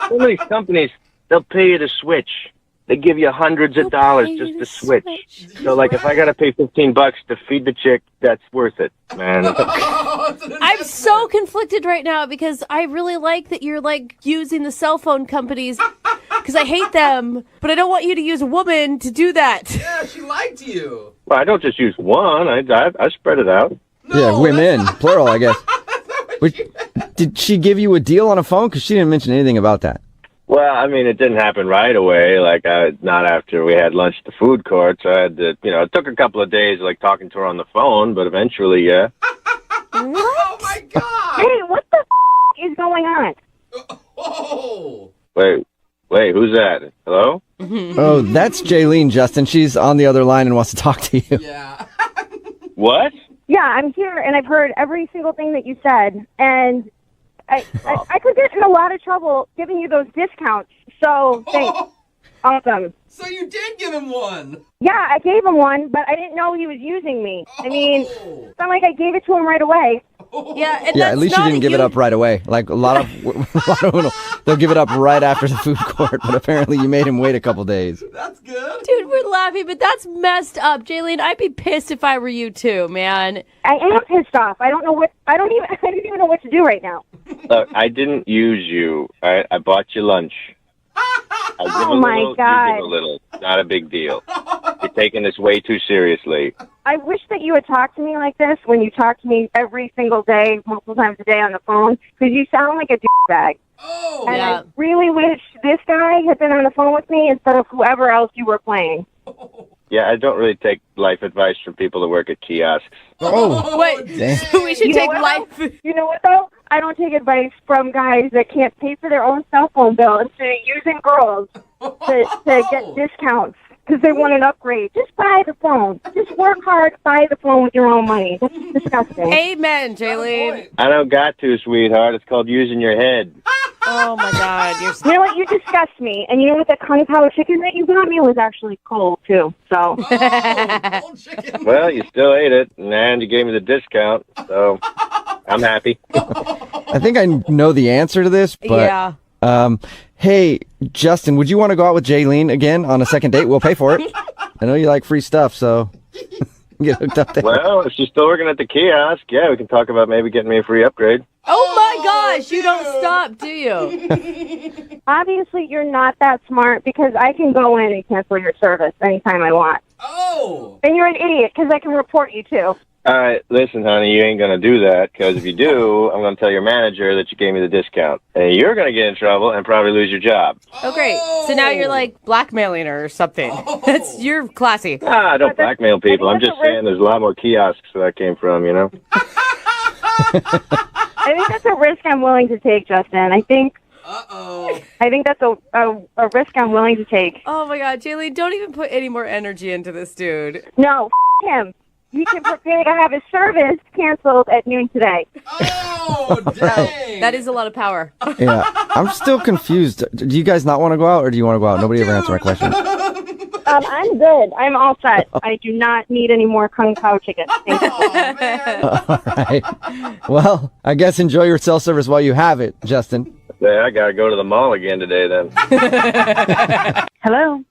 some of these companies, they'll pay you to switch. They give you hundreds of dollars just to switch. So, like, if I got to pay $15 to feed the chick, that's worth it, man. I'm so conflicted right now because I really like that you're, like, using the cell phone companies because I hate them, but I don't want you to use a woman to do that. Yeah, she lied to you. Well, I don't just use one. I spread it out. Yeah, women, plural, I guess. Did she give you a deal on a phone? Because she didn't mention anything about that. Well, I mean, it didn't happen right away. Like, not after we had lunch at the food court. So I had to, it took a couple of days, like, talking to her on the phone, but eventually, yeah. What? Oh, my God. Hey, what the is going on? Oh. Wait, who's that? Hello? Oh, that's Jaylene, Justin. She's on the other line and wants to talk to you. Yeah. What? Yeah, I'm here, and I've heard every single thing that you said, and I could get in a lot of trouble giving you those discounts. So, thanks. Awesome. So you did give him one. Yeah, I gave him one, but I didn't know he was using me. I mean, it's not like I gave it to him right away. Yeah, and at least you didn't give it up right away. Like a lot of women, they'll give it up right after the food court, but apparently you made him wait a couple days. That's good. Dude, we're laughing, but that's messed up. Jaylene, I'd be pissed if I were you too, man. I am pissed off. I don't even know what to do right now. Look, I didn't use you. I bought you lunch. I give Oh, a my little, God. You give a little. Not a big deal. You're taking this way too seriously. I wish that you would talk to me like this when you talk to me every single day, multiple times a day on the phone, because you sound like a douchebag. Oh, and yeah. I really wish this guy had been on the phone with me instead of whoever else you were playing. Yeah, I don't really take life advice from people that work at kiosks. Oh, Wait, so we should take life. You know what, though? I don't take advice from guys that can't pay for their own cell phone bill instead of using girls to get discounts because they want an upgrade. Just buy the phone. Just work hard, buy the phone with your own money. That's disgusting. Amen, Jaylene. I don't got to, sweetheart. It's called using your head. Oh, my God. You know what? You disgust me. And you know what? The Kung Pao chicken that you got me was actually cold, too. So. Cold chicken. Well, you still ate it, and you gave me the discount, so I'm happy. I think I know the answer to this, but hey, Justin, would you want to go out with Jaylene again on a second date? We'll pay for it. I know you like free stuff, so get hooked up there. Well, if she's still working at the kiosk, yeah, we can talk about maybe getting me a free upgrade. Oh, my gosh. You don't stop, do you? Obviously, you're not that smart because I can go in and cancel your service anytime I want. Oh. And you're an idiot because I can report you, too. All right, listen, honey, you ain't going to do that, because if you do, I'm going to tell your manager that you gave me the discount. And you're going to get in trouble and probably lose your job. Oh, great. So now you're, like, blackmailing her or something. You're classy. I don't blackmail people. I'm just saying there's a lot more kiosks where that came from, you know? I think that's a risk I'm willing to take, Justin. I think that's a risk I'm willing to take. Oh, my God. Jaylene, don't even put any more energy into this dude. No, him. He can prepare to have his service canceled at noon today. Oh, dang. That is a lot of power. Yeah, I'm still confused. Do you guys not want to go out, or do you want to go out? Nobody ever answered my question. I'm good. I'm all set. I do not need any more Kung Pao chicken. Thank you. All right. Well, I guess enjoy your cell service while you have it, Justin. Yeah, I got to go to the mall again today, then. Hello.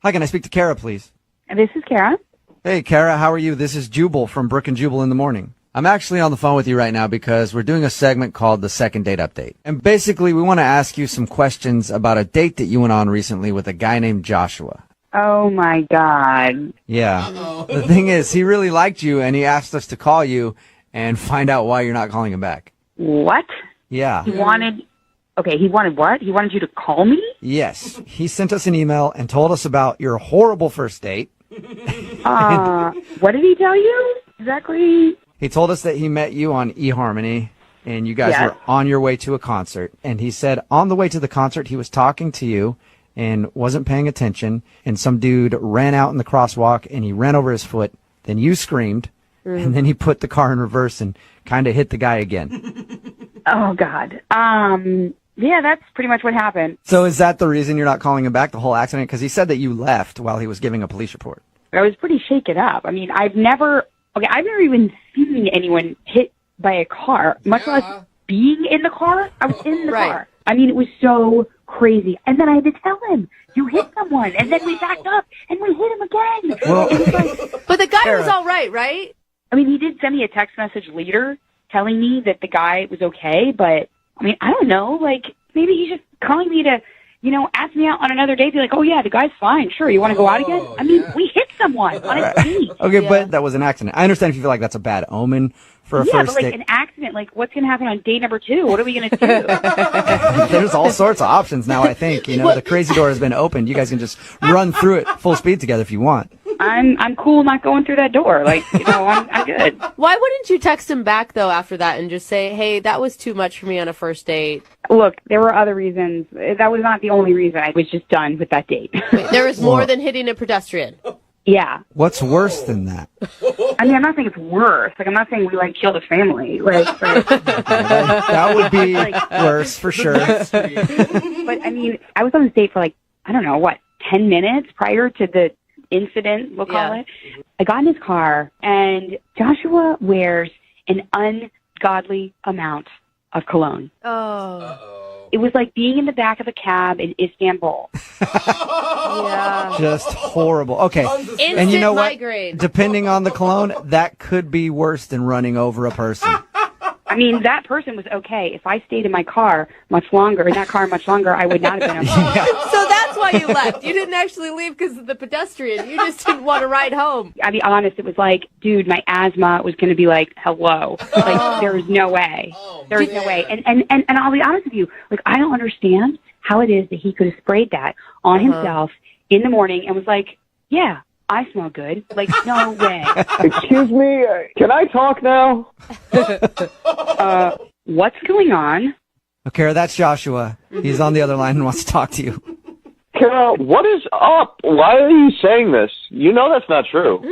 Hi, can I speak to Kara, please? This is Kara. Hey, Kara, how are you? This is Jubal from Brooke and Jubal in the morning. I'm actually on the phone with you right now because we're doing a segment called the Second Date Update. And basically, we want to ask you some questions about a date that you went on recently with a guy named Joshua. Oh, my God. Yeah. The thing is, he really liked you, and he asked us to call you and find out why you're not calling him back. What? Yeah. He wanted what? He wanted you to call me? Yes. He sent us an email and told us about your horrible first date. What did he tell you? Exactly. He told us that he met you on eHarmony, and you guys were on your way to a concert. And he said on the way to the concert, he was talking to you and wasn't paying attention, and some dude ran out in the crosswalk, and he ran over his foot. Then you screamed, and then he put the car in reverse and kind of hit the guy again. Oh, God. Yeah, that's pretty much what happened. So is that the reason you're not calling him back, the whole accident? Because he said that you left while he was giving a police report. I was pretty shaken up. I mean, I've never even seen anyone hit by a car, much less being in the car. I was in the car. I mean, it was so crazy. And then I had to tell him, you hit someone. And then we backed up and we hit him again. Well, it was like, but the guy was all right, right? I mean, he did send me a text message later telling me that the guy was okay, but I mean, I don't know. Like, maybe he's just calling me to, ask me out on another date. Be like, oh, yeah, the guy's fine. Sure, you want to go out again? I mean, we hit someone on a date. Okay, but that was an accident. I understand if you feel like that's a bad omen for a first but date. an accident, like, what's going to happen on date number 2? What are we going to do? There's all sorts of options now, I think. The crazy door has been opened. You guys can just run through it full speed together if you want. I'm cool not going through that door. Like, I'm good. Why wouldn't you text him back, though, after that and just say, hey, that was too much for me on a first date? Look, there were other reasons. That was not the only reason. I was just done with that date. There was more than hitting a pedestrian. Yeah. What's worse than that? I mean, I'm not saying it's worse. Like, I'm not saying we, killed a family. Like, that would be worse, for sure. But, I mean, I was on this date for, 10 minutes prior to the incident, we'll call it. I got in his car, and Joshua wears an ungodly amount of cologne. Oh. It was like being in the back of a cab in Istanbul. Yeah. Just horrible. Okay. Instant And you know what? migraine. Depending on the cologne, that could be worse than running over a person. I mean, that person was okay. If I stayed in my car much longer, I would not have been okay. So that's why you left. You didn't actually leave because of the pedestrian. You just didn't want to ride home. I'll be honest, it was like, dude, my asthma was going to be like, hello. Like, there was no way. There was no way. And I'll be honest with you, I don't understand how it is that he could have sprayed that on himself in the morning and was like, yeah, I smell good. Like, no way. Excuse me, can I talk now? What's going on? Okay, that's Joshua. He's on the other line and wants to talk to you. Carol, what is up? Why are you saying this? You know that's not true.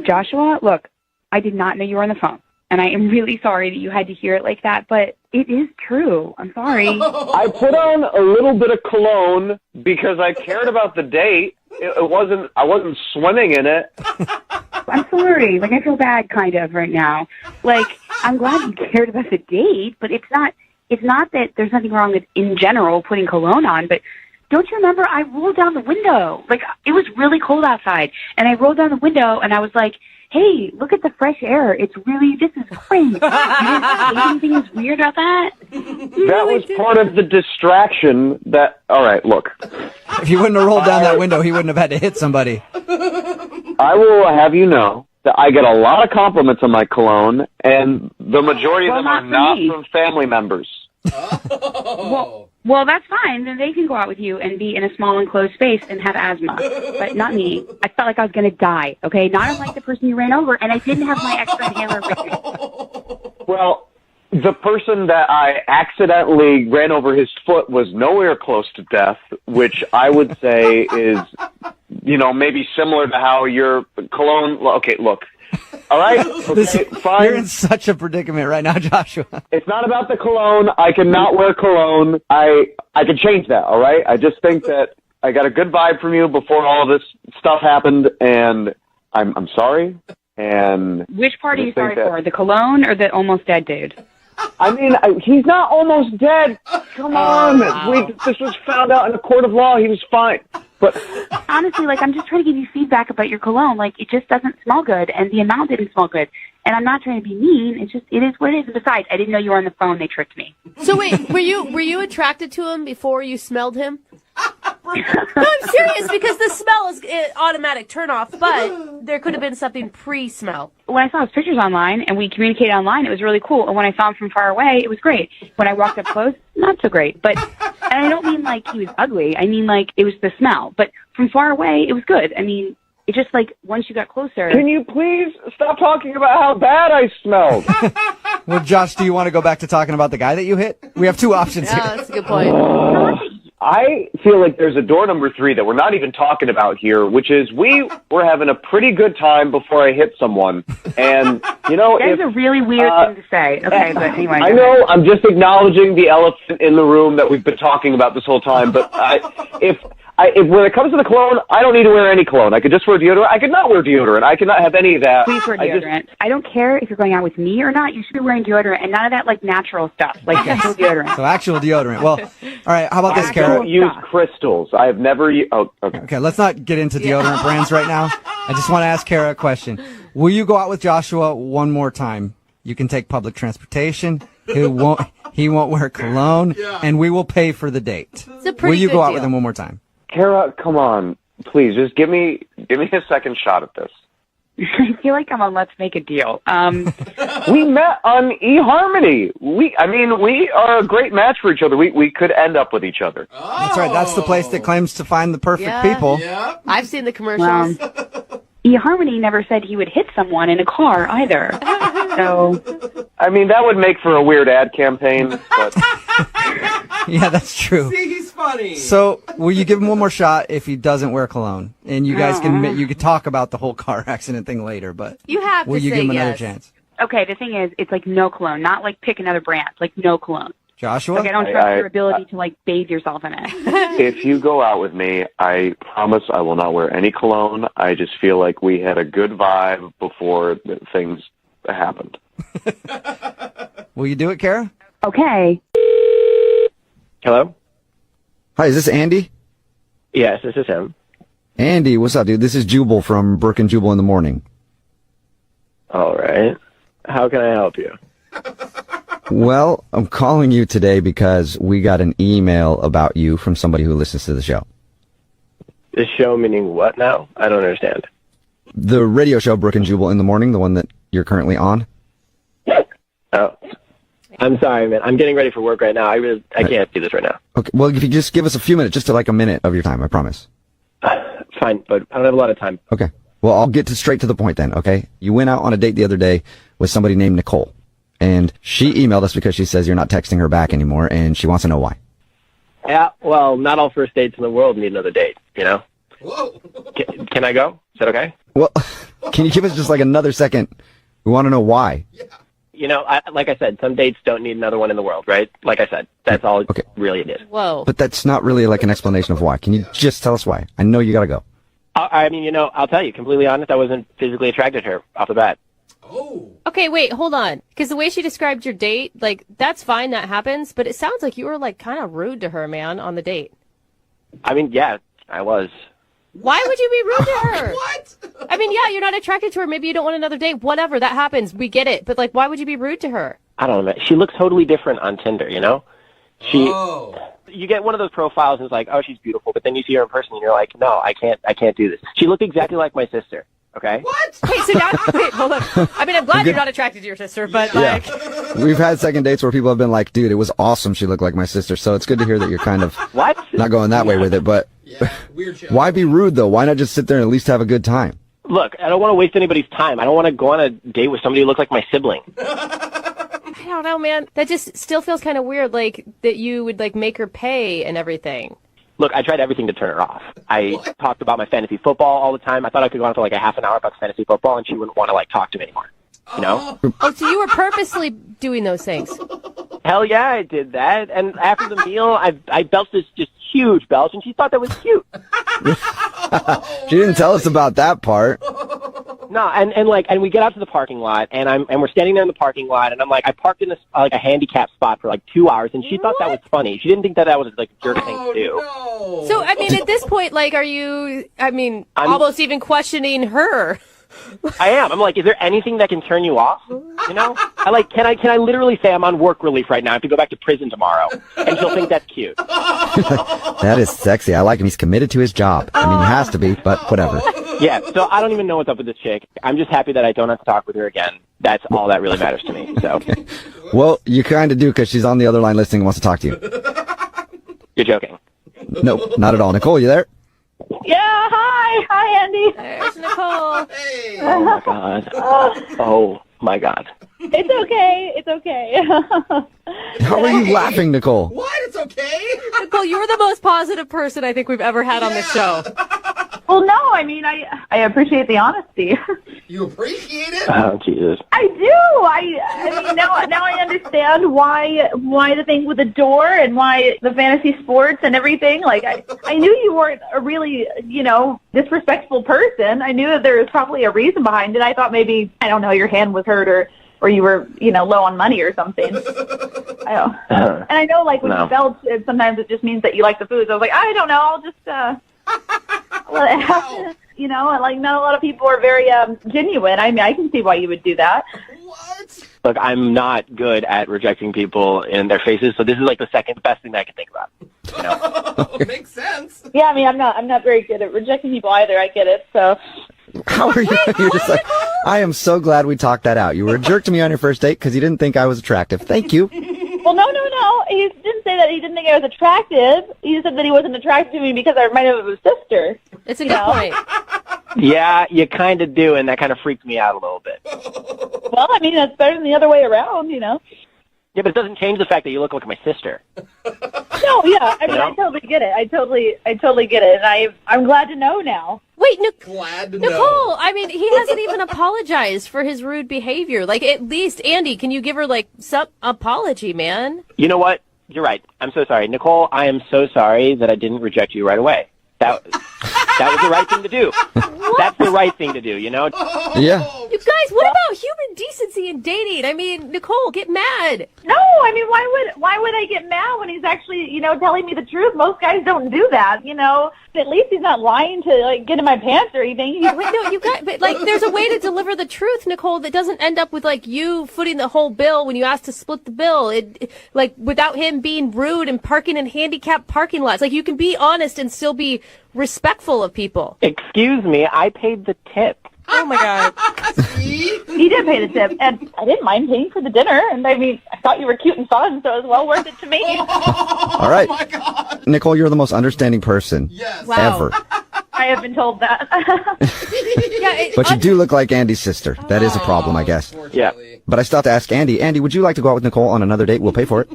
Joshua, look, I did not know you were on the phone. And I am really sorry that you had to hear it like that, but it is true. I'm sorry. I put on a little bit of cologne because I cared about the date. I wasn't swimming in it. I'm sorry. I feel bad kind of right now. I'm glad you cared about the date, but it's not that there's nothing wrong with, in general, putting cologne on, but don't you remember I rolled down the window? It was really cold outside, and I rolled down the window, and I was like, hey, look at the fresh air. This is great. You didn't think anything was weird about that? That was part of the distraction all right, look. If you wouldn't have rolled down that window, he wouldn't have had to hit somebody. I will have you know that I get a lot of compliments on my cologne, and the majority of them are not from family members. Well, that's fine. Then they can go out with you and be in a small enclosed space and have asthma. But not me. I felt like I was going to die, okay? Not unlike the person you ran over, and I didn't have my extra inhaler with me. Well, the person that I accidentally ran over his foot was nowhere close to death, which I would say is, maybe similar to how your cologne... Okay, look. All right? Okay, fine. You're in such a predicament right now, Joshua. It's not about the cologne. I cannot wear cologne. I can change that, all right? I just think that I got a good vibe from you before all of this stuff happened, and I'm sorry. And which part are you sorry for? The cologne or the almost dead dude? I mean, he's not almost dead. Come on. Wow. This was found out in a court of law. He was fine. But honestly, like, I'm just trying to give you feedback about your cologne. Like, it just doesn't smell good, and the amount didn't smell good. And I'm not trying to be mean. It is what it is. And besides, I didn't know you were on the phone. They tricked me. So wait, were you attracted to him before you smelled him? No, I'm serious, because the smell is an automatic turnoff, but there could have been something pre-smell. When I saw his pictures online and we communicated online, it was really cool. And when I saw him from far away, it was great. When I walked up close, not so great. But, and I don't mean like he was ugly. I mean like it was the smell. But from far away, it was good. I mean, it just like once you got closer. Can you please stop talking about how bad I smelled? Well, Josh, do you want to go back to talking about the guy that you hit? We have two options here. Yeah, that's a good point. I feel like there's a door number 3 that we're not even talking about here, which is we were having a pretty good time before I hit someone. And, you know, That is a really weird thing to say. Okay, but anyway. I know, I'm just acknowledging the elephant in the room that we've been talking about this whole time, but if when it comes to the cologne, I don't need to wear any cologne. I could just wear deodorant. I could not wear deodorant. I could not have any of that. Please wear deodorant. I don't care if you're going out with me or not. You should be wearing deodorant and none of that like natural stuff, like actual deodorant. So actual deodorant. Well, all right. How about this, I Kara? don't use crystals. I have never used... Oh, okay. Okay, let's not get into deodorant brands right now. I just want to ask Kara a question. Will you go out with Joshua one more time? You can take public transportation. He won't wear cologne, and we will pay for the date. It's a pretty Will you good go out deal. with him one more time? Kara, come on. Please, just give me a second shot at this. I feel like I'm on Let's Make a Deal. We met on eHarmony. We are a great match for each other. We could end up with each other. That's right. That's the place that claims to find the perfect people. Yeah. I've seen the commercials. eHarmony never said he would hit someone in a car either. So, I mean, that would make for a weird ad campaign, but... Yeah, that's true. See, he's funny. So, will you give him one more shot if he doesn't wear cologne? And you guys can talk about the whole car accident thing later, but You have will to you say give him another yes. chance? okay, the thing is, it's like no cologne, not like pick another brand, like no cologne. Joshua? Like I don't trust your ability to like bathe yourself in it. If you go out with me, I promise I will not wear any cologne. I just feel like we had a good vibe before things happened. Will you do it, Kara? Okay. Hello? Hi, is this Andy? Yes, this is him. Andy, what's up, dude? This is Jubal from Brooke and Jubal in the Morning. All right. How can I help you? Well, I'm calling you today because we got an email about you from somebody who listens to the show. The show meaning what now? I don't understand. The radio show Brooke and Jubal in the Morning, the one that you're currently on. Oh. I'm sorry, man. I'm getting ready for work right now. I can't do this right now. Okay, well, if you just give us a few minutes, just like a minute of your time, I promise. Fine, but I don't have a lot of time. Okay. Well, I'll get straight to the point then, okay? You went out on a date the other day with somebody named Nicole. And she emailed us because she says you're not texting her back anymore, and she wants to know why. Yeah, well, not all first dates in the world need another date, you know? Whoa. Can I go? Is that okay? Well, can you give us just like another second? We want to know why. You know, like I said, some dates don't need another one in the world, right? Like I said, that's all really it is. Whoa. But that's not really like an explanation of why. Can you just tell us why? I know you got to go. I mean, you know, I'll tell you, completely honest, I wasn't physically attracted to her off the bat. Okay, wait, hold on. Because the way she described your date, like, that's fine, that happens, but it sounds like you were, like, kind of rude to her, man, on the date. I mean, yeah, I was. Why would you be rude to her? What? I mean, yeah, you're not attracted to her. Maybe you don't want another date. Whatever, that happens. We get it. But, like, why would you be rude to her? I don't know, man. She looks totally different on Tinder, you know? You get one of those profiles and it's like, oh, she's beautiful, but then you see her in person and you're like, no, I can't do this. She looked exactly like my sister. Okay. What? Wait, so now, wait, hold on. I mean, I'm glad you're not attracted to your sister, but like, We've had second dates where people have been like, dude, it was awesome. She looked like my sister. So it's good to hear that you're kind of not going that way with it. But why be rude, though? Why not just sit there and at least have a good time? Look, I don't want to waste anybody's time. I don't want to go on a date with somebody who looks like my sibling. I don't know, man. That just still feels kind of weird, like, that you would, like, make her pay and everything. Look, I tried everything to turn her off. I talked about my fantasy football all the time. I thought I could go on for like a half an hour about fantasy football, and she wouldn't want to like talk to me anymore. You know? Oh, so you were purposely doing those things? Hell yeah, I did that. And after the meal, I belched this just huge belch, and she thought that was cute. She didn't tell us about that part. No, and we get out to the parking lot, and we're standing there in the parking lot, and I'm like, I parked in this like a handicap spot for like 2 hours, and she thought that was funny. She didn't think that was like a jerk thing to do. No. So, I mean, at this point, like, are you, I'm almost even questioning her? I am. I'm like, is there anything that can turn you off? You know? Can I literally say I'm on work relief right now? I have to go back to prison tomorrow. And she'll think that's cute. That is sexy. I like him. He's committed to his job. I mean, he has to be, but whatever. Yeah, so I don't even know what's up with this chick. I'm just happy that I don't have to talk with her again. That's all that really matters to me. So, okay. Well, you kind of do because she's on the other line listening and wants to talk to you. You're joking. Nope, not at all. Nicole, you there? Yeah, hi. Hi, Andy. There's Nicole. Hey. Oh, my God. Oh, my God. It's okay. It's okay. How are you laughing, Nicole? What? It's okay. Nicole, you're the most positive person I think we've ever had on this show. Well, no, I mean, I appreciate the honesty. You appreciate it? Oh, Jesus. I do. I mean, now I understand why the thing with the door and why the fantasy sports and everything. Like, I knew you weren't a really, disrespectful person. I knew that there was probably a reason behind it. I thought maybe, I don't know, your hand was hurt or you were, low on money or something. I know. And I know, like, when you belch, sometimes it just means that you like the food. So I was like, I don't know, I'll just let it happen. Like, not a lot of people are very genuine. I mean, I can see why you would do that. What? Look, I'm not good at rejecting people in their faces, so this is like the second best thing that I can think about. Makes sense. Yeah, I mean, I'm not very good at rejecting people either. I get it. So how are you? You're just like, I am so glad we talked that out. You were a jerk to me on your first date because you didn't think I was attractive. Thank you. Well, no. He didn't say that he didn't think I was attractive. He said that he wasn't attracted to me because I reminded him of his sister. It's a good point. Yeah, you kind of do, and that kind of freaked me out a little bit. Well, I mean, that's better than the other way around, Yeah, but it doesn't change the fact that you look like my sister. No, yeah. I mean, I totally get it. I totally get it, and I'm glad to know now. Wait, glad to Nicole, know. I mean, he hasn't even apologized for his rude behavior. Like, at least, Andy, can you give her, like, some apology, man? You know what? You're right. I'm so sorry. Nicole, I am so sorry that I didn't reject you right away. That was the right thing to do. That's the right thing to do, Yeah. You guys, what about human decency in dating? I mean, Nicole, get mad. No, I mean, why would I get mad when he's actually, telling me the truth? Most guys don't do that, At least he's not lying to, like, get in my pants or anything. But, like, there's a way to deliver the truth, Nicole, that doesn't end up with, like, you footing the whole bill when you ask to split the bill. Like, without him being rude and parking in handicapped parking lots. Like, you can be honest and still be respectful of people. Excuse me, I paid the tip. Oh, my God. He did pay the tip, and I didn't mind paying for the dinner, and I mean, I thought you were cute and fun, so it was well worth it to me. All right. Oh, my God. Nicole, you're the most understanding person ever. I have been told that. But you do look like Andy's sister. That is a problem, I guess. Yeah. But I still have to ask Andy. Andy, would you like to go out with Nicole on another date? We'll pay for it.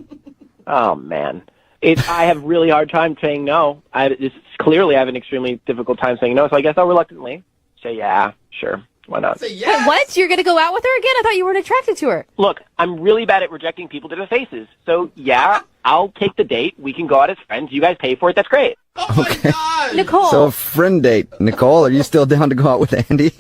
Oh, man. I have really hard time saying no. Clearly I have an extremely difficult time saying no, so I guess I'll reluctantly say, yeah, sure, why not? Wait, what? You're going to go out with her again? I thought you weren't attracted to her. Look, I'm really bad at rejecting people to their faces. So, yeah, I'll take the date. We can go out as friends. You guys pay for it. That's great. Okay. Nicole. So a friend date. Nicole, are you still down to go out with Andy?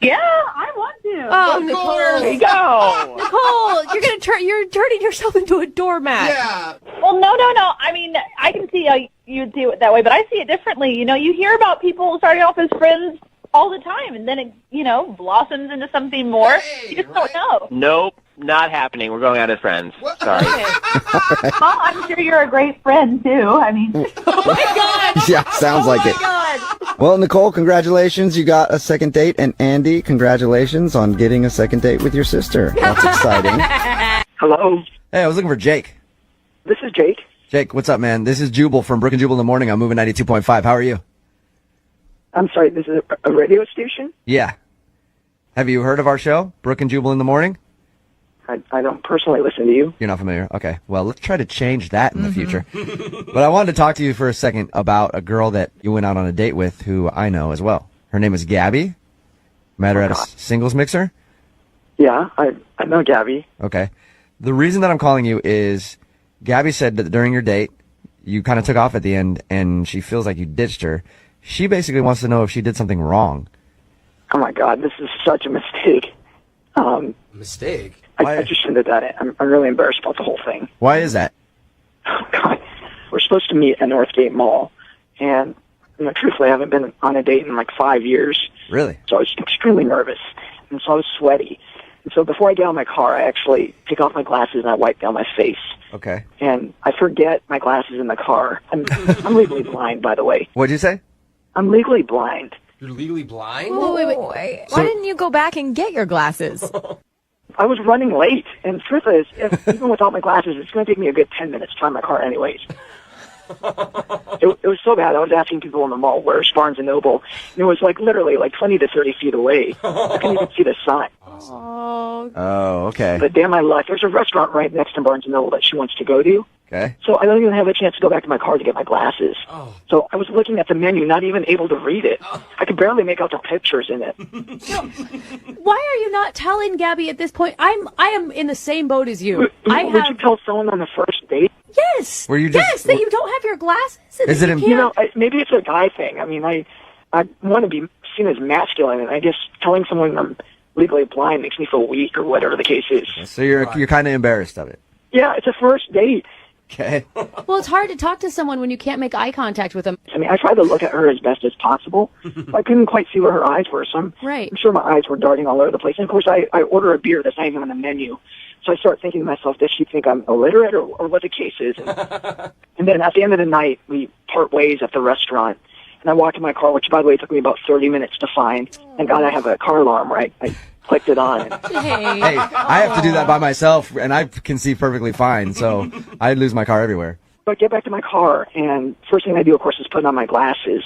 Yeah, I want to. Oh, Nicole. There you go. Nicole, you're turning yourself into a doormat. Yeah. Well, no. I mean, I can see how you'd see it that way, but I see it differently. You hear about people starting off as friends all the time, and then it, blossoms into something more. You just don't know. Nope, not happening. We're going out as friends. Sorry. Well, I'm sure you're a great friend, too. I mean. Oh, my God. Yeah, sounds like it. God. Well, Nicole, congratulations. You got a second date. And Andy, congratulations on getting a second date with your sister. That's exciting. Hello. Hey, I was looking for Jake. This is Jake. Jake, what's up, man? This is Jubal from Brooke and Jubal in the Morning. I'm moving 92.5. How are you? I'm sorry, this is a radio station? Yeah. Have you heard of our show, Brooke and Jubal in the Morning? I don't personally listen to you. You're not familiar? Okay. Well, let's try to change that in the future. But I wanted to talk to you for a second about a girl that you went out on a date with who I know as well. Her name is Gabby. Met her at a singles mixer? Yeah, I know Gabby. Okay. The reason that I'm calling you is Gabby said that during your date, you kind of took off at the end, and she feels like you ditched her. She basically wants to know if she did something wrong. Oh my God, this is such a mistake. Mistake? I just shouldn't have done it. I'm really embarrassed about the whole thing. Why is that? Oh God, we're supposed to meet at Northgate Mall, and truthfully, I haven't been on a date in like 5 years. Really? So I was extremely nervous, and so I was sweaty. And so before I get out of my car, I actually take off my glasses and I wipe down my face. Okay. And I forget my glasses in the car. I'm legally blind, by the way. What'd you say? I'm legally blind. You're legally blind? Wait. Why didn't you go back and get your glasses? I was running late, and the truth is, even without my glasses, it's going to take me a good 10 minutes to find my car anyways. It was so bad. I was asking people in the mall, where's Barnes & Noble? And it was like literally like 20 to 30 feet away. I couldn't even see the sign. Oh, okay. But damn my luck, there's a restaurant right next to Barnes & Noble that she wants to go to. Okay. So I don't even have a chance to go back to my car to get my glasses. Oh. So I was looking at the menu, not even able to read it. I could barely make out the pictures in it. Why are you not telling Gabby at this point? I am in the same boat as you. Would you tell someone on the first date? Yes. Were you just- yes, that you don't have your glasses. And Is that it you im- can't. Maybe it's a guy thing. I mean, I want to be seen as masculine, and I guess telling someone I'm legally blind makes me feel weak or whatever the case is. So you're kind of embarrassed of it. Yeah, it's a first date. Okay. Well, it's hard to talk to someone when you can't make eye contact with them. I mean, I tried to look at her as best as possible. I couldn't quite see where her eyes were, so I'm sure my eyes were darting all over the place. And, of course, I order a beer that's not even on the menu. So I start thinking to myself, does she think I'm illiterate or what the case is? And then at the end of the night, we part ways at the restaurant. And I walk to my car, which, by the way, took me about 30 minutes to find. And God, I have a car alarm, right? I clicked it on. Hey, I have to do that by myself, and I can see perfectly fine, so I lose my car everywhere. So I get back to my car, and first thing I do, of course, is put on my glasses.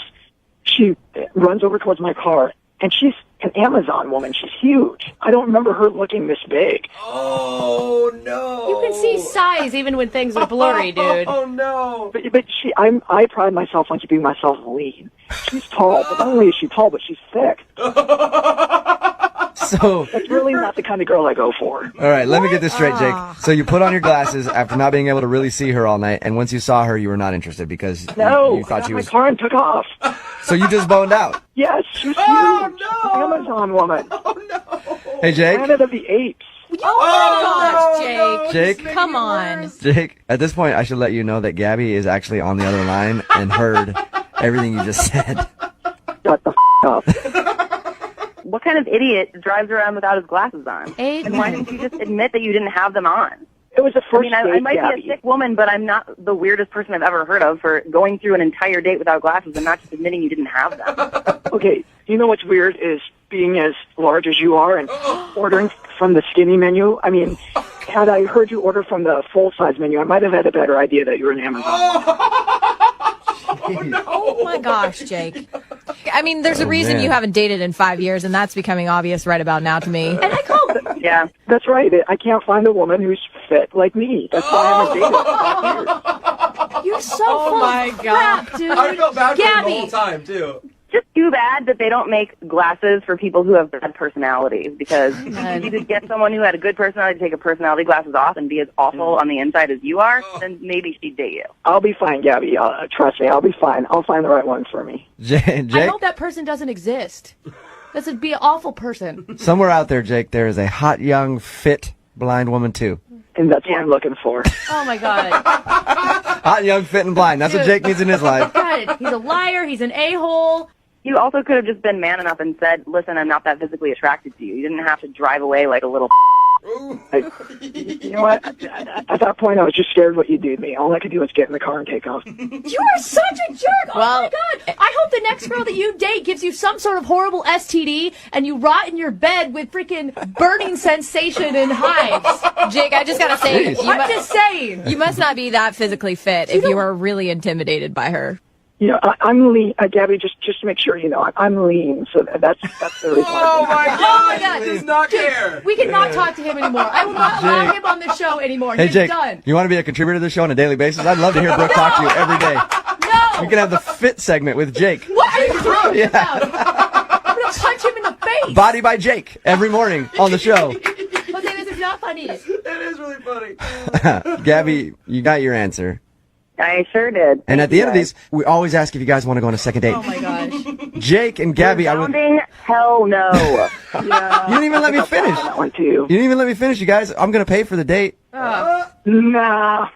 She runs over towards my car, and she's an Amazon woman. She's huge. I don't remember her looking this big. Oh, no. You can see size even when things are blurry, dude. Oh, no. But I pride myself on keeping myself lean. She's tall, but not only is she tall, but she's thick. So that's really not the kind of girl I go for. All right, let me get this straight, Jake. So you put on your glasses after not being able to really see her all night, and once you saw her, you were not interested because you thought got she my was. car and took off. So you just boned out. Yes, she was huge. Amazon woman. Hey, Jake. Planet of the Apes. Oh my gosh, Jake. Jake. Come on. Jake, at this point, I should let you know that Gabby is actually on the other line and heard everything you just said. Shut the up. What kind of idiot drives around without his glasses on? And why didn't you just admit that you didn't have them on? It was the first I might Gabby. be a sick woman, but I'm not the weirdest person I've ever heard of for going through an entire date without glasses and not just admitting you didn't have them. Okay, you know what's weird is being as large as you are and ordering from the skinny menu. I mean, had I heard you order from the full-size menu, I might have had a better idea that you were an Amazon. Oh my gosh, Jake. I mean, there's a reason man. you haven't dated in 5 years, and that's becoming obvious right about now to me. And I called. Yeah, that's right. I can't find a woman who's fit like me. That's why I haven't dated in 5 years. You're so full of crap, dude. I felt bad for him the Gabby. whole time, too. Just too bad that they don't make glasses for people who have bad personalities, because if you could get someone who had a good personality to take her personality glasses off and be as awful on the inside as you are, then maybe she'd date you. I'll be fine, Gabby. Trust me, I'll be fine. I'll find the right one for me. Jake, I hope that person doesn't exist. This would be an awful person. somewhere out there, Jake, there is a hot, young, fit, blind woman, too. And that's what I'm looking for. Oh my god. Hot, young, fit, and blind. That's what Jake needs in his life. God, he's a liar. He's an a-hole. You also could have just been man enough and said, listen, I'm not that physically attracted to you. You didn't have to drive away like a little You know what? At that point, I was just scared what you'd do to me. All I could do was get in the car and take off. You are such a jerk. Oh my god. I hope the next girl that you date gives you some sort of horrible STD and you rot in your bed with freaking burning sensation and hives. Jake, I just gotta say, I'm just saying. You must not be that physically fit if you are really intimidated by her. You know, I'm lean. Gabby, just to make sure you know, I'm lean. So that's the reason. Oh my God. He does not care. We cannot talk to him anymore. I will not allow him on the show anymore. Hey, He's Jake, done. you want to be a contributor to the show on a daily basis? I'd love to hear Brooke talk to you every day. No. You can have the fit segment with Jake. What are you talking Yeah. about? I'm going to punch him in the face. Body by Jake every morning on the show. Okay, this is not funny. It is really funny. Gabby, you got your answer. I sure did. And at the end of these, we always ask if you guys want to go on a second date. Oh my gosh. Jake and Gabby, I would. Sounding hell no. Yeah. You didn't even let me finish. That one too. You didn't even let me finish, you guys. I'm going to pay for the date. Nah.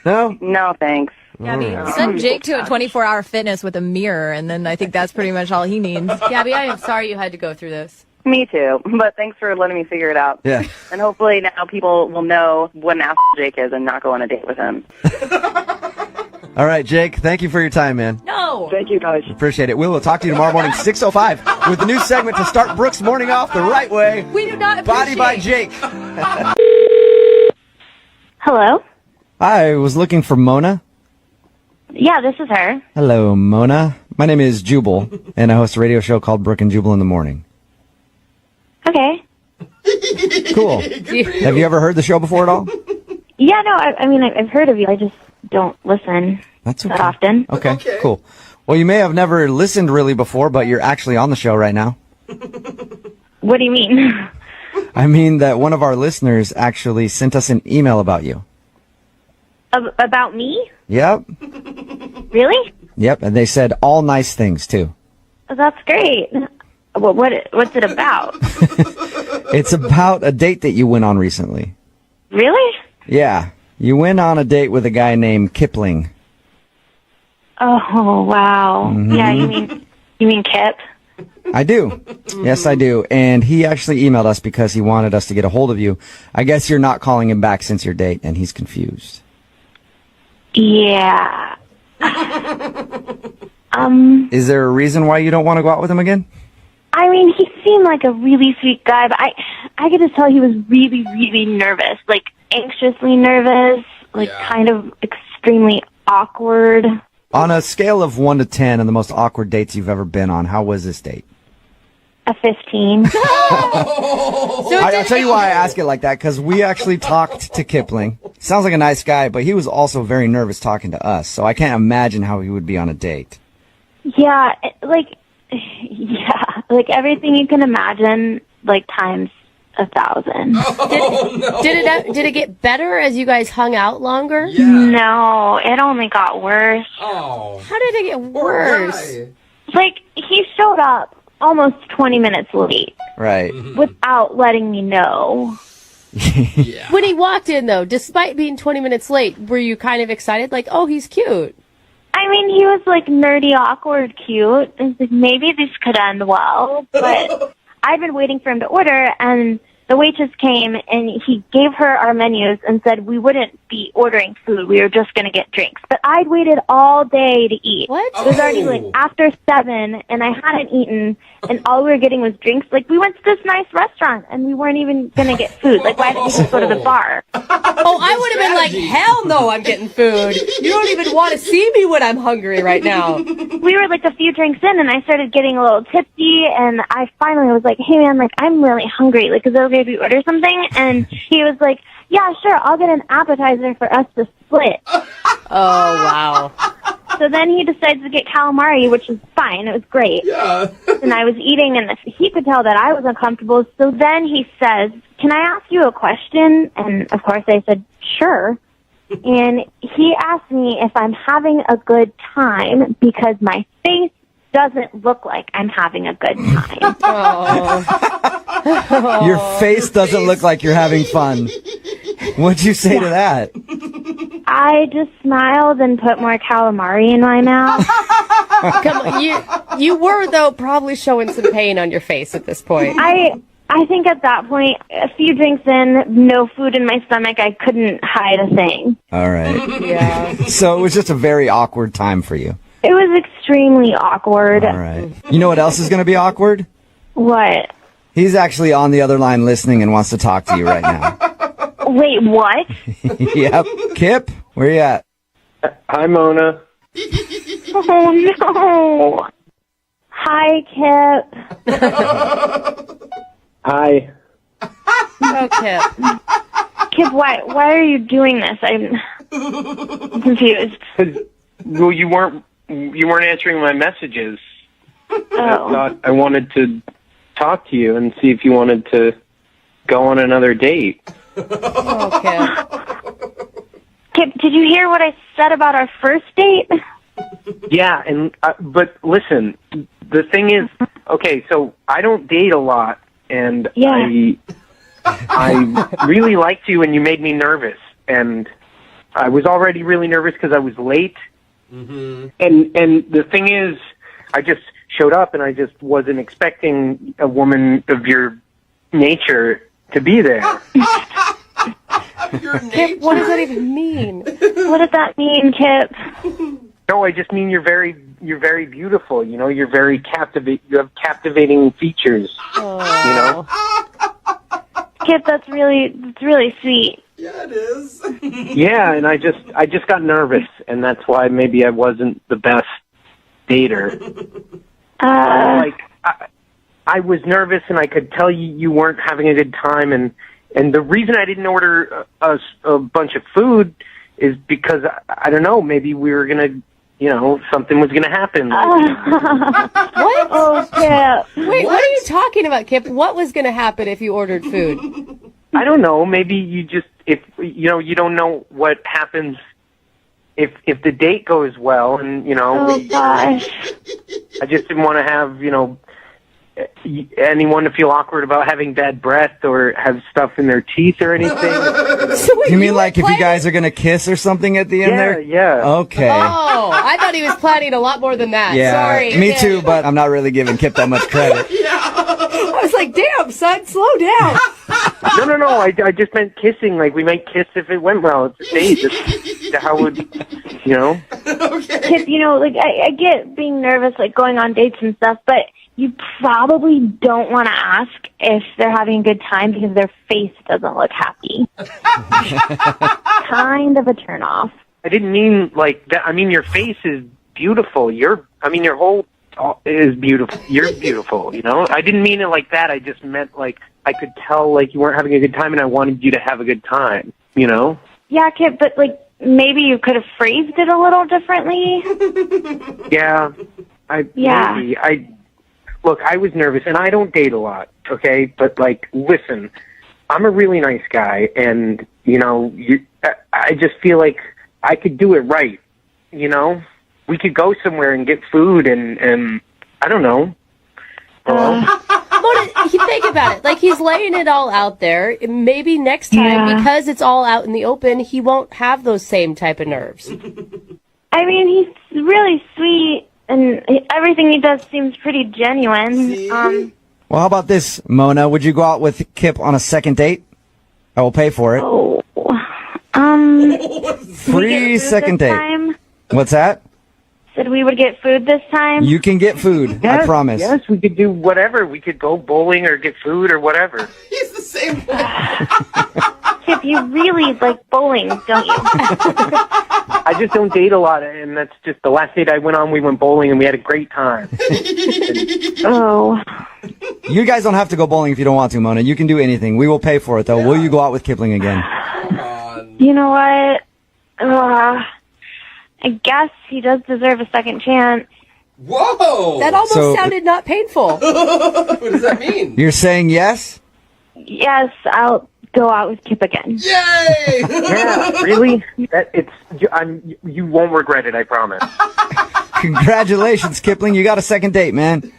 No? No, thanks. Gabby, send Jake to a 24-hour fitness with a mirror, and then I think that's pretty much all he needs. Gabby, I am sorry you had to go through this. Me too, but thanks for letting me figure it out. Yeah. And hopefully now people will know what an asshole Jake is and not go on a date with him. All right, Jake, thank you for your time, man. No. Thank you, guys. Appreciate it. We will talk to you tomorrow morning, 6:05, with the new segment to start Brooke's morning off the right way. We do not Body by Jake. Hello? I was looking for Mona. Yeah, this is her. Hello, Mona. My name is Jubal, and I host a radio show called Brooke and Jubal in the morning. Okay. Cool. Have you ever heard the show before at all? Yeah, no, I mean, I've heard of you. I just don't listen That's okay. that often. Okay, cool. Well, you may have never listened really before, but you're actually on the show right now. What do you mean? I mean that one of our listeners actually sent us an email about you. About me? Yep. Really? Yep, and they said all nice things, too. That's great. What's it about? It's about a date that you went on recently. Really? Yeah. You went on a date with a guy named Kipling. Oh, wow. Mhm. Yeah, you mean Kip? I do. Yes, I do. And he actually emailed us because he wanted us to get a hold of you. I guess you're not calling him back since your date, and he's confused. Yeah. Is there a reason why you don't want to go out with him again? I mean, he seemed like a really sweet guy, but I could just tell he was really, really nervous, like anxiously nervous, like kind of extremely awkward. On a scale of 1 to 10 on the most awkward dates you've ever been on, how was this date? A 15. I'll tell you why I ask it like that, because we actually talked to Kipling. Sounds like a nice guy, but he was also very nervous talking to us, so I can't imagine how he would be on a date. Yeah, like everything you can imagine, like times 1,000. Did it get better as you guys hung out longer? No, it only got worse. Oh. How did it get worse? Like, he showed up almost 20 minutes late Right. without letting me know. When he walked in, though, despite being 20 minutes late, were you kind of excited? Like, oh, he's cute. I mean, he was like nerdy, awkward, cute. I was like, maybe this could end well, but I'd been waiting for him to order, and the waitress came, and he gave her our menus and said we wouldn't be ordering food. We were just going to get drinks. But I'd waited all day to eat. What? It was already like after 7, and I hadn't eaten, and all we were getting was drinks. Like, we went to this nice restaurant, and we weren't even going to get food. Like, why didn't we just go to the bar? Oh, I would have been like, hell no, I'm getting food. You don't even want to see me when I'm hungry right now. We were like a few drinks in, and I started getting a little tipsy, and I finally was like, hey man, like, I'm really hungry. Like, is it okay if we order something? And he was like, yeah, sure, I'll get an appetizer for us to split. Oh, wow. So then he decides to get calamari, which was fine. It was great. Yeah. And I was eating, and he could tell that I was uncomfortable. So then he says, can I ask you a question? And, of course, I said, sure. And he asked me if I'm having a good time because my face doesn't look like I'm having a good time. Your face doesn't look like you're having fun. What'd you say to that? I just smiled and put more calamari in my mouth. Come on, you were, though, probably showing some pain on your face at this point. I think at that point, a few drinks in, no food in my stomach, I couldn't hide a thing. All right. Yeah. So it was just a very awkward time for you. It was extremely awkward. All right. You know what else is going to be awkward? What? He's actually on the other line listening and wants to talk to you right now. Wait, what? Yep. Kip, where you at? Hi, Mona. Oh, no. Hi, Kip. Hi. Oh, Kip. Kip, why are you doing this? I'm confused. Well, you weren't answering my messages. I thought I wanted to talk to you and see if you wanted to go on another date. Oh, Kip. Kip, did you hear what I said about our first date? Yeah, and but listen, the thing is, Okay, so I don't date a lot, and Yeah. I really liked you, and you made me nervous. And I was already really nervous because I was late. Mm-hmm. And the thing is, I just showed up, and I just wasn't expecting a woman of your nature to be there. Kip, what does that even mean? What does that mean, Kip? No, I just mean you're very beautiful. You know, you're very You have captivating features. You know. Kip, that's really sweet. Yeah, it is. Yeah, and I just got nervous, and that's why maybe I wasn't the best dater. I was nervous, and I could tell you weren't having a good time, and the reason I didn't order a bunch of food is because I don't know, maybe we were gonna, something was gonna happen. What? Oh, Kip. Wait, what are you talking about, Kip? What was going to happen if you ordered food? I don't know. Maybe you just, if you don't know what happens if the date goes well, and Oh, gosh. I just didn't want to have anyone to feel awkward about having bad breath or have stuff in their teeth or anything. You mean like if you guys are gonna kiss or something at the end there? Yeah. Okay. Oh, I thought he was planning a lot more than that. Yeah, Sorry. me too, but I'm not really giving Kip that much credit. I was like, damn, son, slow down. No. I just meant kissing. Like, we might kiss if it went well. It's a date. It's how would, Kip, I get being nervous, like going on dates and stuff, but you probably don't want to ask if they're having a good time because their face doesn't look happy. Kind of a turnoff. I didn't mean like that. I mean, your face is beautiful. Your whole is beautiful. You're beautiful, I didn't mean it like that. I just meant like I could tell like you weren't having a good time, and I wanted you to have a good time, Yeah, Kip, but like maybe you could have phrased it a little differently. Yeah. Maybe. Look, I was nervous, and I don't date a lot, okay? But, like, listen, I'm a really nice guy, and, I just feel like I could do it right, We could go somewhere and get food, and I don't know. Mona, think about it. Like, he's laying it all out there. Maybe next time, because it's all out in the open, he won't have those same type of nerves. I mean, he's really sweet. And everything he does seems pretty genuine. Well, how about this, Mona? Would you go out with Kip on a second date? I will pay for it. Oh, free second date. Time? What's that? Said we would get food this time. You can get food. I promise. Yes, we could do whatever. We could go bowling or get food or whatever. He's the same. Kip, you really like bowling, don't you? I just don't date a lot, and that's just the last date I went on. We went bowling, and we had a great time. Oh. You guys don't have to go bowling if you don't want to, Mona. You can do anything. We will pay for it, though. Yeah. Will you go out with Kipling again? You know what? I guess he does deserve a second chance. Whoa! That almost sounded not painful. What does that mean? You're saying yes? Yes, I'll go out with Kip again. Yay! Yeah, really? You won't regret it, I promise. Congratulations, Kipling. You got a second date, man.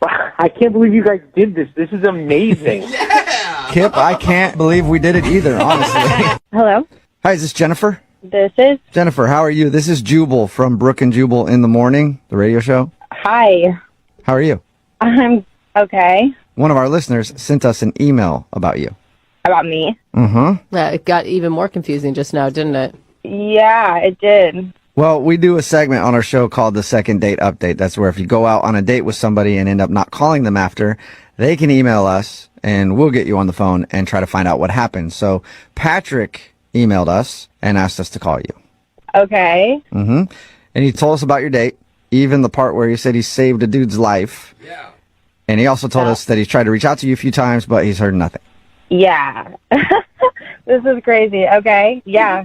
I can't believe you guys did this. This is amazing. Yeah! Kip, I can't believe we did it either, honestly. Hello? Hi, is this Jennifer? This is? Jennifer, how are you? This is Jubal from Brooke and Jubal in the Morning, the radio show. Hi. How are you? I'm okay. One of our listeners sent us an email about you. About me? Mm-hmm. It got even more confusing just now, didn't it? Yeah, it did. Well, we do a segment on our show called the Second Date Update. That's where if you go out on a date with somebody and end up not calling them after, they can email us and we'll get you on the phone and try to find out what happened. So Patrick emailed us and asked us to call you. Okay. Mm-hmm. And he told us about your date, even the part where he said he saved a dude's life. Yeah. And he also told us that he's tried to reach out to you a few times, but he's heard nothing. Yeah. This is crazy. Okay. Yeah.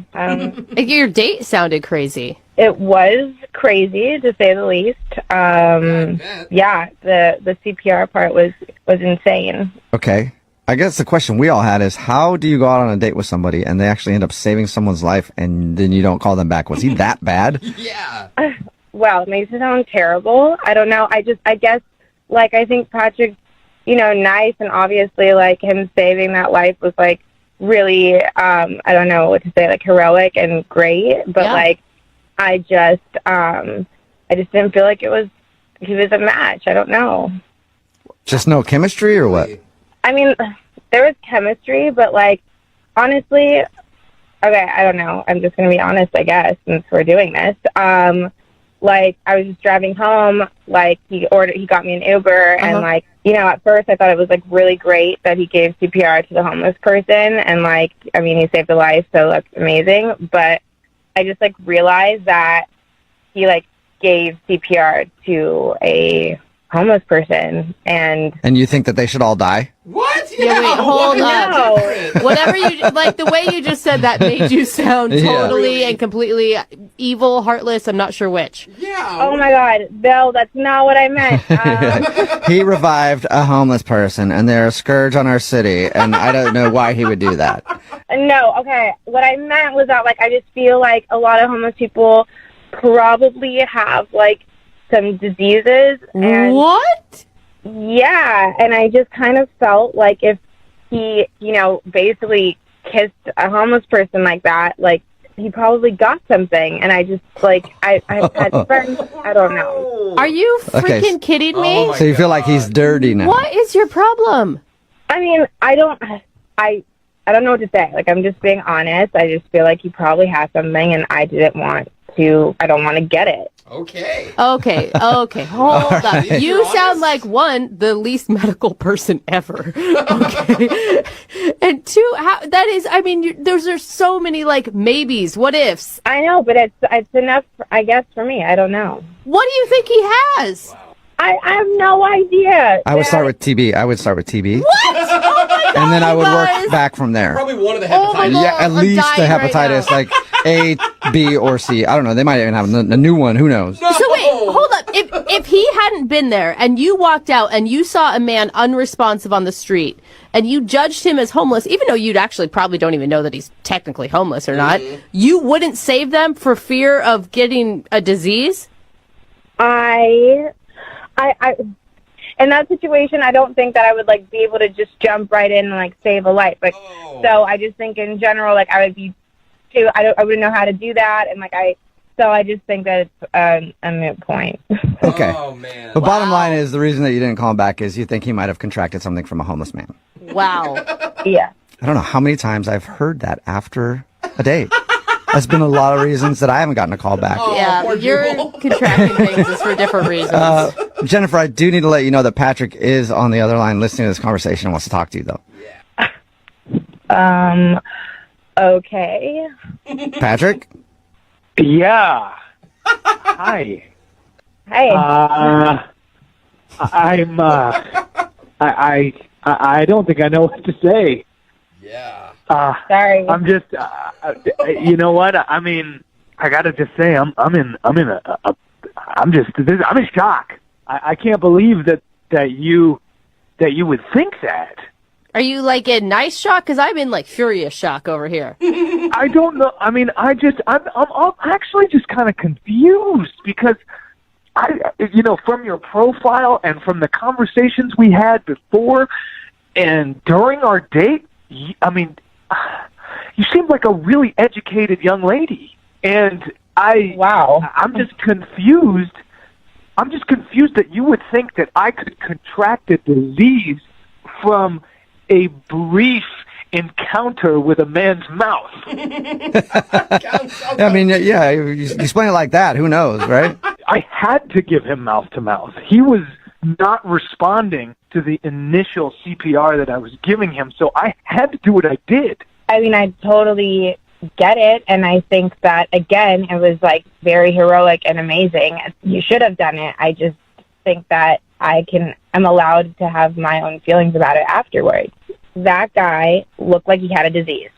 Your date sounded crazy. It was crazy, to say the least. Yeah, the CPR part was insane. Okay. I guess the question we all had is, how do you go out on a date with somebody and they actually end up saving someone's life and then you don't call them back? Was he that bad? Yeah. Well, it makes it sound terrible. I don't know. I guess like, I think Patrick's, nice, and obviously, like, him saving that life was, like, really, I don't know what to say, like, heroic and great, but, like, I just didn't feel like he was a match. I don't know. Just no chemistry or what? I mean, there was chemistry, but, like, honestly, okay, I don't know. I'm just going to be honest, I guess, since we're doing this. Like, I was just driving home, like, he got me an Uber, and, like, at first I thought it was, like, really great that he gave CPR to the homeless person, and, like, I mean, he saved a life, so that's amazing, but I just, like, realized that he, like, gave CPR to a homeless person, and you think that they should all die? What? Yeah, wait, hold up. Whatever you, like, the way you just said that made you sound totally and completely evil, heartless. I'm not sure which. Yeah. Oh my God, no, that's not what I meant. He revived a homeless person, and they're a scourge on our city, and I don't know why he would do that. No, okay. What I meant was that, like, I just feel like a lot of homeless people probably have, like, some diseases. And what? Yeah, and I just kind of felt like if he, basically kissed a homeless person like that, like, he probably got something, and I just, like, I've had friends, I don't know. Are you freaking kidding me? So you feel like he's dirty now? What is your problem? I mean, I don't know what to say. Like, I'm just being honest. I just feel like he probably has something, and I don't want to get it. Okay. Hold up. You sound like, one, the least medical person ever. Okay. And two, those are so many, like, maybes, what ifs. I know, but it's enough, I guess, for me. I don't know. What do you think he has? I have no idea. I would start with TB. What? Oh my God, and then I would work back from there. Probably one of the Oh my hepatitis. God, Yeah, at I'm least the dying right hepatitis, now. like A, B, or C. I don't know. They might even have a new one. Who knows? So wait, hold up. If he hadn't been there and you walked out and you saw a man unresponsive on the street and you judged him as homeless, even though you'd actually probably don't even know that he's technically homeless or not, you wouldn't save them for fear of getting a disease? In that situation, I don't think that I would, like, be able to just jump right in and, like, save a life. Like, so I just think in general, like, I would be too, I wouldn't know how to do that. And, like, so I just think that it's a moot point. Okay. Oh, man. The bottom line is the reason that you didn't call him back is you think he might have contracted something from a homeless man. Wow. Yeah. I don't know how many times I've heard that after a date. That's been a lot of reasons that I haven't gotten a call back. Yeah, you're contracting things is for different reasons. Jennifer, I do need to let you know that Patrick is on the other line listening to this conversation and wants to talk to you, though. Okay. Patrick? Yeah. Hi. Hey. I don't think I know what to say. Yeah. Sorry. I'm just, you know what? I mean, I gotta just say, I'm in shock. I can't believe that you would think that. Are you, like, in nice shock? Because I'm in, like, furious shock over here. I don't know. I mean, I'm actually just kind of confused because from your profile and from the conversations we had before and during our date, you seem like a really educated young lady, and I'm just confused. I'm just confused that you would think that I could contract a disease from a brief encounter with a man's mouth. I mean, yeah, you explain it like that. Who knows, right? I had to give him mouth to mouth. He was not responding to the initial CPR that I was giving him, so I had to do what I did. I mean, I totally get it, and I think that, again, it was, like, very heroic and amazing. You should have done it. I just think that I'm allowed to have my own feelings about it afterwards. That guy looked like he had a disease.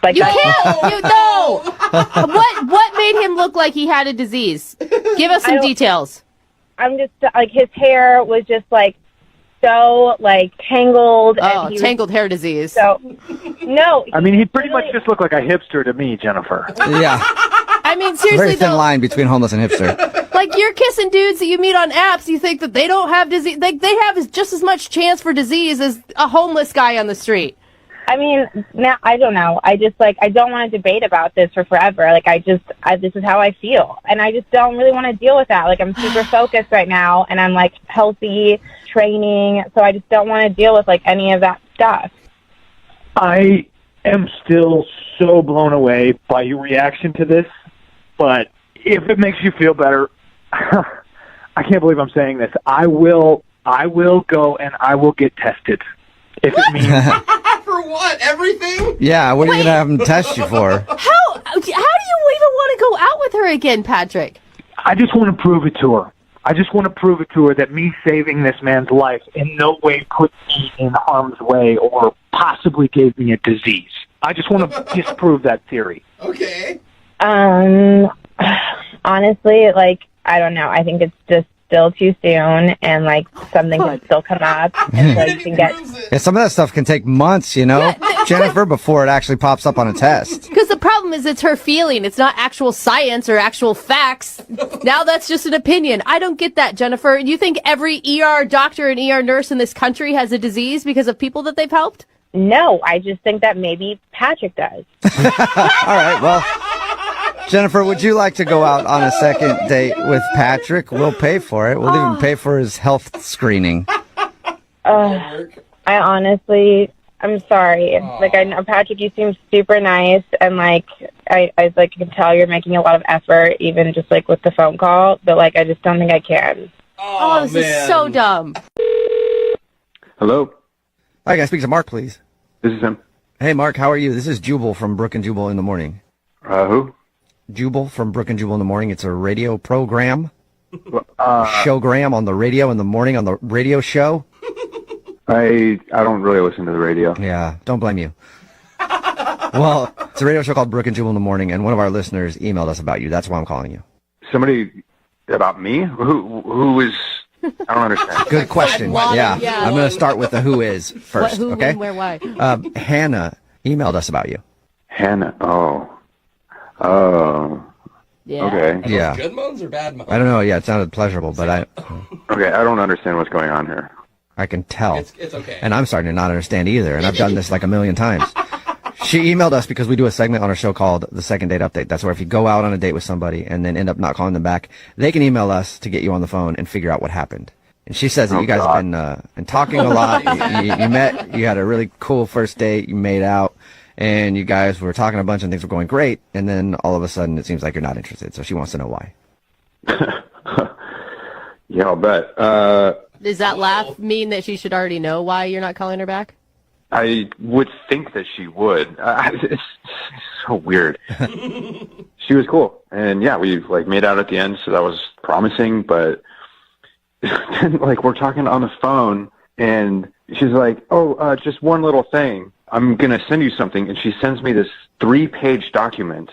Like, you can't. No. What made him look like he had a disease? Give us some details. I'm just, like, his hair was just, like, so, like, tangled. Oh, tangled hair disease. So, no. I mean, he pretty much just looked like a hipster to me, Jennifer. Yeah. I mean, seriously, Very thin though, line between homeless and hipster. Like, you're kissing dudes that you meet on apps, you think that they don't have disease. Like, they have just as much chance for disease as a homeless guy on the street. I mean, now, I don't know. I just, I don't want to debate about this for forever. Like, this is how I feel. And I just don't really want to deal with that. Like, I'm super focused right now, and I'm, healthy, training, so I just don't want to deal with, any of that stuff. I am still so blown away by your reaction to this, but if it makes you feel better, I can't believe I'm saying this. I will go and I will get tested. If it means for what? Everything? Yeah, what are you going to have them test you for? How do you even want to go out with her again, Patrick? I just want to prove it to her. I just want to prove it to her that me saving this man's life in no way put me in harm's way or possibly gave me a disease. I just want to disprove that theory. Okay. Honestly, I don't know. I think it's just still too soon, and something can still come up, and so you can get. Yeah, some of that stuff can take months, Jennifer, before it actually pops up on a test. Because the problem is it's her feeling. It's not actual science or actual facts. Now that's just an opinion. I don't get that, Jennifer. You think every ER doctor and ER nurse in this country has a disease because of people that they've helped? No, I just think that maybe Patrick does. All right, well, Jennifer, would you like to go out on a second date with Patrick? We'll pay for it. We'll even pay for his health screening. I honestly, I'm sorry. I know, Patrick, you seem super nice, and I can tell you're making a lot of effort, even just with the phone call, but I just don't think I can. Oh, this is so dumb. Hello? Hi, can I speak to Mark, please? This is him. Hey, Mark, how are you? This is Jubal from Brooke and Jubal in the morning. Who? Jubal from Brooke and Jubal in the morning. It's a radio program. Showgram on the radio in the morning on the radio show. I don't really listen to the radio. Yeah, don't blame you. Well, it's a radio show called Brooke and Jubal in the morning, and one of our listeners emailed us about you. That's why I'm calling you. Somebody about me? Who is... I don't understand. Good question. Yeah. I'm going to start with the who is first, who, okay? When, where, why? Hannah emailed us about you. Hannah, yeah. Okay. Are those good moans or bad moans? I don't know. Yeah, it sounded pleasurable, but Okay, I don't understand what's going on here. I can tell. It's okay. And I'm starting to not understand either, and I've done this a million times. She emailed us because we do a segment on our show called The Second Date Update. That's where if you go out on a date with somebody and then end up not calling them back, they can email us to get you on the phone and figure out what happened. And she says that you guys have been talking a lot. You met, you had a really cool first date, you made out, and you guys were talking a bunch and things were going great, and then all of a sudden it seems like you're not interested, so she wants to know why. Yeah, I'll bet. Does that laugh mean that she should already know why you're not calling her back? I would think that she would. It's so weird. She was cool, and yeah, we made out at the end, so that was promising. But then, we're talking on the phone, and she's like, "Oh, just one little thing. I'm gonna send you something," and she sends me this 3-page document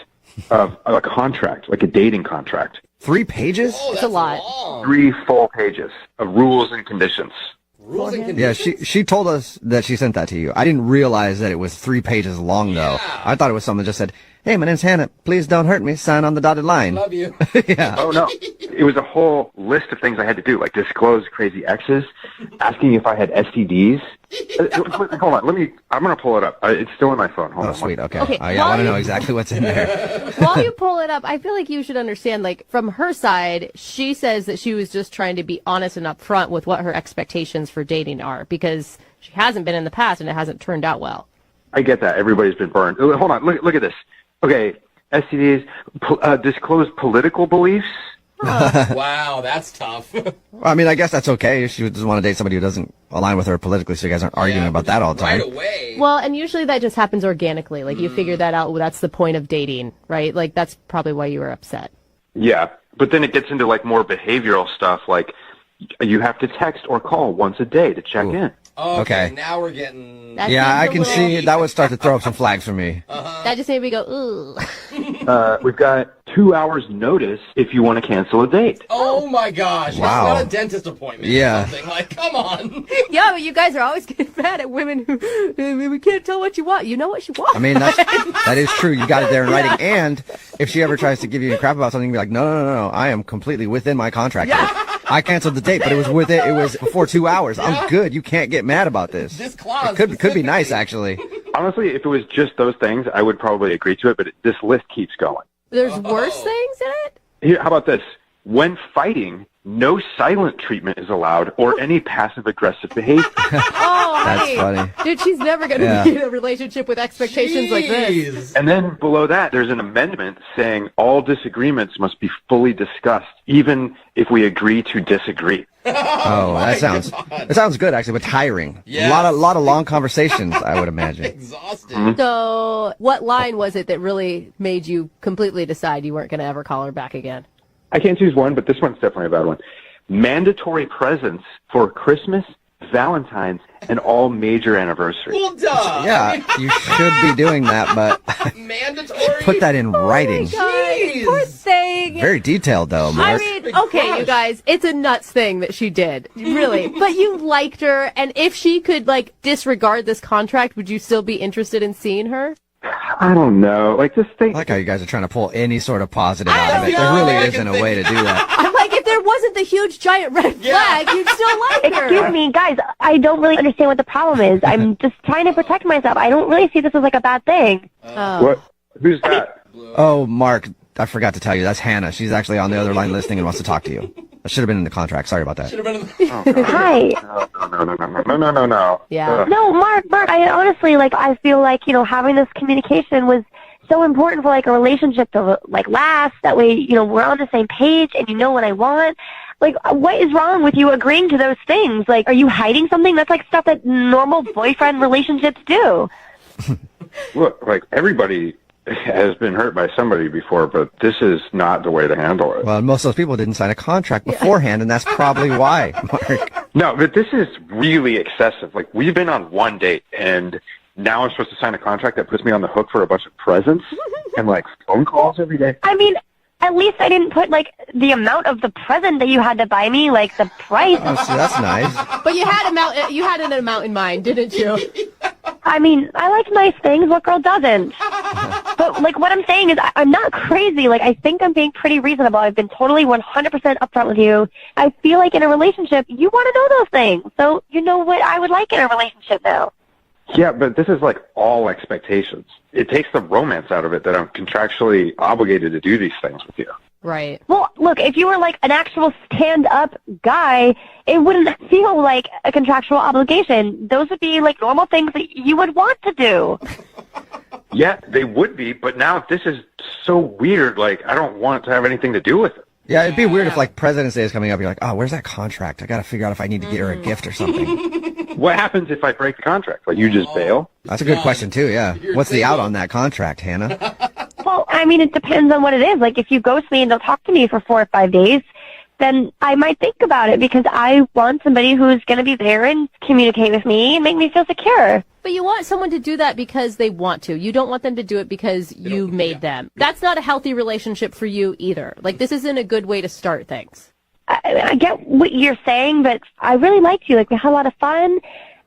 of a contract, a dating contract. 3 pages? It's a lot. 3 full pages of rules and conditions. Rules and Yeah, conditions? she told us that she sent that to you. I didn't realize that it was 3 pages long, though. I thought it was someone that just said, "Hey, my name's Hannah. Please don't hurt me. Sign on the dotted line." Love you. Yeah. Oh, no. It was a whole list of things I had to do, disclose crazy exes, asking if I had STDs. Hold on. I'm going to pull it up. It's still in my phone. Hold on. Sweet. Okay. Okay, I want to know exactly what's in there. While you pull it up, I feel like you should understand, from her side, she says that she was just trying to be honest and upfront with what her expectations for dating are, because she hasn't been in the past and it hasn't turned out well. I get that. Everybody's been burned. Hold on. Look at this. Okay. STDs, disclose political beliefs. Wow, that's tough. I mean, I guess that's okay if she doesn't want to date somebody who doesn't align with her politically, so you guys aren't arguing about that all the time. Right away. Well, and usually that just happens organically. You figure that out. Well, that's the point of dating, right? That's probably why you were upset. Yeah, but then it gets into more behavioral stuff, you have to text or call once a day to check in. Okay, now we're getting... Yeah, I can see that would start to throw up some flags for me. That just made me go, ooh. We've got 2 hours notice if you want to cancel a date. Oh my gosh. Wow. It's not a dentist appointment Yeah. or something. Like, come on. Yeah, but you guys are always getting mad at women who we can't tell what you want. You know what you want. I mean, that is true. You got it there in writing. And if she ever tries to give you crap about something, be like, no. I am completely within my contract. Yeah. I canceled the date, but it was before 2 hours. Yeah. I'm good. You can't get mad about this. This clause. It could be nice, actually. Honestly, if it was just those things, I would probably agree to it, but this list keeps going. There's worse things in it? Here, how about this? When fighting, no silent treatment is allowed or any passive-aggressive behavior. Oh, That's honey. funny. Dude, she's never going to be in a relationship with expectations like this. And then below that, there's an amendment saying all disagreements must be fully discussed, even if we agree to disagree. Oh, that sounds good, actually, but tiring. Yes. A lot of long conversations, I would imagine. Exhausted. So what line was it that really made you completely decide you weren't going to ever call her back again? I can't choose one, but this one's definitely a bad one. Mandatory presents for Christmas, Valentine's, and all major anniversaries. Well, duh. Yeah, you should be doing that, but Mandatory. put that in writing. Jeez. Poor thing. Very detailed, though, Mark. I mean, okay, you guys, it's a nuts thing that she did, really. But you liked her, and if she could, disregard this contract, would you still be interested in seeing her? I don't know. Just think. I like how you guys are trying to pull any sort of positive out of it. There really isn't a way to do that. I'm like, if there wasn't the huge giant red flag, you'd still like her. Excuse me, guys, I don't really understand what the problem is. I'm just trying to protect myself. I don't really see this as a bad thing. What? Who's that? Oh, Mark, I forgot to tell you. That's Hannah. She's actually on the other line listening and wants to talk to you. That should have been in the contract. Sorry about that. Hi. No. Yeah. No, Mark, I honestly, I feel like, having this communication was so important for, a relationship to, last. That way, we're on the same page and you know what I want. What is wrong with you agreeing to those things? Are you hiding something? That's, stuff that normal boyfriend relationships do. Look, everybody has been hurt by somebody before, but this is not the way to handle it. Well, most of those people didn't sign a contract beforehand, and that's probably why, Mark. No, but this is really excessive. We've been on one date, and now I'm supposed to sign a contract that puts me on the hook for a bunch of presents and, phone calls every day. I mean, at least I didn't put, the amount of the present that you had to buy me, the price. Oh, see, that's nice. But you had an amount in mind, didn't you? I mean, I like nice things. What girl doesn't? But, what I'm saying is I'm not crazy. I think I'm being pretty reasonable. I've been totally 100% upfront with you. I feel like in a relationship, you want to know those things. So you know what I would like in a relationship now. Yeah, but this is all expectations. It takes the romance out of it that I'm contractually obligated to do these things with you. Right. Well, look, if you were an actual stand-up guy, it wouldn't feel like a contractual obligation. Those would be normal things that you would want to do. Yeah, they would be, but now this is so weird, I don't want to have anything to do with it. Yeah, it'd be weird if President's Day is coming up. You're like, oh, where's that contract? I got to figure out if I need to get her a gift or something. What happens if I break the contract? You just bail? That's a good question too. Yeah, what's the out on that contract, Hannah? Well, I mean, it depends on what it is. If you ghost me and don't talk to me for 4 or 5 days, then I might think about it because I want somebody who's going to be there and communicate with me and make me feel secure. But you want someone to do that because they want to. You don't want them to do it because you made them. That's not a healthy relationship for you either. This isn't a good way to start things. I get what you're saying, but I really liked you. We had a lot of fun,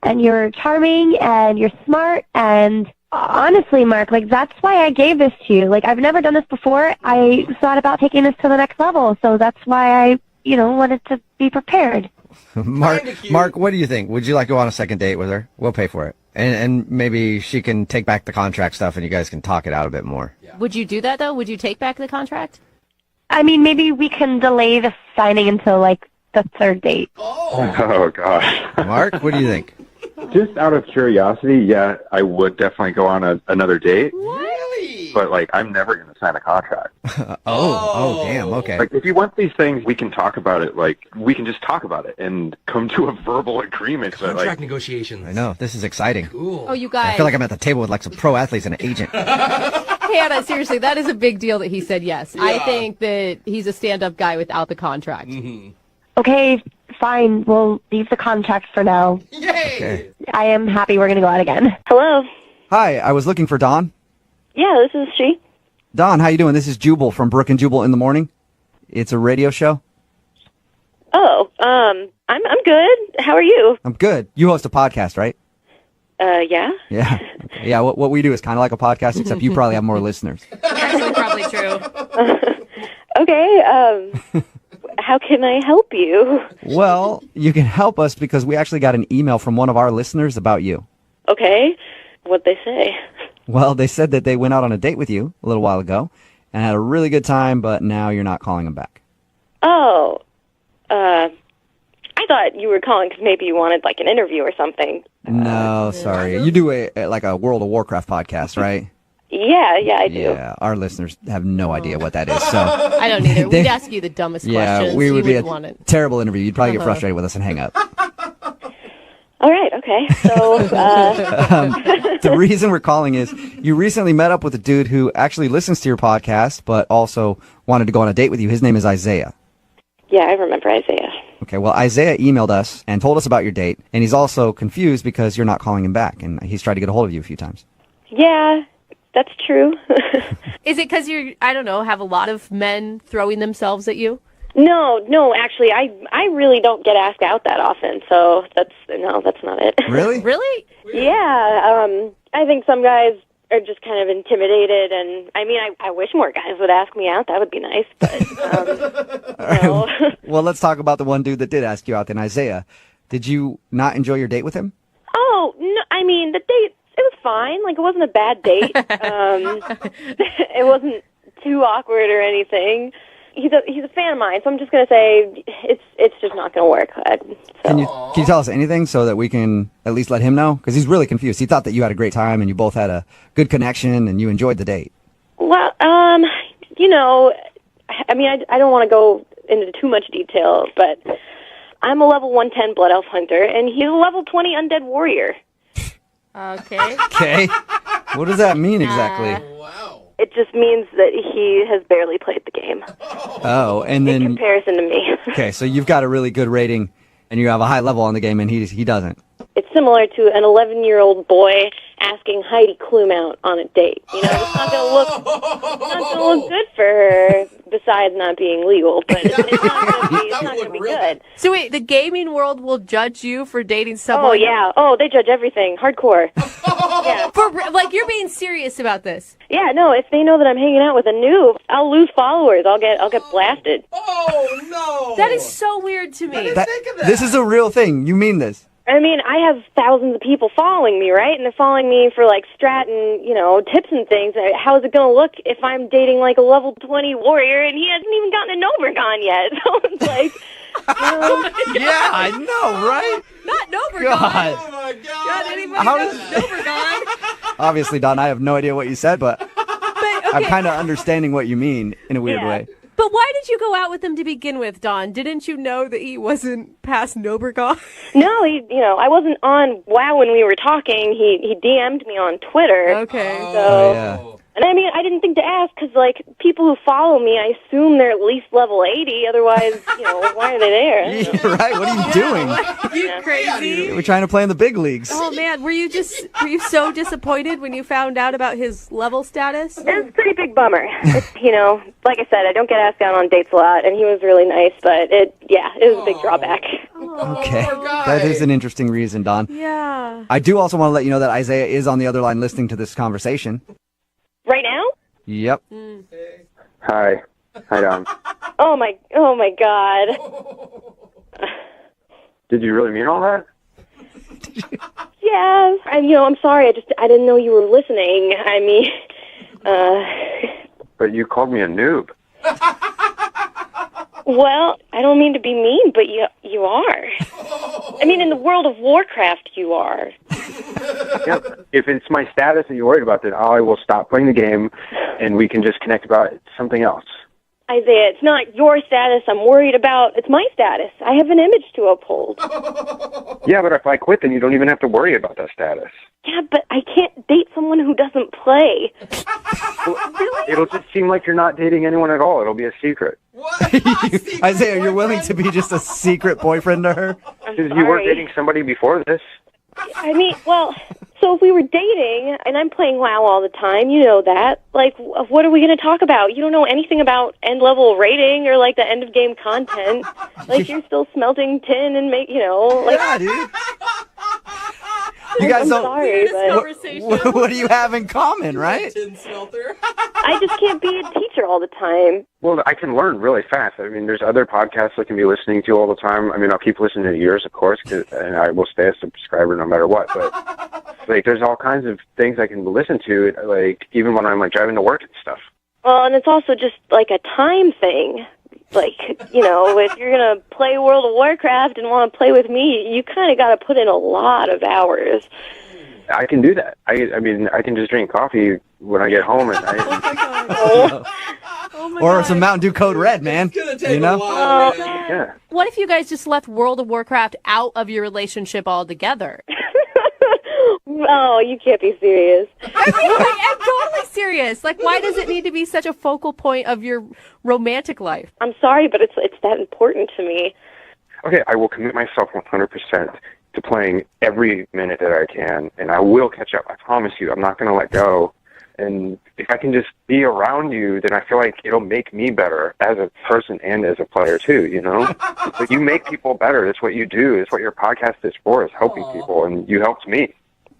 and you're charming, and you're smart, and honestly, Mark, that's why I gave this to you. I've never done this before. I thought about taking this to the next level, so that's why I, wanted to be prepared. Mark, what do you think? Would you like to go on a second date with her? We'll pay for it. And maybe she can take back the contract stuff, and you guys can talk it out a bit more. Yeah. Would you do that, though? Would you take back the contract? I mean, maybe we can delay the signing until, the third date. Oh gosh. Mark, what do you think? Just out of curiosity, yeah, I would definitely go on another date. Really? But, I'm never going to sign a contract. Oh, damn, okay. If you want these things, we can talk about it. We can just talk about it and come to a verbal agreement. Contract negotiations. I know, this is exciting. Cool. Oh, you guys. I feel like I'm at the table with, some pro athletes and an agent. Hannah, seriously, that is a big deal that he said yes. Yeah. I think that he's a stand-up guy without the contract. Mm-hmm. Okay, fine. We'll leave the contract for now. Yay! Okay. I am happy we're going to go out again. Hello? Hi, I was looking for Dawn. Yeah, this is she. Don, how you doing? This is Jubal from Brooke and Jubal in the Morning. It's a radio show. Oh, I'm good. How are you? I'm good. You host a podcast, right? Yeah. Yeah. Okay. Yeah, what we do is kind of like a podcast, except you probably have more listeners. Actually, probably true. Okay, how can I help you? Well, you can help us because we actually got an email from one of our listeners about you. Okay, what'd they say? Well, they said that they went out on a date with you a little while ago and had a really good time, but now you're not calling them back. Oh, I thought you were calling because maybe you wanted like an interview or something. No, sorry. You do a World of Warcraft podcast, right? Yeah, I do. Yeah, our listeners have no idea what that is. So I don't either. We'd ask you the dumbest questions. Yeah, we would be wouldn't want a it. terrible interview. You'd probably get frustrated with us and hang up. All right, okay. So The reason we're calling is you recently met up with a dude who actually listens to your podcast, but also wanted to go on a date with you. His name is Isaiah. yeah, I remember Isaiah. Okay, well, Isaiah emailed us and told us about your date, and he's also confused because you're not calling him back, and he's tried to get a hold of you a few times. Yeah, that's true. Is it because you, I don't know, have a lot of men throwing themselves at you? No, actually, I really don't get asked out that often, so that's not it. Really? Really? Yeah, I think some guys are just kind of intimidated, and I mean, I wish more guys would ask me out. That would be nice, but no. Well, let's talk about the one dude that did ask you out then, Isaiah. Did you not enjoy your date with him? Oh, no, I mean, the date, it was fine. Like, it wasn't a bad date. It wasn't too awkward or anything. He's a fan of mine, so I'm just going to say it's just not going to work. Can you tell us anything so that we can at least let him know? Because he's really confused. He thought that you had a great time and you both had a good connection and you enjoyed the date. Well, you know, I mean, I don't want to go into too much detail, but I'm a level 110 Blood Elf Hunter, and he's a level 20 Undead Warrior. Okay. Okay. What does that mean exactly? It just means that he has barely played the game. Oh, and then... In comparison to me. Okay, so you've got a really good rating and you have a high level on the game and he doesn't. It's similar to an 11-year-old boy asking Heidi Klum out on a date. You know, it's not gonna look good for her. Besides not being legal, but it's not gonna be good. So wait, the gaming world will judge you for dating someone? Oh yeah. Oh, they judge everything. Hardcore. Yeah. For like, you're being serious about this? Yeah. No. If they know that I'm hanging out with a noob, I'll lose followers. I'll get blasted. Oh no. That is so weird to me. This is a real thing. You mean this? I mean, I have thousands of people following me, right? And they're following me for, like, strat and, you know, tips and things. How is it going to look if I'm dating, like, a level 20 warrior and he hasn't even gotten an Obergon yet? So it's like, you know. Yeah, I know, right? Not Nobergon. God. Oh, my God. God, anybody How knows does- Nobergon? Obviously, Don, I have no idea what you said, but I'm kind of understanding what you mean in a weird way. But why did you go out with him to begin with, Don? Didn't you know that he wasn't past Nobergon? No, I wasn't on WoW when we were talking. He DM'd me on Twitter. Okay. So, and I mean, I didn't think to ask because, like, people who follow me, I assume they're at least level 80. Otherwise, you know, why are they there? You're right. What are you doing? You crazy? We're trying to play in the big leagues. Oh man, were you so disappointed when you found out about his level status? It was a pretty big bummer. It's, you know, like I said, I don't get asked out on dates a lot, and he was really nice, but it was a big drawback. Okay. That is an interesting reason, Don. Yeah. I do also want to let you know that Isaiah is on the other line listening to this conversation. Right now? Yep. Hi, Don. Oh my God. Did you really mean all that? Yeah, I'm sorry. I didn't know you were listening. I mean, But you called me a noob. well, I don't mean to be mean, but you are. I mean, in the World of Warcraft, you are. Yep. If it's my status that you're worried about, then I will stop playing the game, and we can just connect about something else. Isaiah, it's not your status I'm worried about. It's my status. I have an image to uphold. Yeah, but if I quit, then you don't even have to worry about that status. Yeah, but I can't date someone who doesn't play. It'll just seem like you're not dating anyone at all. It'll be a secret. Isaiah, you're willing to be just a secret boyfriend to her? Because you weren't dating somebody before this. I mean, well, So if we were dating, and I'm playing WoW all the time, you know that, like, what are we going to talk about? You don't know anything about end-level rating or, like, the end-of-game content. Like, you're still smelting tin and like... Yeah, dude. You guys don't... Sorry, but... What do you have in common, right? I just can't be a teacher all the time. Well, I can learn really fast. I mean, there's other podcasts I can be listening to all the time. I mean, I'll keep listening to yours, of course, and I will stay a subscriber no matter what. But, like, there's all kinds of things I can listen to, like, even when I'm, like, driving to work and stuff. Well, and it's also just, like, a time thing. Like, if you're going to play World of Warcraft and want to play with me, you kind of got to put in a lot of hours. I can do that. I mean, I can just drink coffee when I get home at night. Or some Mountain Dew Code Red, man. Yeah. What if you guys just left World of Warcraft out of your relationship altogether? Oh, you can't be serious. I'm totally serious. Like, why does it need to be such a focal point of your romantic life? I'm sorry, but it's that important to me. Okay, I will commit myself 100% to playing every minute that I can, and I will catch up. I promise you. I'm not going to let go. And if I can just be around you, then I feel like it'll make me better as a person and as a player, too, But you make people better. That's what you do. It's what your podcast is for, is helping people, and you helped me.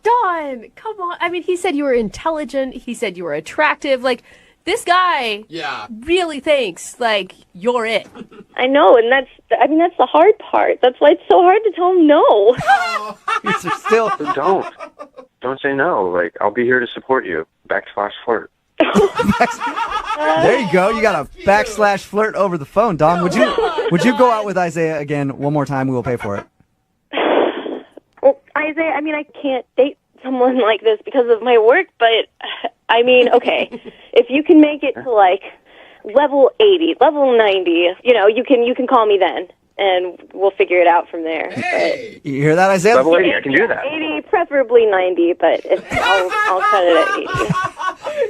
Don, come on. I mean, he said you were intelligent. He said you were attractive. Like, this guy really thinks, like, you're it. I know, and that's the hard part. That's why it's so hard to tell him no. Still, don't say no. Like, I'll be here to support you. /flirt. There you go. You got a /flirt over the phone, Don. Would you go out with Isaiah again one more time? We will pay for it. Well, Isaiah, I mean, I can't date someone like this because of my work, but, I mean, okay, if you can make it to, like, level 80, level 90, you can call me then, and we'll figure it out from there. Hey! You hear that, Isaiah? Level 80, I can do that. 80, preferably 90, but I'll cut it at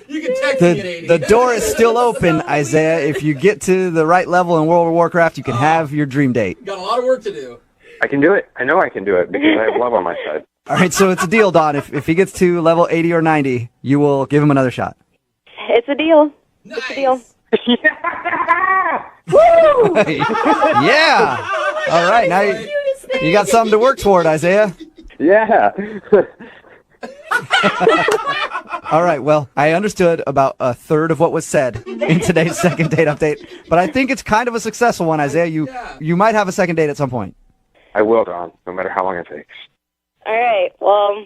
80. You can text me at 80. The door is still open, Isaiah. If you get to the right level in World of Warcraft, you can have your dream date. Got a lot of work to do. I can do it. I know I can do it because I have love on my side. All right, so it's a deal, Don. If he gets to level 80 or 90, you will give him another shot. It's a deal. Nice. It's a deal. Woo! Yeah! All right, now you got something to work toward, Isaiah. Yeah. All right, well, I understood about a third of what was said in today's second date update, but I think it's kind of a successful one, Isaiah. You might have a second date at some point. I will, Don, no matter how long it takes. All right, well,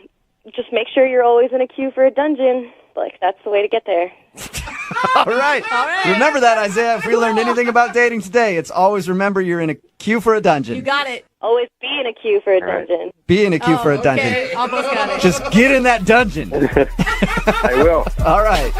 just make sure you're always in a queue for a dungeon. Like, that's the way to get there. All right. Remember that, Isaiah. If we learned anything about dating today, it's always remember you're in a queue for a dungeon. You got it. Always be in a queue for a dungeon. Be in a queue for a dungeon. Okay. Almost got it. Just get in that dungeon. I will. All right.